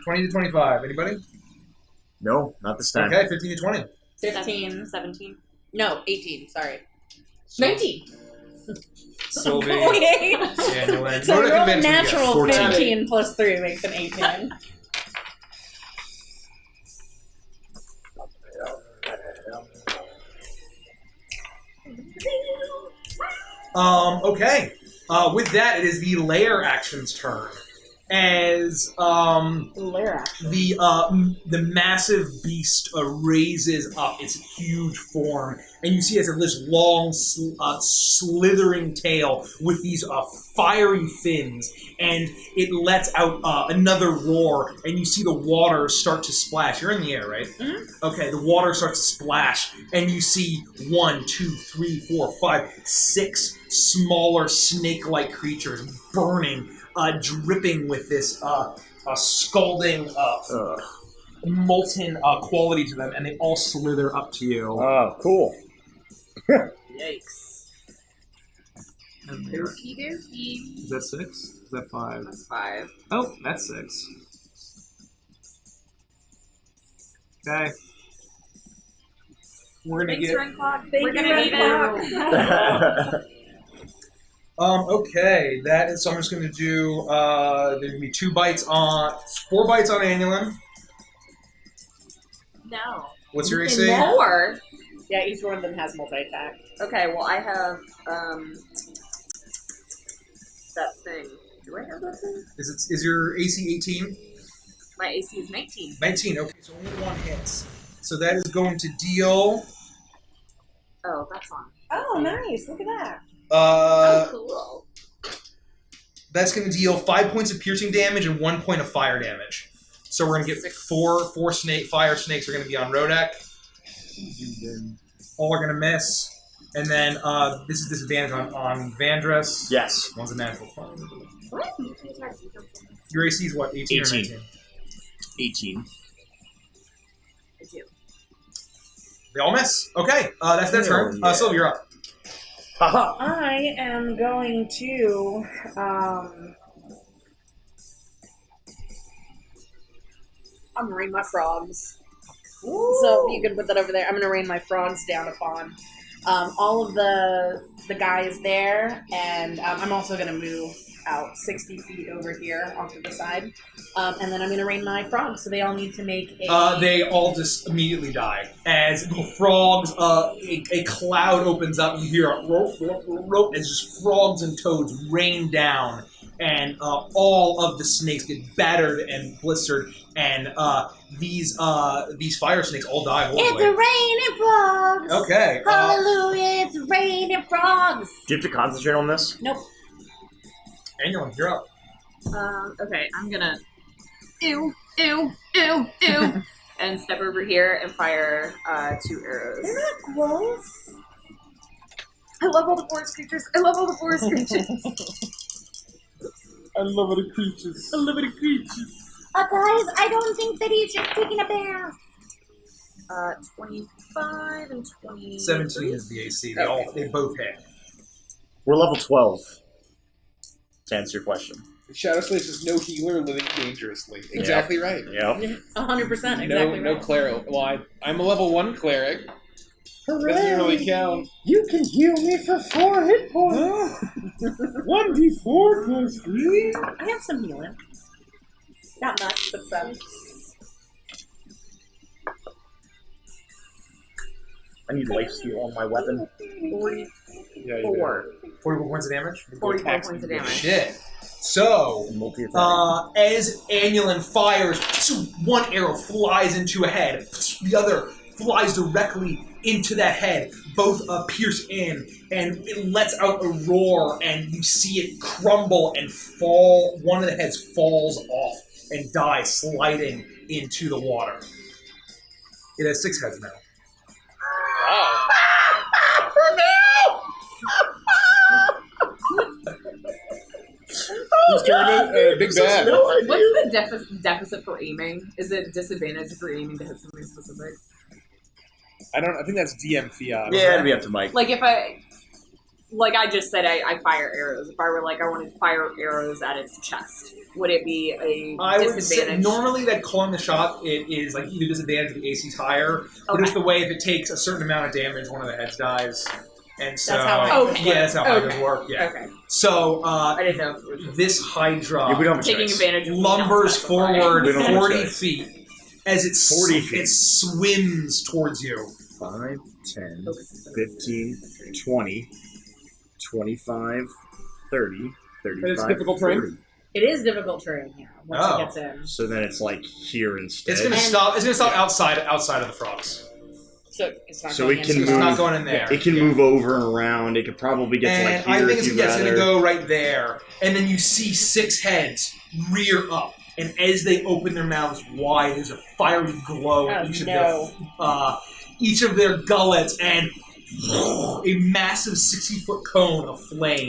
20 to 25. Anybody? No, not this time. Okay, 15 to 20. 15. 17. No, 18. Sorry. 19. Sylvie. Okay. Daniel, So Rhoda roll convinced me to get natural 14. 15 plus 3 makes an 18. Okay. With that, it is the lair action's turn. As Lair action. the massive beast raises up its huge form, and you see it has this long, slithering tail with these fiery fins, and it lets out another roar, and you see the water start to splash. You're in the air, right? Mm-hmm. Okay, the water starts to splash, and you see 1, 2, 3, 4, 5, 6 smaller snake-like creatures burning, dripping with this scalding, molten quality to them, and they all slither up to you. Oh, cool. Yikes. Is Okie dokie. that 6? Is that 5? That's 5. Oh, that's 6. Okay. We're gonna Thanks, get. Run Clock. Thank We're you, gonna need Run it. Okay, that is. So I'm just gonna do. There's gonna be 4 bites on Annulin. No. What's your AC? More? Yeah, each one of them has multi-attack. Okay, well, I have, that thing. Do I have that thing? Is your AC 18? My AC is 19. 19. Okay, so only 1 hits. So that is going to deal. Oh, that's on. Oh, nice. Look at that. Oh, cool. That's going to deal 5 points of piercing damage and 1 point of fire damage. So we're going to get 4 fire snakes are going to be on Rodek. All are going to miss. And then this is disadvantage on Vandress. Yes. One's a natural 20. What? Multi-attack defense? Your AC is what? 18 or 18. 19? 18. I do. They all miss. Okay, that's their turn. yeah. Sylvia, you're up. Haha. I am going to, I'm gonna rain my frogs. So you can put that over there. I'm gonna rain my frogs down upon all of the guys there, and I'm also gonna move out 60 feet over here onto the side, and then I'm gonna rain my frogs. So they all need to make a. They all just immediately die as the frogs. A cloud opens up. You hear a rope, rope, rope, as just frogs and toads rain down, and all of the snakes get battered and blistered, and these fire snakes all die It's horribly. raining frogs. Okay. Hallelujah! It's raining frogs. Do you have to concentrate on this? Nope. Annulin, you're up. Okay, I'm gonna ew, and step over here and fire 2 arrows. They're not gross. I love all the forest creatures. I love all the forest creatures. I love the creatures. I love the creatures. Guys, I don't think that he's just taking a bath. 25 and 20. 17 is the AC. They both hit. We're level 12. To answer your question. Shadow Slash is no healer living dangerously. Exactly right. Yep. 100%. Exactly. No right. cleric. Well, I'm a level 1 cleric. Doesn't really count. You can heal me for 4 hit points. 1d4 plus 3. I have some healing. Not much, but some. I need lifesteal on my weapon. 44. 44 points of damage? 44 points of damage. Shit. So, as Annulin fires, one arrow flies into a head, the other flies directly into that head. Both pierce in, and it lets out a roar, and you see it crumble and fall. One of the heads falls off and dies, sliding into the water. It has 6 heads now. Wow. For now! Who's turning? Big Bad. What's the deficit for aiming? Is it disadvantage for aiming to hit something specific? I think that's DM Fiat. Yeah, it'd be up to Mike. Like if I just said, I fire arrows. If I were like, I wanted to fire arrows at its chest, would it be a I would say disadvantage? normally that calling the shot, it is like either disadvantage if the AC's higher, but it's the way if it takes a certain amount of damage, one of the heads dies. And so, That's how yeah, that's how Hydras work. Yeah. Okay. So, I didn't know if it was just this Hydra Yeah, we don't have a taking choice. advantage of lumbers forward We don't have a 40 choice. feet as it 40 feet. it swims towards you. 5, 10, 15, 20, 25, 30, 35, It's difficult terrain? 40. It is difficult terrain here once Oh. it gets in. So then it's like here instead. It's gonna stop. It's gonna stop outside of the frogs. So it's not So going it in. can It's move. not going in there. It can move over and around. It could probably get to like And here I think if it's, you'd it's going to rather. go right there. And then you see 6 heads rear up. And as they open their mouths wide, there's a fiery glow in each of their gullets, and a massive 60-foot cone of flame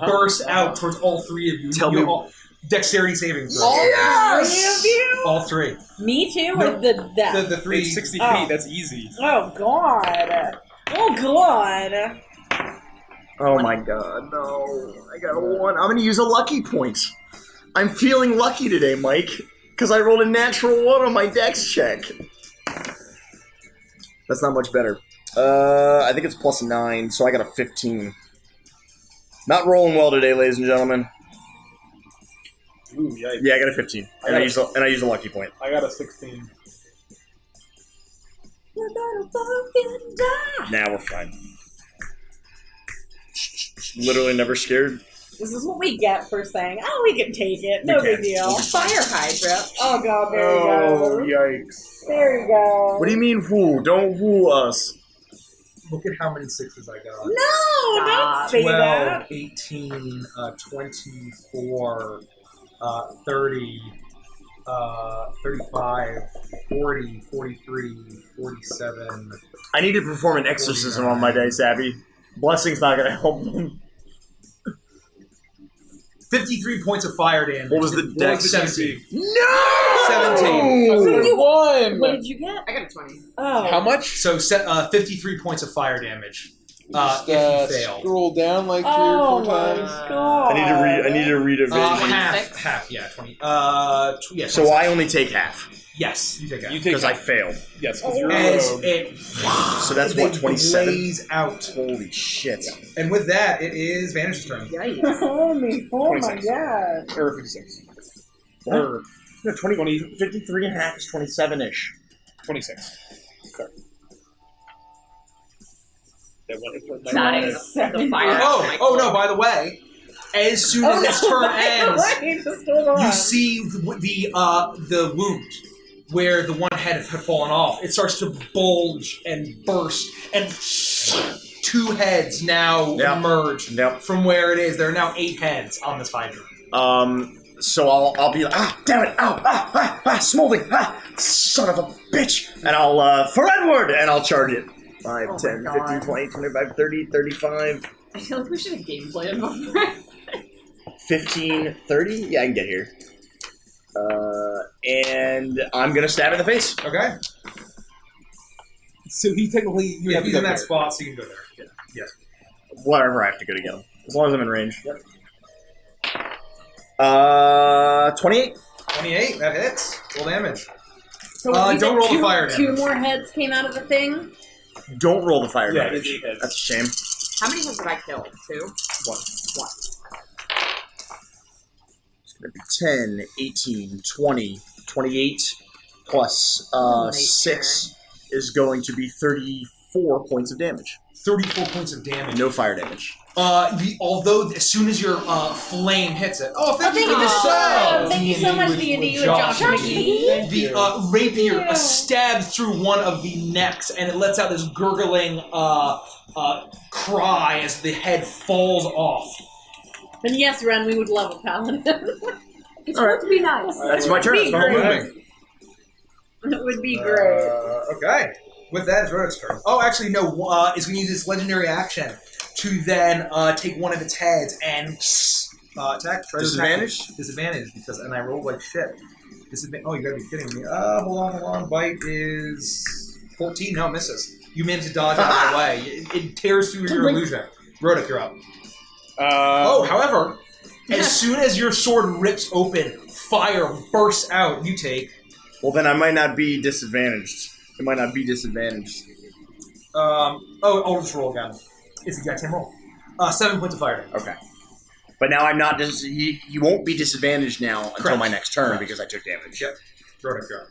bursts out towards all 3 of you. Tell You me- all, dexterity saving throw. All 3 of you? All 3. Me too? No, or the The 3. It's 60 Oh. feet. That's easy. Oh, God. Oh, God. Oh my god, no. I got a 1. I'm going to use a lucky point. I'm feeling lucky today, Mike, because I rolled a natural 1 on my dex check. That's not much better. I think it's plus 9, so I got a 15. Not rolling well today, ladies and gentlemen. Ooh, yikes. Yeah, I got a 15, and I use a lucky point. I got a 16. You're gonna fucking die. Now we're fine. Literally never scared. This is what we get for saying, oh, we can take it. No We big can. deal. We'll just- Fire Hydra. Oh, God, there you go. Yikes. There you go. What do you mean, who? Don't who us. Look at how many 6s I got. No, don't say 12, that. 18, 24, 30, 35, 40, 43, 47. I need to perform an exorcism on my dice, Abby. Blessing's not going to help them. 53 points of fire damage. What was the dex? 17. No! 17. You won! What did you get? I got a 20. Oh. How much? So 53 points of fire damage. Just, If you fail. Scroll down like 3 or Oh, 4 my times. God. I need to read a vision. Half, yeah, 20. Yeah, So I only take half yes, you take that. You take because I failed. Yes, because you're a As rogue. it, So that's they what, 27? blaze out. Holy shit! And with that, it is Vanish's turn. Yikes. Oh, my 26. God. Or 56. What? Or No, 20, 53 and a half is 27-ish. 26. Sorry. That one. That is the fire. Oh no, by the way, as soon as its turn ends, Wait, just hold on. you see the wound where the one head had fallen off. It starts to bulge and burst, and 2 heads now emerge from where it is. There are now 8 heads on this Hydra. So I'll be like, damn it, Smolding, son of a bitch, and I'll, for Edward, and I'll charge it. 5, Oh 10, my 15, God. 20, 25, 30, 35, I feel like we should have game planned before. 15, 30, yeah, I can get here. And I'm gonna stab in the face. Okay. So he technically... You Yeah, have to he's go in that there. spot, so you can go there. Yeah. Whatever I have to go to get him. As long as I'm in range. Yep. 28. 28, that hits. Roll damage. So you don't said roll the two, fire 2 damage. more heads came out of the thing? Don't roll the fire Yeah, damage. it is. That's a shame. How many hits did I kill? 2? One. It's going to be 10, 18, 20, 28, plus Oh, 6 is going to be 34 points of damage. 34 points of damage. No fire damage. Although as soon as your flame hits it, thank you for the Thank you so much, D&D with Josh and McGee. The rapier stabs through one of the necks, and it lets out this gurgling cry as the head falls off. Then yes, Ren, we would love a paladin. It's All going to be nice. That's my turn. That's my whole movement. It would be great. Okay. With that, it's Rodek's turn. Oh, actually, no. It's going to use its legendary action to then take one of its heads and attack. Try Disadvantage? To attack. Disadvantage, and I rolled like shit. Oh, you gotta be kidding me. Hold on. Bite is 14. No, it misses. You manage to dodge out of the way. It tears through your illusion. Rodek, you're up. However, as soon as your sword rips open, fire bursts out. You take. Well, then I might not be disadvantaged. It might not be disadvantaged. I'll just roll again. It's the exact same roll. 7 points of fire damage. Okay. But now I'm not you won't be disadvantaged now until Correct. my next turn Correct. because I took damage. Yep. Rodek, you're up.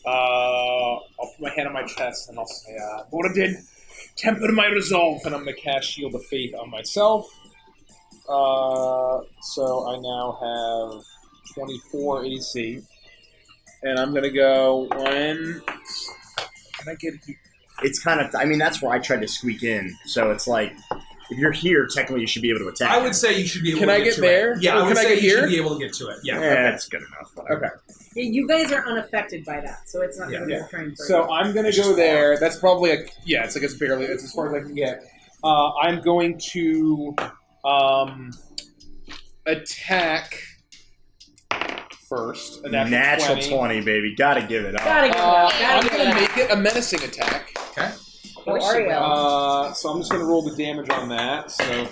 I'll put my hand on my chest and I'll say, Moradin, temper my resolve, and I'm going to cast Shield of Faith on myself. So I now have 24 AC. And I'm going to go when... Can I get... It's kind of, that's where I tried to squeak in. So it's like, if you're here, technically you should be able to attack. I would say you should be able Can to I get get to there? it. Yeah, Or I would can I say get you here? should be able to get to it. Yeah. That's good enough. Whatever. Okay. Yeah, you guys are unaffected by that, so it's not going to be a train for So you. I'm going to go there. That's probably it's like it's as far as I can get. I'm going to attack first. A Natural 20, baby. Gotta give it up. Gotta give it up. I'm Gotta give going it to up. make it a menacing attack. Okay. Wario. So I'm just going to roll the damage on that. So you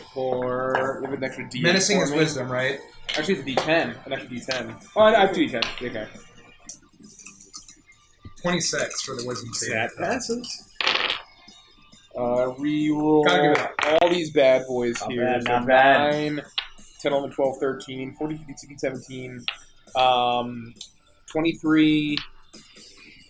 have an extra D8 Menacing for is me. wisdom, right? Actually, it's a D10. An extra D10. Oh, I have 2 D10. Okay. 26 for the wisdom save. That passes. Reroll Gotta give it up. all these bad boys Not here. bad, So not bad. 9, 10, 11, 12, 13, 14, 15, 16, 17, 23,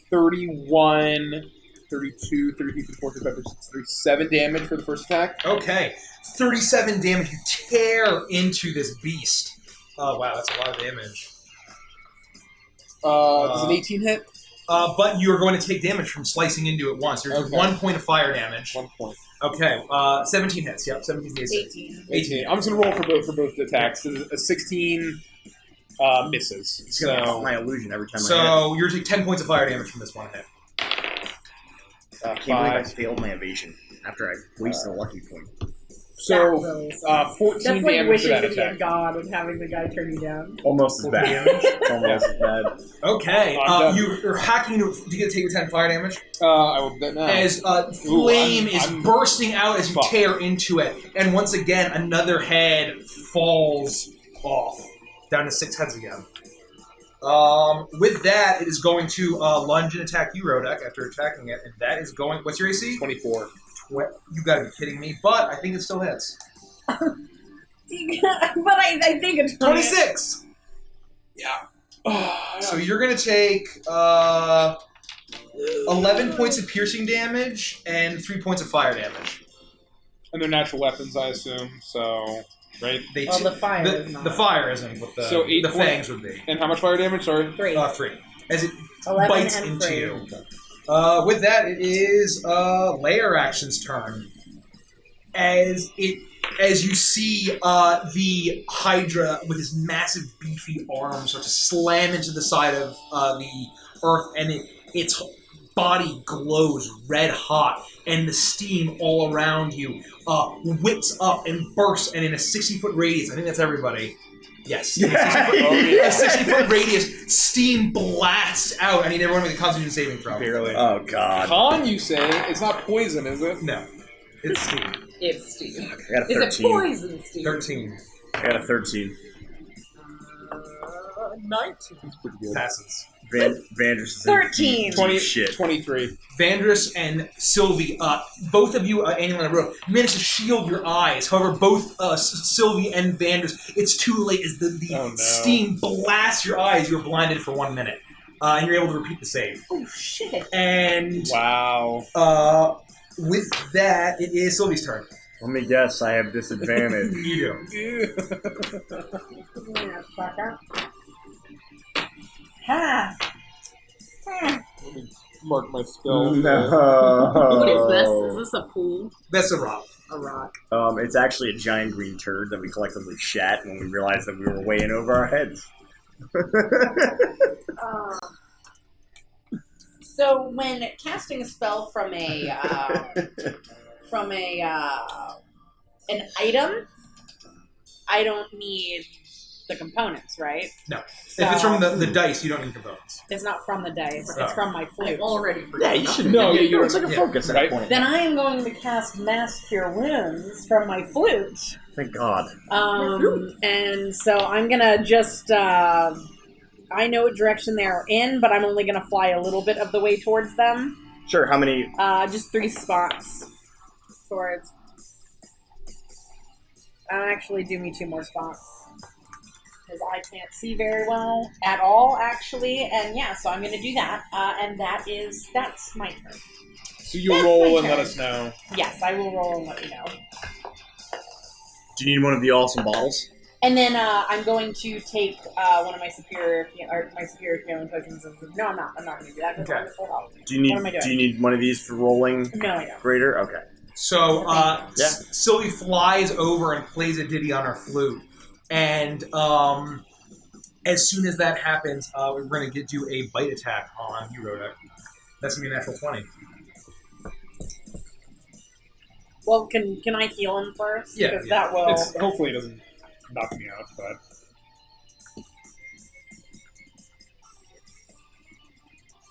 31, 32, 33, 34, 35, 36, 37 damage for the first attack. Okay. 37 damage. You tear into this beast. Oh, wow. That's a lot of damage. Does an 18 hit? But you're going to take damage from slicing into it once. There's Okay. 1 point of fire damage. 1 point. Okay. 17 hits. Yep. 17 hits. 18. I'm just going to roll for both attacks. A 16 misses. It's gonna pop So, my illusion every time I hit. So you're taking 10 points of fire damage from this one hit. I can't believe I 5. failed my evasion after I wasted a lucky point. So, That really sucks. 14 That's like damage for wishing that to be a attack. god and having the guy turn you down. Almost as bad. It's almost as bad. Okay. I'm done. You're hacking to take your 10 fire damage. I will do that now. As flame is I'm bursting out as you fucked. tear into it. And once again, another head falls off. Down to 6 heads again. With that, it is going to lunge and attack you, Rodek, after attacking it. And that is going... What's your AC? 24. You gotta be kidding me. But I think it still hits. But I think it's 26! So you're gonna take 11 points of piercing damage and 3 points of fire damage. And they're natural weapons, I assume, so... Right? They Well, the fire is not. The fire isn't, but the, So 8 the points- fangs would be. And how much fire damage? Sorry? 3. 3. As it 11 bites and into 3. you. With that, it is Layer Action's turn. As you see the Hydra with his massive beefy arms start to slam into the side of the earth, and its body glows red hot, and the steam all around you whips up and bursts, and in a 60-foot radius, I think that's everybody. Yes. A 60-foot radius, steam blasts out. I need everyone with a Constitution saving throw. Barely. Oh, God. Con, you say? It's not poison, is it? No. It's steam. It's Steve. I got a Is it 13. poison, Steve? 13. I got a 13. 19. That's pretty good. Passes. Vandris is 13. 23. Vandris and Sylvie, both of you, Annual and Rook, managed to shield your eyes. However, both Sylvie and Vandris, it's too late as the steam blasts your eyes. You're blinded for 1 minute. And you're able to repeat the save. Oh, shit. And Wow. with that, it is Sylvie's turn. Let me guess, I have disadvantage. You do. Yeah, fucker. Ha! Let me mark my spell. No. What is this? Is this a pool? That's a rock. A rock? It's actually a giant green turd that we collectively shat when we realized that we were way in over our heads. So when casting a spell from an item, I don't need the components, right? No. So, If it's from the dice, you don't need components. it's not from the dice. Oh. It's from my flute. I'm already Yeah, you should. No, yeah, you're it's like a focus at right. that point. Then I am going to cast Mass Cure Wounds from my flute. Thank God. And so I'm gonna just I know what direction they're in, but I'm only gonna fly a little bit of the way towards them. Sure. How many? Just 3 spots towards. Actually, do me 2 more spots because I can't see very well at all, actually. And yeah, so I'm gonna do that, and that's my turn. So you That's roll my and let turn. us know. Yes, I will roll and let you know. Do you need one of the awesome bottles? And then I'm going to take one of my superior healing potions. No, I'm not. I'm not going to do that. Okay. I'm full health. Do you need? What am I doing? Do you need one of these for rolling No, I don't. greater? Okay. So, Yeah. Sylvie flies over and plays a ditty on her flute. And as soon as that happens, we're going to do a bite attack on you, Rhoda. That's going to be a natural 20. Well, can I heal him first? Yeah, Because yeah. that will. Hopefully it doesn't knock me out, but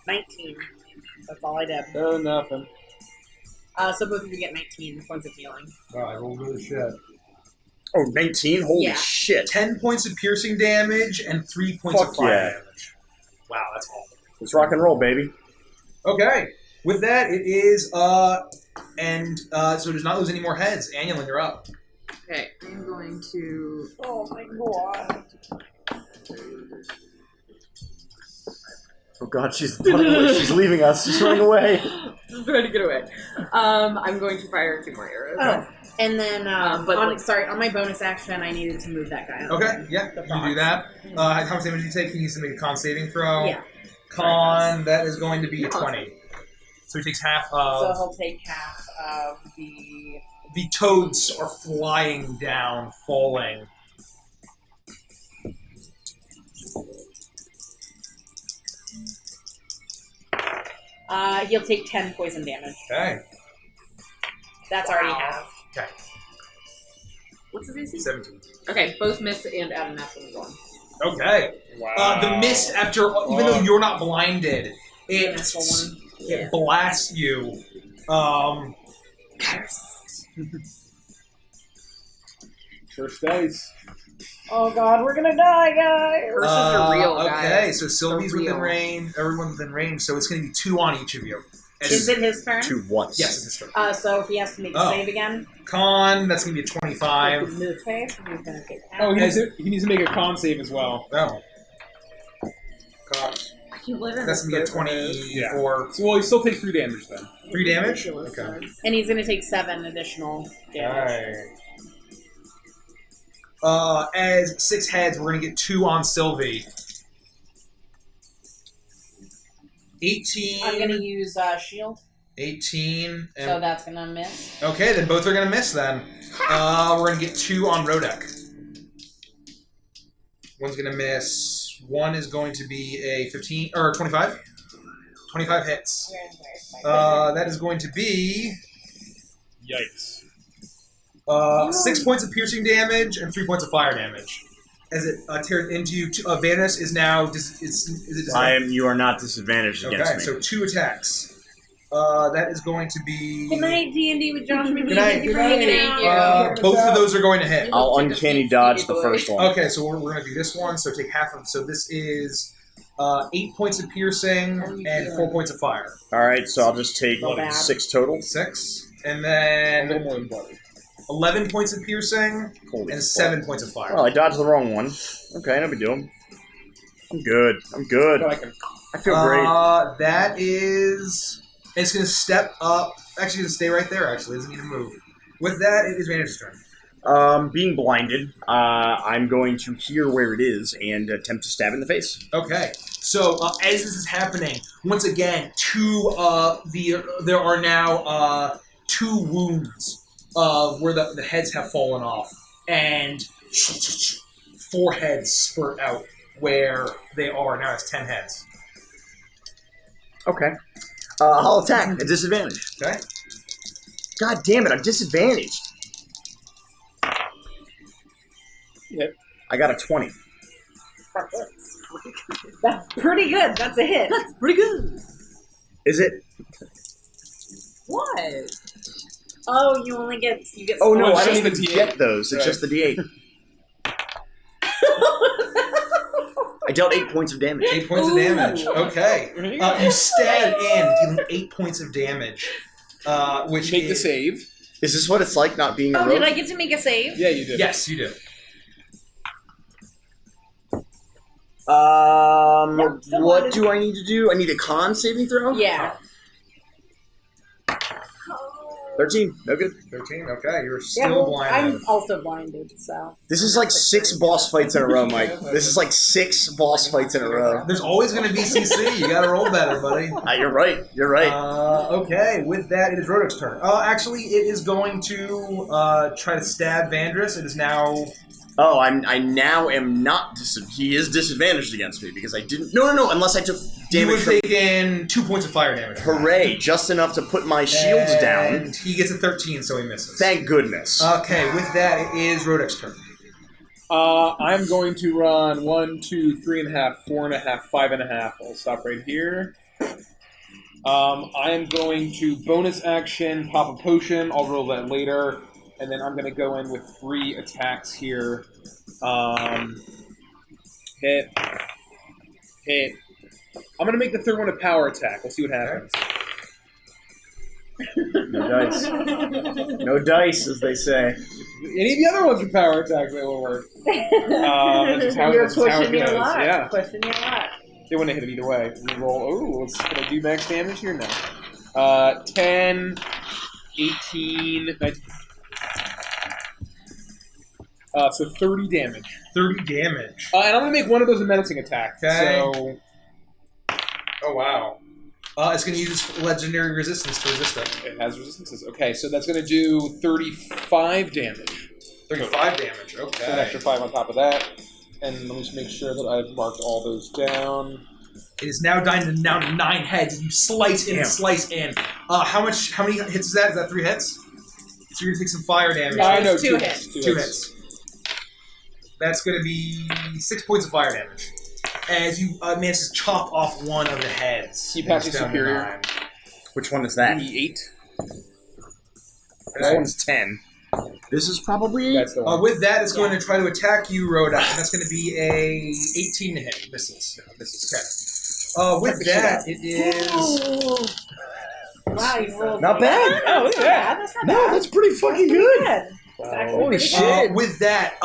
19. That's all I did. oh, nothing. So both of you get 19 points of healing. Wow, I rolled really shit. Oh, 19? Holy Yeah. shit. 10 points of piercing damage and 3 points Fuck of fire yeah. damage. Wow, that's awful. Let's rock and roll, baby. Okay. With that, it is, so it does not lose any more heads. Annulin, you're up. Okay, I'm going to. Oh my god. Oh God, she's leaving us. She's running away. I'm trying to get away. I'm going to fire 2 more arrows. Oh. And then, but on my bonus action, I needed to move that guy. Okay, yeah, you can do that. How much damage do you take? He needs to make a con saving throw. Yeah. Con, that is going to be a 20. So he takes half So of... he'll take half of the... The toads are flying down, falling. He'll take 10 poison damage. Okay. That's already half. Okay. What's his AC? 17. Okay, both miss and add a natural one. Okay. Wow. The mist, after, even though you're not blinded, it, Natural one. it blasts you. Cursed. First dice. Oh god, we're gonna die, guys! Curses are real, guys. Okay, so Sylvie's They're within real. range, everyone's within range, so it's going to be 2 on each of you. Is it his turn? 2 once. Yes, it's his turn. So he has to make a Oh. save again. Con, that's going to be a 25. Okay, so he's gonna take half. Oh, he needs to make a con save as well. Oh. Con. I can't believe it. That's going to be a 24. So, well, he still takes 3 damage then. 3 damage? Ridiculous. Okay. And he's gonna take 7 additional damage. As 6 heads, we're going to get 2 on Sylvie. 18. I'm gonna use shield, 18. And so that's gonna miss. okay, then both are going to miss then. We're going to get 2 on Rodek. One's going to miss. One is going to be a 15, or 25. 25 hits. Where's my That is going to be Yikes. 6 points of piercing damage and 3 points of fire damage. As it tears into you, Vanus is now. You are not disadvantaged against me. Okay, so 2 attacks. That is going to be... Good night, D&D with Josh McGee. Good night. Thank you for hanging out. both of those are going to hit. I'll uncanny dodge the first one. Okay, so we're going to do this one. So take half of... So this is 8 points of piercing and 4 points of fire. All right, so I'll just take 6 total. 6. And A then little more than butter. 11 points of piercing Holy and fuck. 7 points of fire. Well, I dodged the wrong one. Okay, no big deal. I'm good. I'm good. But I can. I feel great. That is... It's going to step up. Actually, it's going to stay right there, actually. It doesn't need to move. With that, it is Vantage's turn. Being blinded, I'm going to hear where it is and attempt to stab it in the face. Okay. So, as this is happening, once again, there are now 2 wounds where the heads have fallen off. And 4 heads spurt out where they are. Now it's 10 heads. Okay. I'll attack at disadvantage. Okay. God damn it, I'm disadvantaged. Yep. I got a 20. That's pretty good. That's a hit. That's pretty good. Is it? What? Oh, you only get... Oh no, it's I don't just even the D8. get those. It's Right. just the D8. I dealt 8 points of damage. 8 points of damage. Okay. You stab in, dealing 8 points of damage. Which Make the is... save. Is this what it's like not being a Oh, rogue? did I get to make a save? Yeah, you did. Yes, you do. Yep, still What wanted. do I need to do? I need a con saving throw? Yeah. 13. No good. 13, okay. You're Yeah, still well, blinded. I'm also blinded, so... This is like 6 boss fights in a row, Mike. This is like 6 boss fights in a row. There's always going to be CC. You got to roll better, buddy. You're right. You're right. Okay, with that, it is Rodok's turn. Actually, it is going to try to stab Vandris. It is now... Oh, I now am not. He is disadvantaged against me because I didn't. No. Unless I took You damage have from. taken 2 points of fire damage. Hooray! Just enough to put my shields down. And he gets a 13, so he misses. Thank goodness. Okay, with that, it is Rodok's turn. I'm going to run 1, 2, 3.5, 4.5, 5.5. I'll stop right here. I am going to bonus action, pop a potion. I'll roll that later. And then I'm going to go in with 3 attacks here. Hit. Hit. I'm going to make the third one a power attack. We'll see what happens. No dice. No dice, as they say. Any of the other ones are power attacks that will work. That's just how, You're that's just how it pushing your goes. luck. Yeah. Pushing your luck. They wouldn't have hit it either way. Reroll. Can I do max damage here? No. 10, 18, 19. So 30 damage. 30 damage. And I'm going to make one of those a menacing attack. Okay. So, Oh, wow. It's going to use legendary resistance to resist it. it has resistances. Okay, so that's going to do 35 damage. 35 damage, So an okay. extra 5 on top of that. And let me just make sure that I've marked all those down. It is now down to 9 heads, and you slice in and slice in. How many hits is that? Is that 3 hits? So you're going to take some fire damage. No, Two hits. 2 hits. That's going to be 6 points of fire damage. As you manage to chop off one of the heads. Keep passing It's down to superior. 9. Which one is that? The 8. This one's 10. This is probably 8. That's the one. With that, it's going to try to attack you, Rhoda, and that's going to be a 18 to hit. Misses. No, misses. Okay. With that, it is... Wow, you rolled... Not bad. Oh, that's not bad. That's not No, bad. that's pretty fucking good. It's actually Holy pretty shit. With that,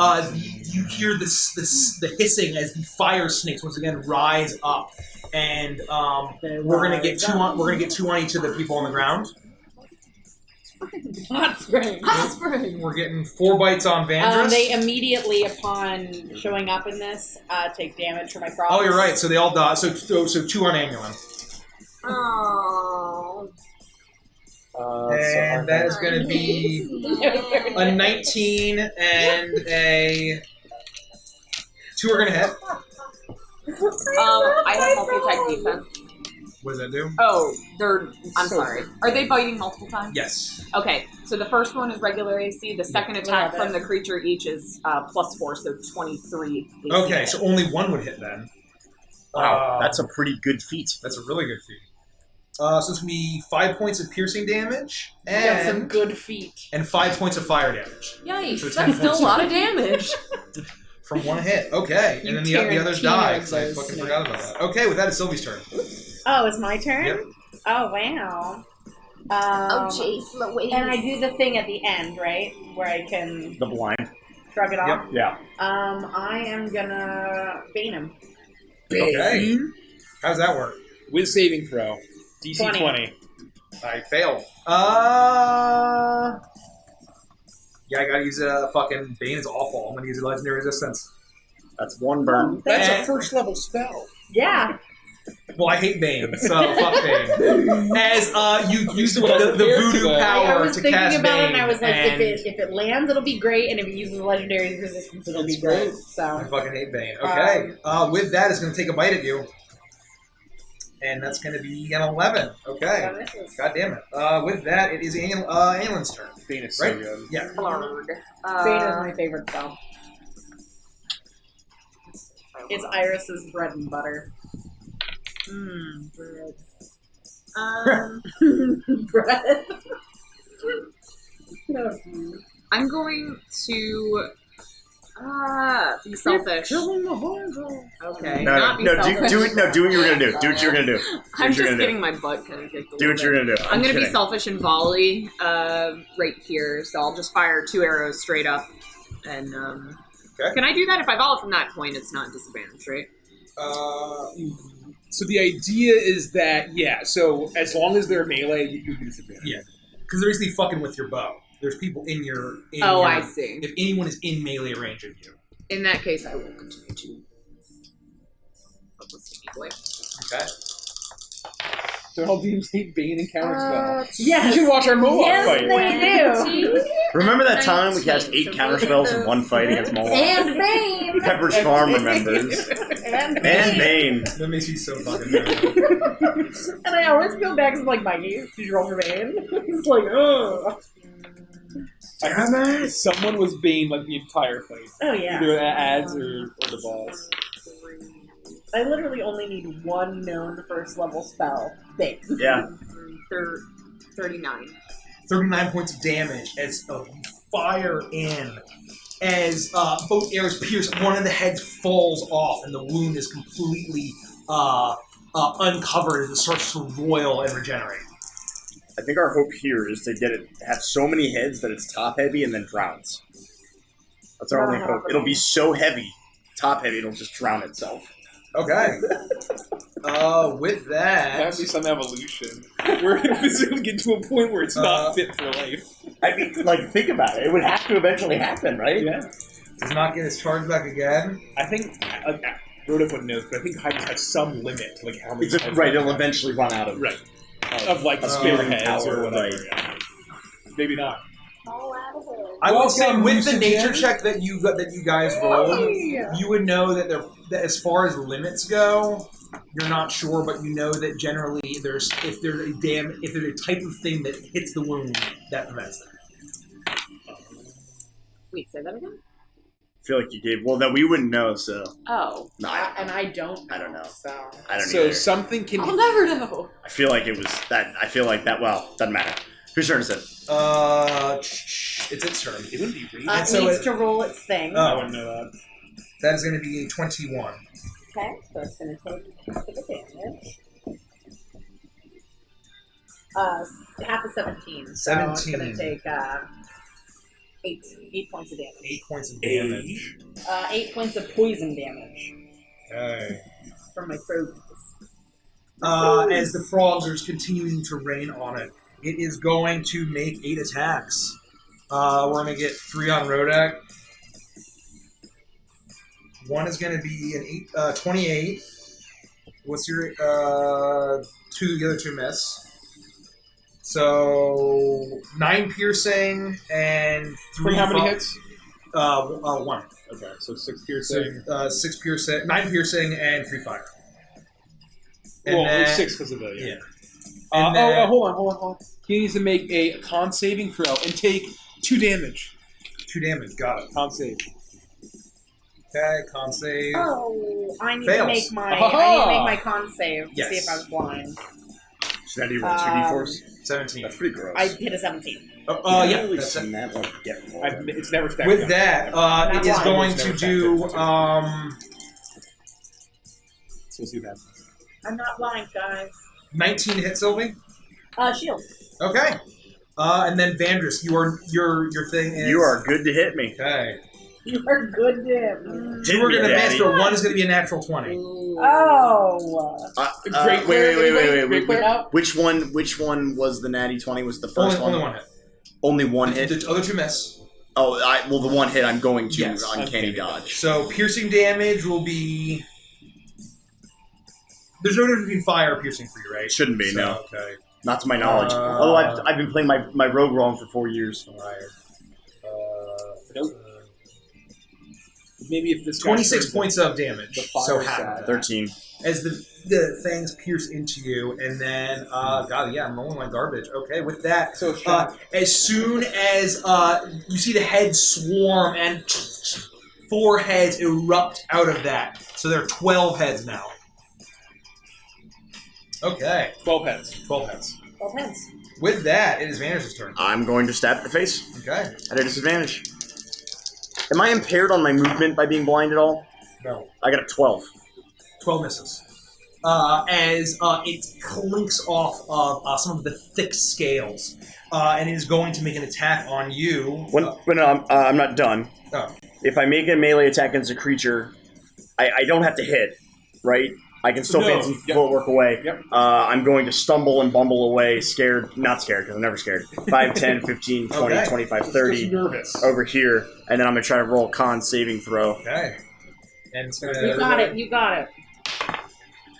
you hear the hissing as the fire snakes once again rise up, and we're gonna get 2 on. We're gonna get 2 on each of the people on the ground. Hot spring. Hot spring. We're getting 4 bites on Vandris. They immediately, upon showing up in this, take damage from my frost. Oh, you're right. So they all die. So 2 on Amulin. Oh. And that is going to be a 19 and a 2 are going to hit. I have multi-attack defense. What does that do? Oh, I'm So sorry. Are they biting multiple times? Yes. Okay, so the first one is regular AC. The second attack from the creature each is +4, so 23 AC. Okay, so only 1 would hit then. Wow, that's a pretty good feat. That's a really good feat. So it's going to be 5 points of piercing damage You got some and, good feet. and 5 points of fire damage. Yikes, So 10 that's still a points. lot of damage. From one hit. Okay. You And then the others die, because I Tarantino fucking those forgot about that. Okay, with that, it's Sylvie's turn. Oh, it's my turn? Yep. Oh, wow. jeez, Louise. And I do the thing at the end, right? Where I can The blind. shrug it off? Yeah. I am gonna bane him. Okay. How does that work? With saving throw. DC 20. 20. I failed. Yeah, I gotta use a fucking Bane is awful. I'm gonna use a legendary resistance. That's one burn. That's Eh. a first level spell. Yeah. Well, I hate Bane, so fuck Bane. As you use the voodoo I power was to thinking cast about Bane, it, and I was like, and if it lands, it'll be great, and if it uses legendary resistance, it'll be great. I So fucking hate Bane. Okay, with that, it's gonna take a bite at you, and that's gonna be an 11. Okay, god damn it. With that, it is Aelin's turn. Bane is Right? so good. Yeah. Lord. Bane is my favorite spell. It's Iris's bread and butter. Bread. Bread. I'm going to be selfish. Okay, not be selfish. Do what you're gonna do. Do what you're gonna do. I'm just getting my butt kind of kicked a Do little what you're bit. gonna do. I'm gonna be kidding. selfish and volley right here, so I'll just fire 2 arrows straight up. And Okay. can I do that? If I volley from that point, it's not disadvantaged, right? So the idea is that, yeah, so as long as they're melee, you can disadvantage. Yeah. Because they're basically fucking with your bow. There's people in your. I see. If anyone is in melee range of you. In that case, I will continue to focus equally. Okay. So all teams hate Bane and counterspell. Yes. You should watch our Mohawk Yes, fight. they do. Remember that time we cast 8 So counterspells in one fight against Mohawk? And Bane. Pepper's Farm remembers. And And Bane. That makes me so fucking mad. And I always go back and I'm like, Mikey, did you roll for Bane? It's like, ugh. Someone was Bane like the entire fight. Oh, yeah. Either ads or the boss. I literally only need one known first level spell. Bane. Yeah. 39. 39 points of damage as you fire in. As both arrows pierce, one of the heads falls off, and the wound is completely uncovered as it starts to roil and regenerate. I think our hope here is to get it have so many heads that it's top heavy and then drowns. That's our only hope. It'll be so heavy, top heavy, it'll just drown itself. Okay. With that, That would be some evolution. We're going to physically get to a point where it's not fit for life. I mean, like, think about it. It would have to eventually happen, right? Yeah. does not get his charge back again. I think, Rhoda wouldn't know, but I think Hydra has some limit to like how many. Right, it'll eventually run out of. Right. Of like the spare heads power, or whatever. right. Yeah. Maybe not. I would say Welcome, with the Lucy nature Jen. check that you guys rolled, you would know that that as far as limits go, you're not sure, but you know that generally if there's a type of thing that hits the wound, that prevents that. Wait, say that again? I feel like you gave. Well, that we wouldn't know, so. Oh. No, And I don't. I don't know. So. I don't So either. something can. I'll never know. I feel like it was that. I feel like that. Well, doesn't matter. Whose turn is it? It's its turn. It wouldn't be really. It so needs it- to roll its thing. I wouldn't know that. That is going to be a 21. Okay, so it's going to take half of the damage. Half of 17. So it's 17. going to take 8 points of damage. 8 points of damage. 8 points of poison damage Okay. from my frogs. As the frogs are continuing to rain on it, it is going to make 8 attacks. We're going to get 3 on Rodak. One is going to be an 28. What's your the other two miss? So 9 piercing and 3. From how many hits? 1. Okay, so 6 piercing. So 6 piercing, 9 piercing, and 3 fire. And Well, then, it's 6 because of the. Yeah. Yeah. And then- Hold on. He needs to make a con saving throw and take 2 damage. 2 damage. Got it. Con save. Okay, con save. Oh, I need Fails. to make my Aha! I need to make my con save to Yes. see if I was blind. That you roll 2d4s? 17. That's pretty gross. I hit a 17. Yeah. really That's seen that like get rolled. It's never stacked With up. that, it is Not going It's to never do. stacked up. So we'll see what happens. I'm not blind, guys. 19 to hit Sylvie. Shield. Okay. And then Vandris, your thing is. You are good to hit me. Okay. You are good, Dim. Two are going to miss, Daddy. but one is going to be a natural 20. Oh. Great player, Wait. No. Which one was the natty 20? Was the first Only one hit. Only one hit? The other two miss. Oh, well, the one hit I'm going to Yes, uncanny dodge. So piercing damage will be. There's no difference between fire or piercing for you, right? Shouldn't be, So, no. Okay. Not to my knowledge. Although I've been playing my rogue wrong for 4 years. Fire. Nope. Maybe if this guy 26 turns points of damage. the fire So side. half. 13. As the fangs pierce into you, and then God, yeah, I'm rolling like garbage. Okay, with that, So as soon as you see the heads swarm and 4 heads erupt out of that, so there are 12 heads now. Okay, 12 heads. 12 heads. Offense. With that, it is Vanish's turn. I'm going to stab at the face Okay, at a disadvantage. Am I impaired on my movement by being blind at all? no. I got a 12. 12 misses. As it clinks off of some of the thick scales, and it is going to make an attack on you. When I'm not done. Oh. If I make a melee attack against a creature, I don't have to hit, right? I can still No. fancy Yep. footwork away. Yep. I'm going to stumble and bumble away, not scared, because I'm never scared. 5, 10, 15, 20, Okay. 25, 30, nervous. over here, and then I'm going to try to roll a con saving throw. Okay. And it's gonna. You got it. You got it.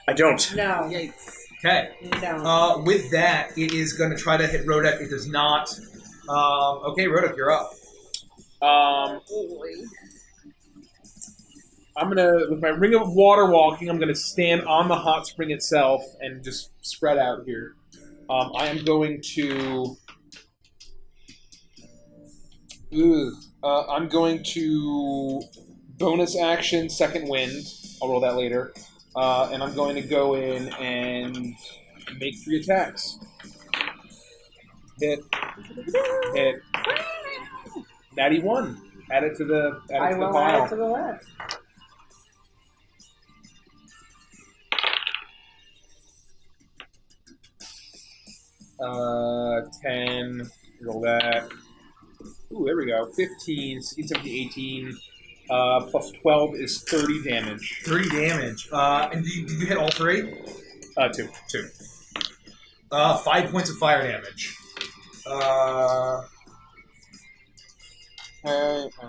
I don't. No. Okay. No. With that, it is going to try to hit Rodek. It does not. Okay, Rodek, you're up. I'm gonna, with my ring of water walking, I'm gonna stand on the hot spring itself and just spread out here. I am going to. I'm going to bonus action second wind. I'll roll that later, and I'm going to go in and make 3 attacks. Hit. Natty 1. Add it to the pile. Add it to the list. Uh, 10, roll that. Ooh, there we go. 15, 16, 17, 18, plus 12 is 30 damage. 30 damage. And did you hit all 3? 2. 2. 5 points of fire damage.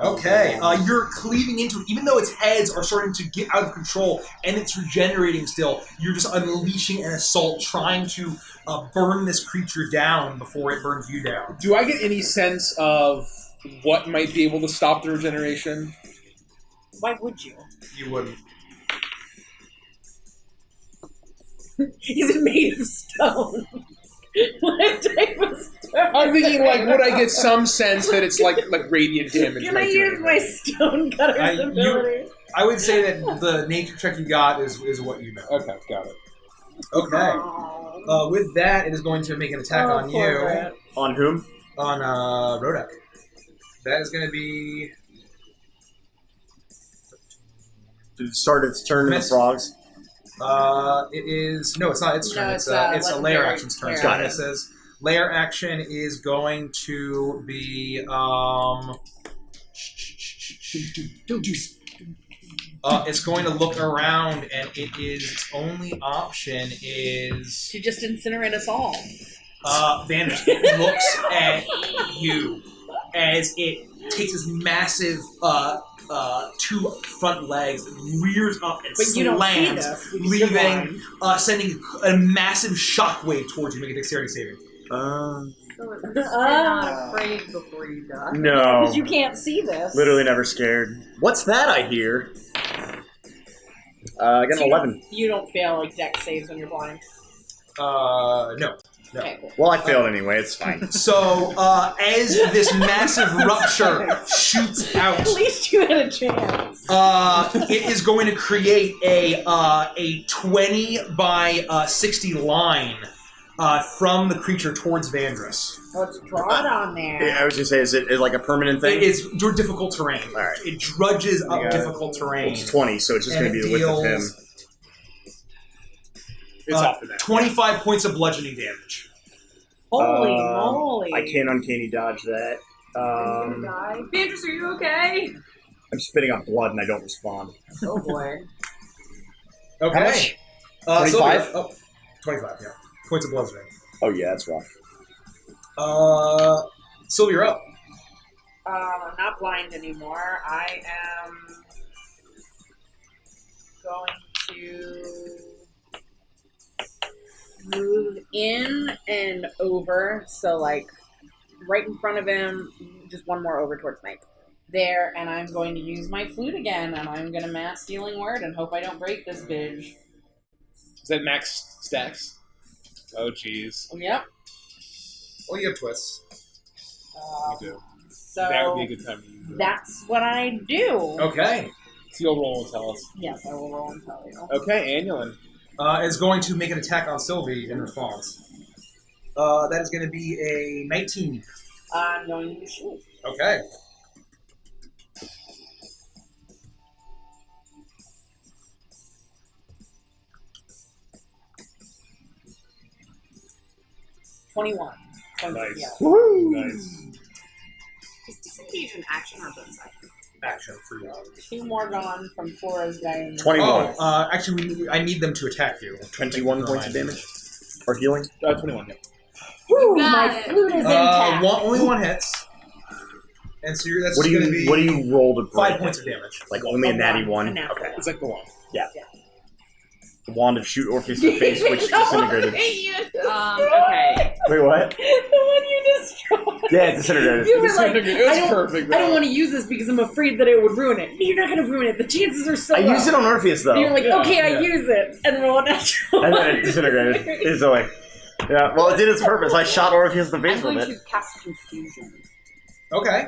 Okay, you're cleaving into it. Even though its heads are starting to get out of control and it's regenerating still, you're just unleashing an assault, trying to burn this creature down before it burns you down. Do I get any sense of what might be able to stop the regeneration? Why would you? You wouldn't. Is it made of stone? What type of stone? I'm thinking, like, would I get some sense that it's like radiant damage? Can I use my stone cutter's ability? I would say that the nature check you got is what you know. Okay, got it. Okay. With that, it is going to make an attack on you. Rat. On whom? On Rodek. That is going to be... Did it start its turn in the Miss. frogs? It is... No, it's not its turn. No, it's a layer legendary action's turn. layer So action. it says layer action is going to be... it's going to look around, and its only option is... To just incinerate us all. Vanish. It looks at you as it takes its massive 2 front legs, rears up, and But you don't see slams, this. because you're leaving, blind. sending a massive shockwave towards you. Make a dexterity saving. So it's not afraid before you die. No. Because you can't see this. Literally never scared. What's that I hear? I got So an you 11. don't- You don't fail like dex saves when you're blind. No. No. Okay, cool. Well, I failed anyway. It's fine. So, as this massive rupture shoots out, At least you had a chance. it is going to create a 20 by 60 line from the creature towards Vandrus. Let's draw it on there. Yeah, I was just say, is it like a permanent thing? It is difficult terrain. All right. It drudges up difficult terrain. It's 20, so it's just And going to it be the width of him. deals- It's off the net. 25 points of bludgeoning damage. Holy moly. I can't uncanny dodge that. I'm gonna die. Vandrus, are you okay? I'm spitting out blood and I don't respond. Oh boy. Okay. How much? 25? Sylvia. 25, yeah. Points of bludgeoning. Oh yeah, that's rough. Sylvia, you're up. I'm not blind anymore. I am going to move in and over, so like right in front of him, just one more over towards Mike. There, and I'm going to use my flute again, and I'm going to mass healing word and hope I don't break this bitch. Is that max stacks? Oh, jeez. Yep. Well, you have twists. You do. So That would be a good time to use it. that's what I do. Okay. So you'll roll and tell us. Yes, I will roll and tell you. Okay, Annulin. Is going to make an attack on Sylvie in response. That is going to be a 19. I'm going to shoot. Okay. Nice. Yeah. Nice. Is disengage an action or bonus action? Action for you. 2 more gone from Flora's guy. 21. Actually, I need them to attack you. 21 points of damage. Or healing? 21, yeah. Woo, got my it. flute is intact. Only one hits. And so that's What do going to you be What do you roll to break 5 points of damage. Like only a natty one? A natural. Okay. It's like the one. The wand of shoot Orpheus in the face, which disintegrated. Okay. Wait, what? The one you destroyed. Yeah, it disintegrated. You were like, It was I don't, perfect. I don't though. want to use this because I'm afraid that it would ruin it. You're not going to ruin it. The chances are so I low. used it on Orpheus, though. And you're like, Yeah, okay, I yeah. use it. And roll a natural. And then it disintegrated. Instantly. Yeah, well, it did its purpose. I shot Orpheus in the face I'm with going it. to cast confusion. Okay.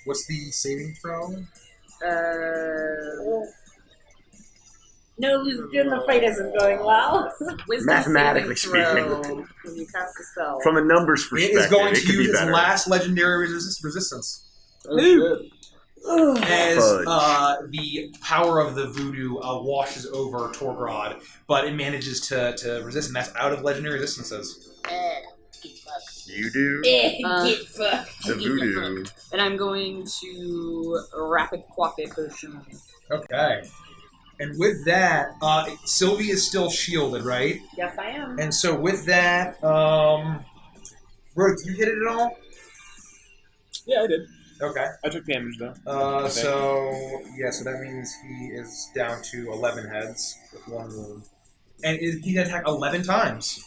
What's the saving throw? No, the fight isn't going well. Wisdom Mathematically saving throw speaking. when you cast a spell. From a numbers It perspective, is going it to could be use its better. last legendary resistance. Oh, shit. As Fudge. the power of the voodoo washes over Torgrod, but it manages to resist, and that's out of legendary resistances. Get fucked. You do? Get fucked. The voodoo. And I'm going to rapid coiffe potion. Okay. And with that, Sylvie is still shielded, right? Yes, I am. And so with that, Rogue, did you hit it at all? Yeah, I did. Okay. I took damage, though. So that means he is down to 11 heads with 1 wound. And he can attack 11 times.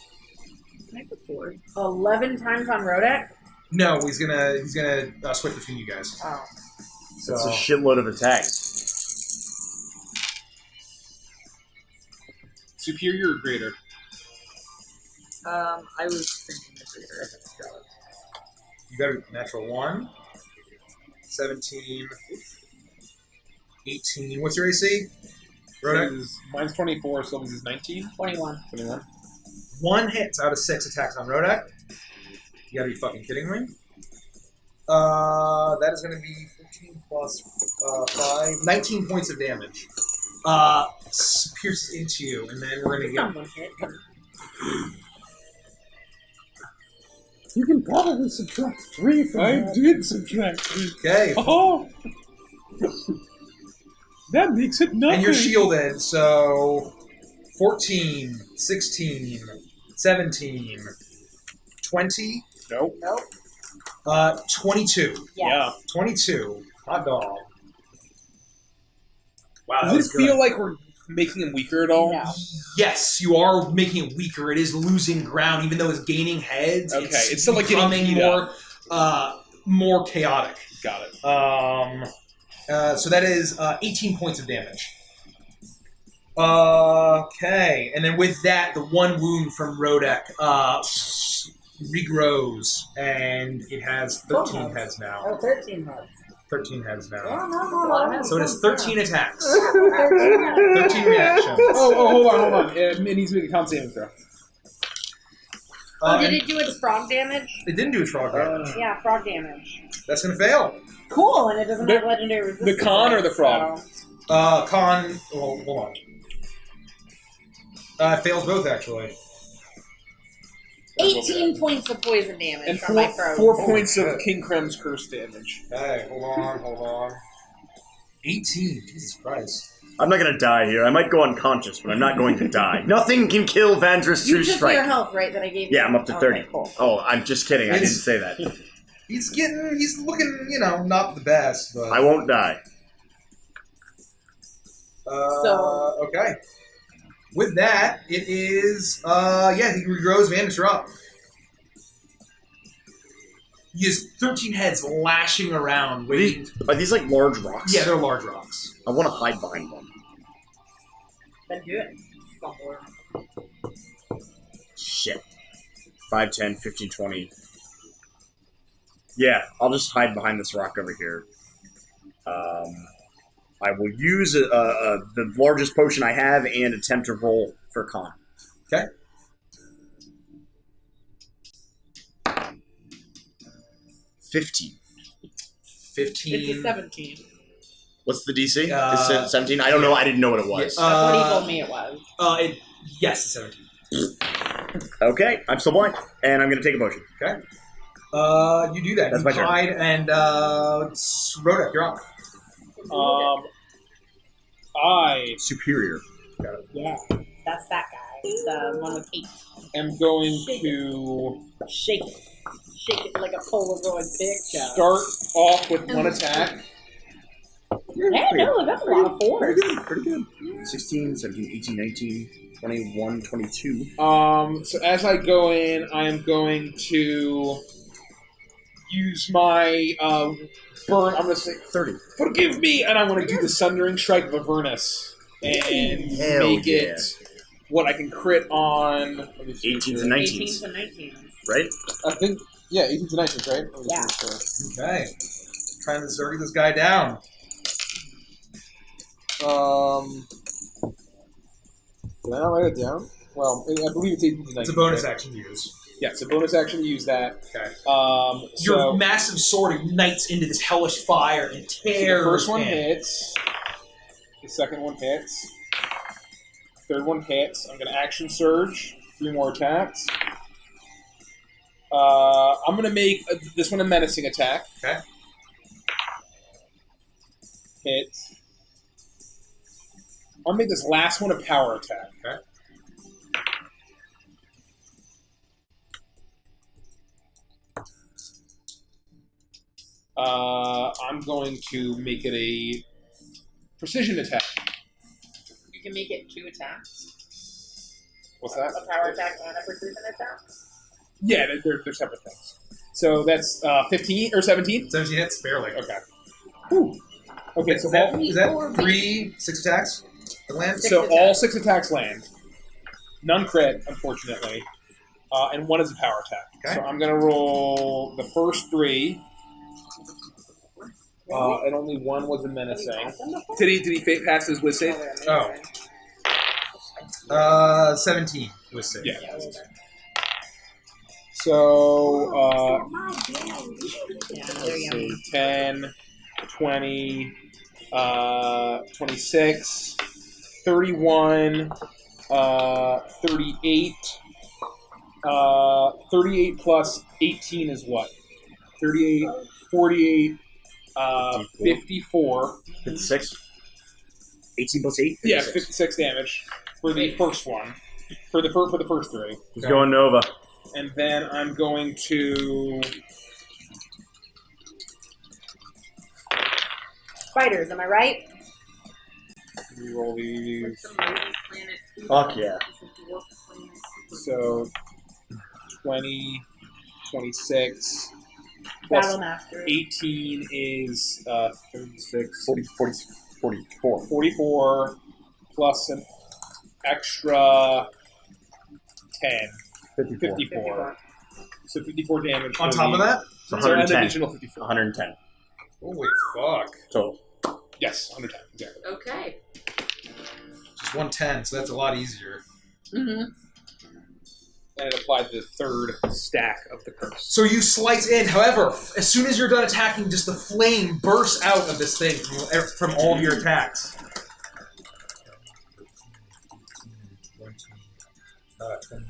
Can I put 4? 11 times on Rodek? No, he's gonna switch between you guys. Oh. So That's a shitload of attacks. Superior or greater? I was thinking the greater. you got a natural 1, 17, 18. What's your AC? Rodek? Mine's 24, Sylvia's is 19. 21. 21. 1 hits out of 6 attacks on Rodek. You gotta be fucking kidding me. That is gonna be 14 plus 5, 19 points of damage. Pierces into you, and then we're gonna get. Someone hit. You can probably subtract 3 from I did subtract 3. Okay, Oh! That makes it nothing. and you're shielded, so 14, 16, 17, 20, Nope. 22. Yeah. 22. Hot dog. Wow, that Does was it good. feel like we're making him weaker at all? No. Yes, you are making it weaker. It is losing ground, even though it's gaining heads. Okay, it's still like becoming getting beat more chaotic. Got it. So that is 18 points of damage. Okay, and then with that, the 1 wound from Rodek regrows, and it has 13 heads now. Oh, 13 heads. 13 heads now. Oh, So it is 13 attacks. 13 reactions. Hold on. It needs to make a con saving throw. Did it do its frog damage? It didn't do its frog damage. Yeah, frog damage. That's going to fail. Cool, and it doesn't have legendary resistance. The con or the frog? Con. Well, hold on. It fails both, actually. 18 points of poison damage And from my throat. 4 points of King Krem's curse damage. Hey, hold on. 18. Jesus Christ. I'm not gonna die here. I might go unconscious, but I'm not going to die. Nothing can kill Vandra's You true took strike. your health, right, that I gave you? Yeah, I'm up to 30. Okay, cool. Oh, I'm just kidding. I didn't say that. He's looking, not the best, but... I won't die. Okay. With that, it is, he regrows Vandra's up. He has 13 heads lashing around, waiting. Are these like large rocks? Yeah, they're large rocks. I want to hide behind one. Then do it. Somewhere. Shit. 5, 10, 15, 20. Yeah, I'll just hide behind this rock over here. I will use the largest potion I have and attempt to roll for con. Okay. 15. 15. It's a 17. What's the DC? Is it 17? I don't know. I didn't know what it was. That's what he told me it was. Yes, it's 17. Okay, I'm still blind, and I'm going to take a potion. Okay. You do that. That's you my turn. hide, and Rhoda, you're up. I Superior. Yeah, that's that guy. The one with 8. am going Shake to Shake it. Shake it like a Polaroid picture. start off with one attack. Yeah, no, that's a lot of force. Pretty good. 16, 17, 18, 19, 21, 22. So as I go in, I am going to use my burn. I'm going to say 30. forgive me, and I'm going to do the Sundering Strike of Avernus and Hell make yeah. it what I can crit on. 18s and 18s 19s, and 19s. right? I think, yeah, 18 to 19, right? Yeah. Okay. Trying to zerg this guy down. Did I not write it down? Well, I believe it's 18 to 19. It's a bonus right? action to use. Yeah, it's a bonus action to use that. Okay. So Your massive sword ignites into this hellish fire and so tears. the first one in. hits. The second one hits. The third one hits. I'm going to action surge. 3 more attacks. I'm going to make this one a menacing attack. Okay. Hit. I'll make this last one a power attack. Okay. I'm going to make it a precision attack. You can make it 2 attacks. What's that? A power attack and a precision attack. Yeah, they're separate things. So that's 15 or 17? 17 hits, barely. Okay. Whew. Okay, so Is that 3 6 attacks? That land? all 6 attacks land. None crit, unfortunately. And 1 is a power attack. Okay. So I'm going to roll the first 3. And only 1 was a menacing. Did he pass his whiz save? Oh. 17 was safe. Yeah. So, let's see, 10, 20, 26, 31, 38. 38 plus 18 is what? 38, 48, 54. 56. 18 plus 8? Yeah, 56. 56 damage for the first one. For the first 3. He's going Nova. And then I'm going to... Spiders, am I right? Reroll these. Fuck yeah. So, 20, 26, Battle plus Master. 18 is 36, 44. 44, plus an extra 10, 54. So 54 damage. On for top the- of that? So So an 110. additional 54. 110. Holy fuck. So Yes, 100 times. Exactly. Okay. Just 110, so that's a lot easier. Mm-hmm. And it applied the third stack of the curse. So you slice in. However, as soon as you're done attacking, just the flame bursts out of this thing from all of your attacks. 29.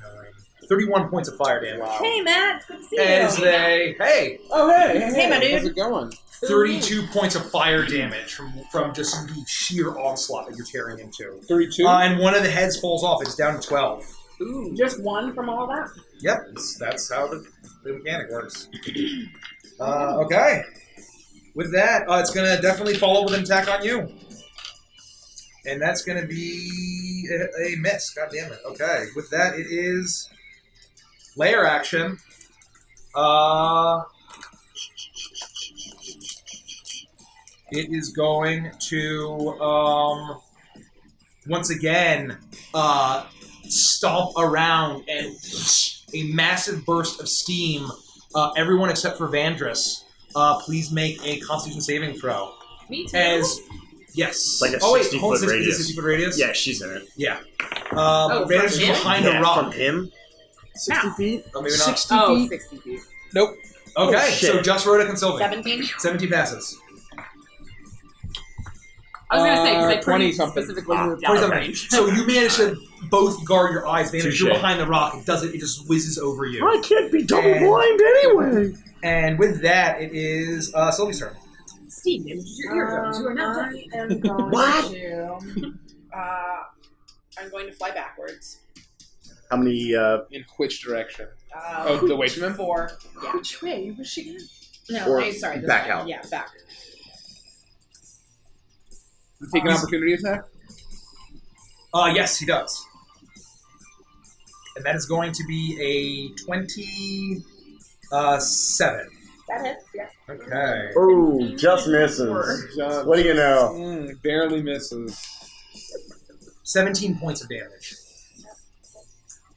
31 points of fire damage. Wow. Hey, Matt. Good to see you. As they... Hey! Oh, hey, Hey, my dude. How's it going? 32 points of fire damage from just the sheer onslaught that you're tearing into. 32? And one of the heads falls off. It's down to 12. Ooh. Just one from all that? Yep, that's how the mechanic works. Okay. With that, it's going to definitely follow with an attack on you. And that's going to be a miss. God damn it. Okay. With that, it is layer action. It is going to, once again, stomp around and a massive burst of steam. Everyone except for Vandris, please make a Constitution saving throw. Me too. Yes. It's like a hold 60-foot on, radius. 60-foot radius? Yeah, yeah, she's in it. Yeah. from Vandris is him? behind Yeah, a rock. from him. 60 feet? Oh, maybe not. 60 Oh, feet? 60 feet. Nope. Okay, Oh, shit. so just Rhoda and Sylvie. 17? 17 passes. I was gonna say, because I 20 pretty something. specifically moved out of 27. range. So you manage to both guard your eyes. Vandris, you're Touche. behind the rock. It doesn't. It just whizzes over you. I can't be double And- blind anyway. And with that, it is Sylvie's turn. Steve, your eardrums, you are not I deaf. am going What? to... I'm going to fly backwards. How many, In which direction? The way to them? 4. Yeah. Which way was she going? No, Or sorry. This back way. out. Yeah, back. Take an opportunity attack? Yes, he does. And that is going to be a 27. That hits, yeah. Okay. oh, just misses. Just, What do you know? barely misses. 17 points of damage.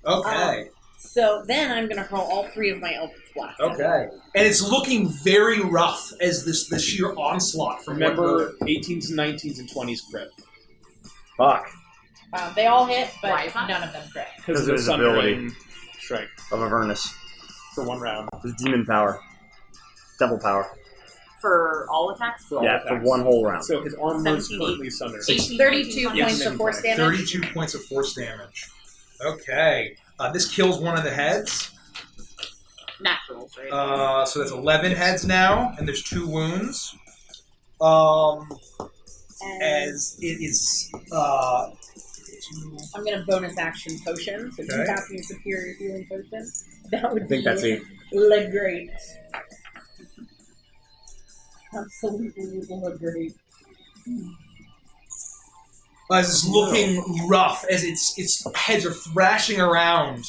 Okay. So then I'm going to hurl all 3 of my Eldritch Blasts. Okay. And it's looking very rough as the sheer onslaught from Remember, 18s, 19s, and 20s crit. Fuck. They all hit, but Why is that? none of them crit. Because of of his the ability. Sundering Strike Of Avernus. for 1 round. His demon power. Devil power. For all attacks? For all Yeah, attacks. for one whole round. So his armor is 17, currently sundered. 32 Yes, points of force damage. 32 points of force damage. Okay. This kills one of the heads. Naturals, right? So that's 11 heads now, and there's 2 wounds. As it is... I'm going to bonus action potion. So Okay. 2 casting superior healing potion. That would I think that's it. look great. Absolutely look great. As it's looking rough, as its heads are thrashing around.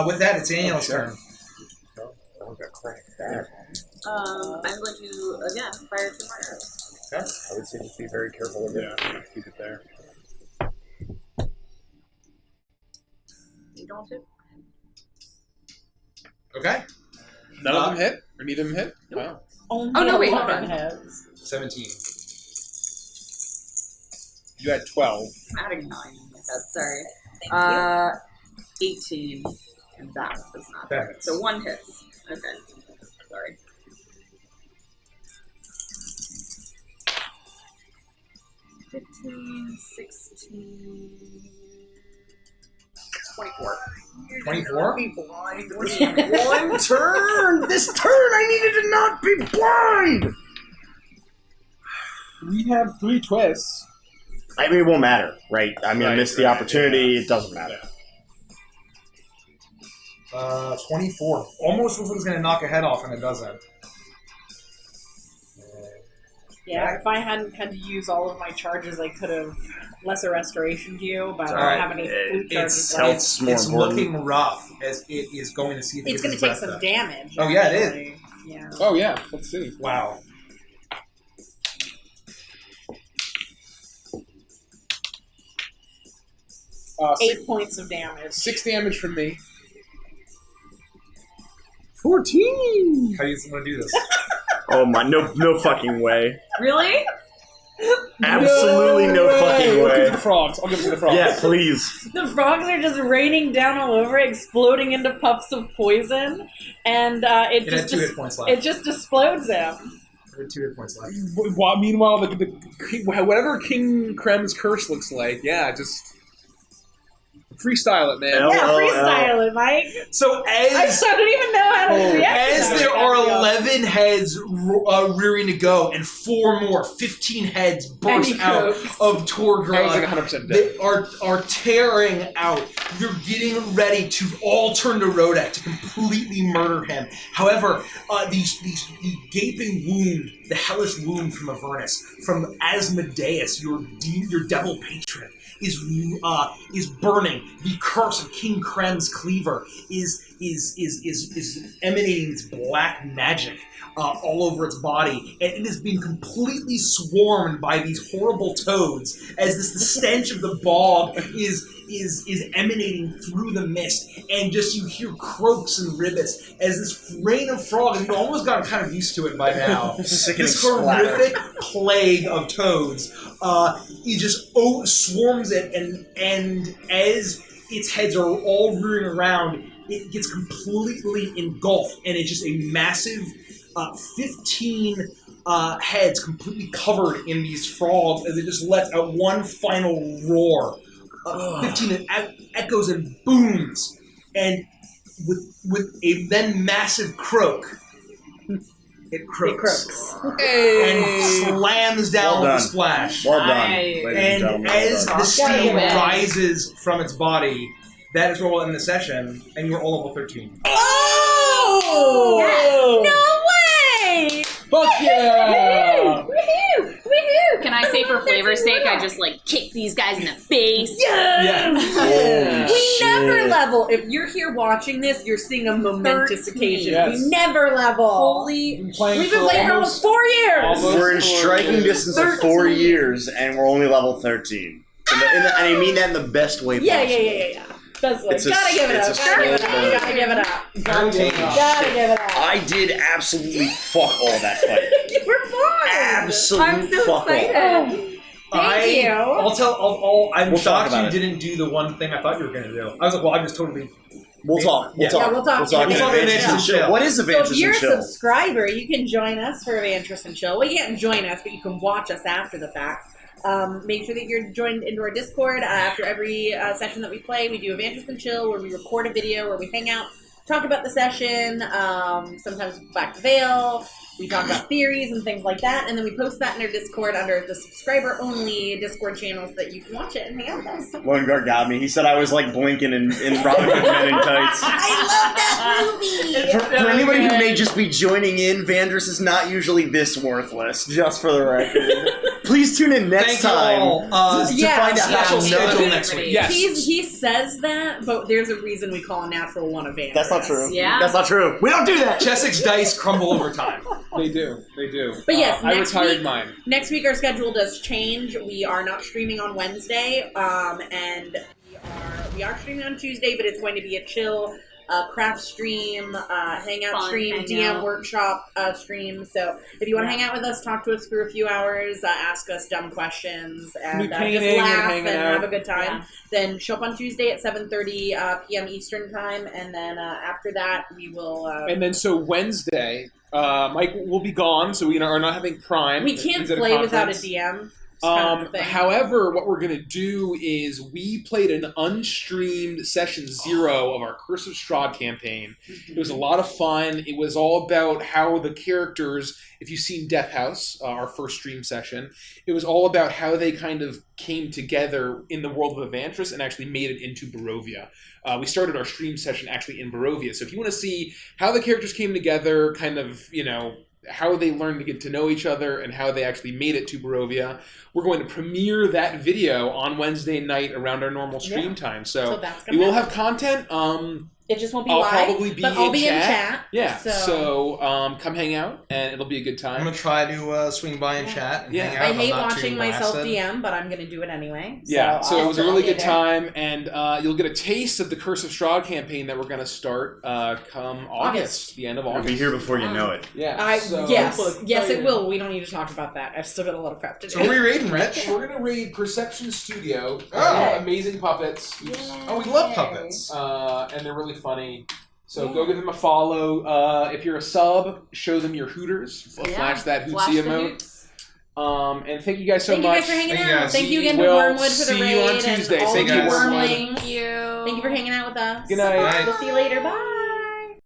With that, it's Daniel's turn. I'm going to, again, fire 2 more arrows. Okay. I would say just be very careful with it. Yeah, keep it there. You don't hit? Okay. None of them hit? Or neither of them hit? Wow. Only Oh, no, wait, hold 11 on. heads. 17. You had 12. I'm adding 9 in my head, sorry. 18. And that does not That hit. hits. So 1 hits. Okay. Sorry. $15, 16, 24. 24? Be blind. One turn! This turn I needed to not be blind! We have 3 twists. I mean, it won't matter, right? I mean, I Right, missed the right, opportunity. yeah. It doesn't matter. 24. Almost looks like it's going to knock a head off, and it doesn't. Yeah, if I hadn't had to use all of my charges, I could have lesser restoration to you, but I Alright. don't have any food charges It's, left. it's, more it's important. looking rough as it is going to see if it It's gets going to his take breath some back. damage. Oh, yeah, it is. actually. Yeah. Oh, yeah. Let's see. Wow. Uh, 8 points of damage. 6 damage from me. 14! How do you want to do this? Oh my, no fucking way. Really? Absolutely no fucking I'll give it way. to the frogs. I'll give it to the frogs. Yeah, please. The frogs are just raining down all over, exploding into puffs of poison, and it It had 2 hit just points left. it just explodes him. It had 2 hit points left. Meanwhile, whatever King Krem's curse looks like, yeah, just freestyle it, man. Hell. Yeah, freestyle it, Mike. So I don't even know how to react. to as that. there are 11 heads rearing to go, and 4 more, 15 heads burst And he out croaks. of Torgrad. I was like 100% dead. They are tearing out. You're getting ready to all turn to Rodak to completely murder him. However, the gaping wound, the hellish wound from Avernus, from Asmodeus, your devil patron, is burning. The curse of King Krem's cleaver is emanating this black magic all over its body, and it is being completely swarmed by these horrible toads as the stench of the bog is emanating through the mist, and just you hear croaks and ribbits as this rain of frogs, and you almost got kind of used to it by now. Sickening This splatter. horrific plague of toads, it just swarms it, and as its heads are all rearing around, it gets completely engulfed, and it's just a massive 15 heads completely covered in these frogs as it just lets out one final roar. 15 echoes and booms, and with a then massive croak, it croaks. And slams down Well with a done. splash. Well done, Nice. ladies and And gentlemen. as Well the done. steam Gotta rises from its body, that is where we'll end the session, and you're all level 13. Oh! No way! Fuck yeah! Woohoo! Woohoo! Can I say for flavor's sake, I just like kick these guys in the face? Yeah. Holy We shit. never level. If you're here watching this, you're seeing a momentous 13. occasion. Yes. We never level. Holy. We've been playing We've been playing for almost 4 years. almost We're in 4 striking years. distance of 4 years, and we're only level 13. And I mean that in the best way Yeah. possible. Best way. It's a- Gotta give it it's up. a Gotta give it strong up. word. Gotta give it up. Gotta give it up. Gotta give it up. I did absolutely fuck all that fight. You were fine. Absolute I'm so fuck all. excited. Thank you. I'll tell. I'm We'll talk shocked about you it. didn't do the one thing I thought you were going to do. I was like, well, I'm just totally. We'll talk. We'll Yeah. talk. Yeah, we'll talk. We'll talk. We'll talk Adventures about and it. Chill. What is So if Adventures you're and a Chill? subscriber, you can join us for Adventures and Chill. Well, you can't join us, but you can watch us after the fact. Make sure that you're joined into our Discord. After every session that we play, we do Adventures and Chill, where we record a video, where we hang out, talk about the session, sometimes back to Veil. We talk about theories and things like that, and then we post that in our Discord under the subscriber-only Discord channel so that you can watch it and hang out with us. Loneguard got me. He said I was like blinking in Robin Hood Men in Tights. I love that movie! For anybody who may just be joining in, Vandris is not usually this worthless, just for the record. Please tune in next Thank time you all. to Yeah, find out special how schedule none next week. Yes. He says that, but there's a reason we call a natural one a Vandris. That's not true. Yeah. That's not true. We don't do that. Chessex dice crumble over time. They do. But yes, I next retired week- mine. Next week our schedule does change. We are not streaming on Wednesday, and we are streaming on Tuesday, but it's going to be a chill craft stream, hangout Fun stream, hangout. DM workshop stream. So if you want to hang out with us, talk to us for a few hours, ask us dumb questions, and Be just painting and laugh hanging and out. have a good time. Yeah. Then show up on Tuesday at 7:30 p.m. Eastern time, and then after that we will. And then so Wednesday, Mike will be gone, so we are not having Prime. We can't He's at play without a conference. DM. It's kind of the thing. However, what we're going to do is we played an unstreamed session 0 of our Curse of Strahd campaign. It was a lot of fun. It was all about how the characters, if you've seen Death House, our first stream session, it was all about how they kind of came together in the world of Evantris and actually made it into Barovia. We started our stream session actually in Barovia. So if you want to see how the characters came together, kind of, how they learned to get to know each other and how they actually made it to Barovia, we're going to premiere that video on Wednesday night around our normal stream time. So that's we gonna will happen. have content. It just won't be I'll live, probably be but I'll in be chat. in chat. Yeah. So, So come hang out, and it'll be a good time. I'm gonna try to swing by and chat and hang out. I if I'm hate not too watching myself blasted. DM, but I'm going to do it anyway. Yeah, so it was a I'll really be good there. time, and you'll get a taste of the Curse of Strahd campaign that we're going to start come August, the end of It'll August. be here before you know it. Yeah. Yes, it will. We don't need to talk about that. I've still got a lot of prep to do. So what are we raiding, Rich? We're going to raid Perception Studio. Oh. Amazing puppets. Oh, we love puppets. And they're really funny. So go give them a follow. If you're a sub, show them your Hooters. Flash that Hootsie emote. And thank you guys so Thank you much. guys for hanging Thank you out. guys. Thank you again to We'll Wormwood for the see raid you on Tuesday. and all Thank of you, you Wormwood. Wormlings. Thank you. Thank you for hanging out with us. Good night. We'll see you later. Bye.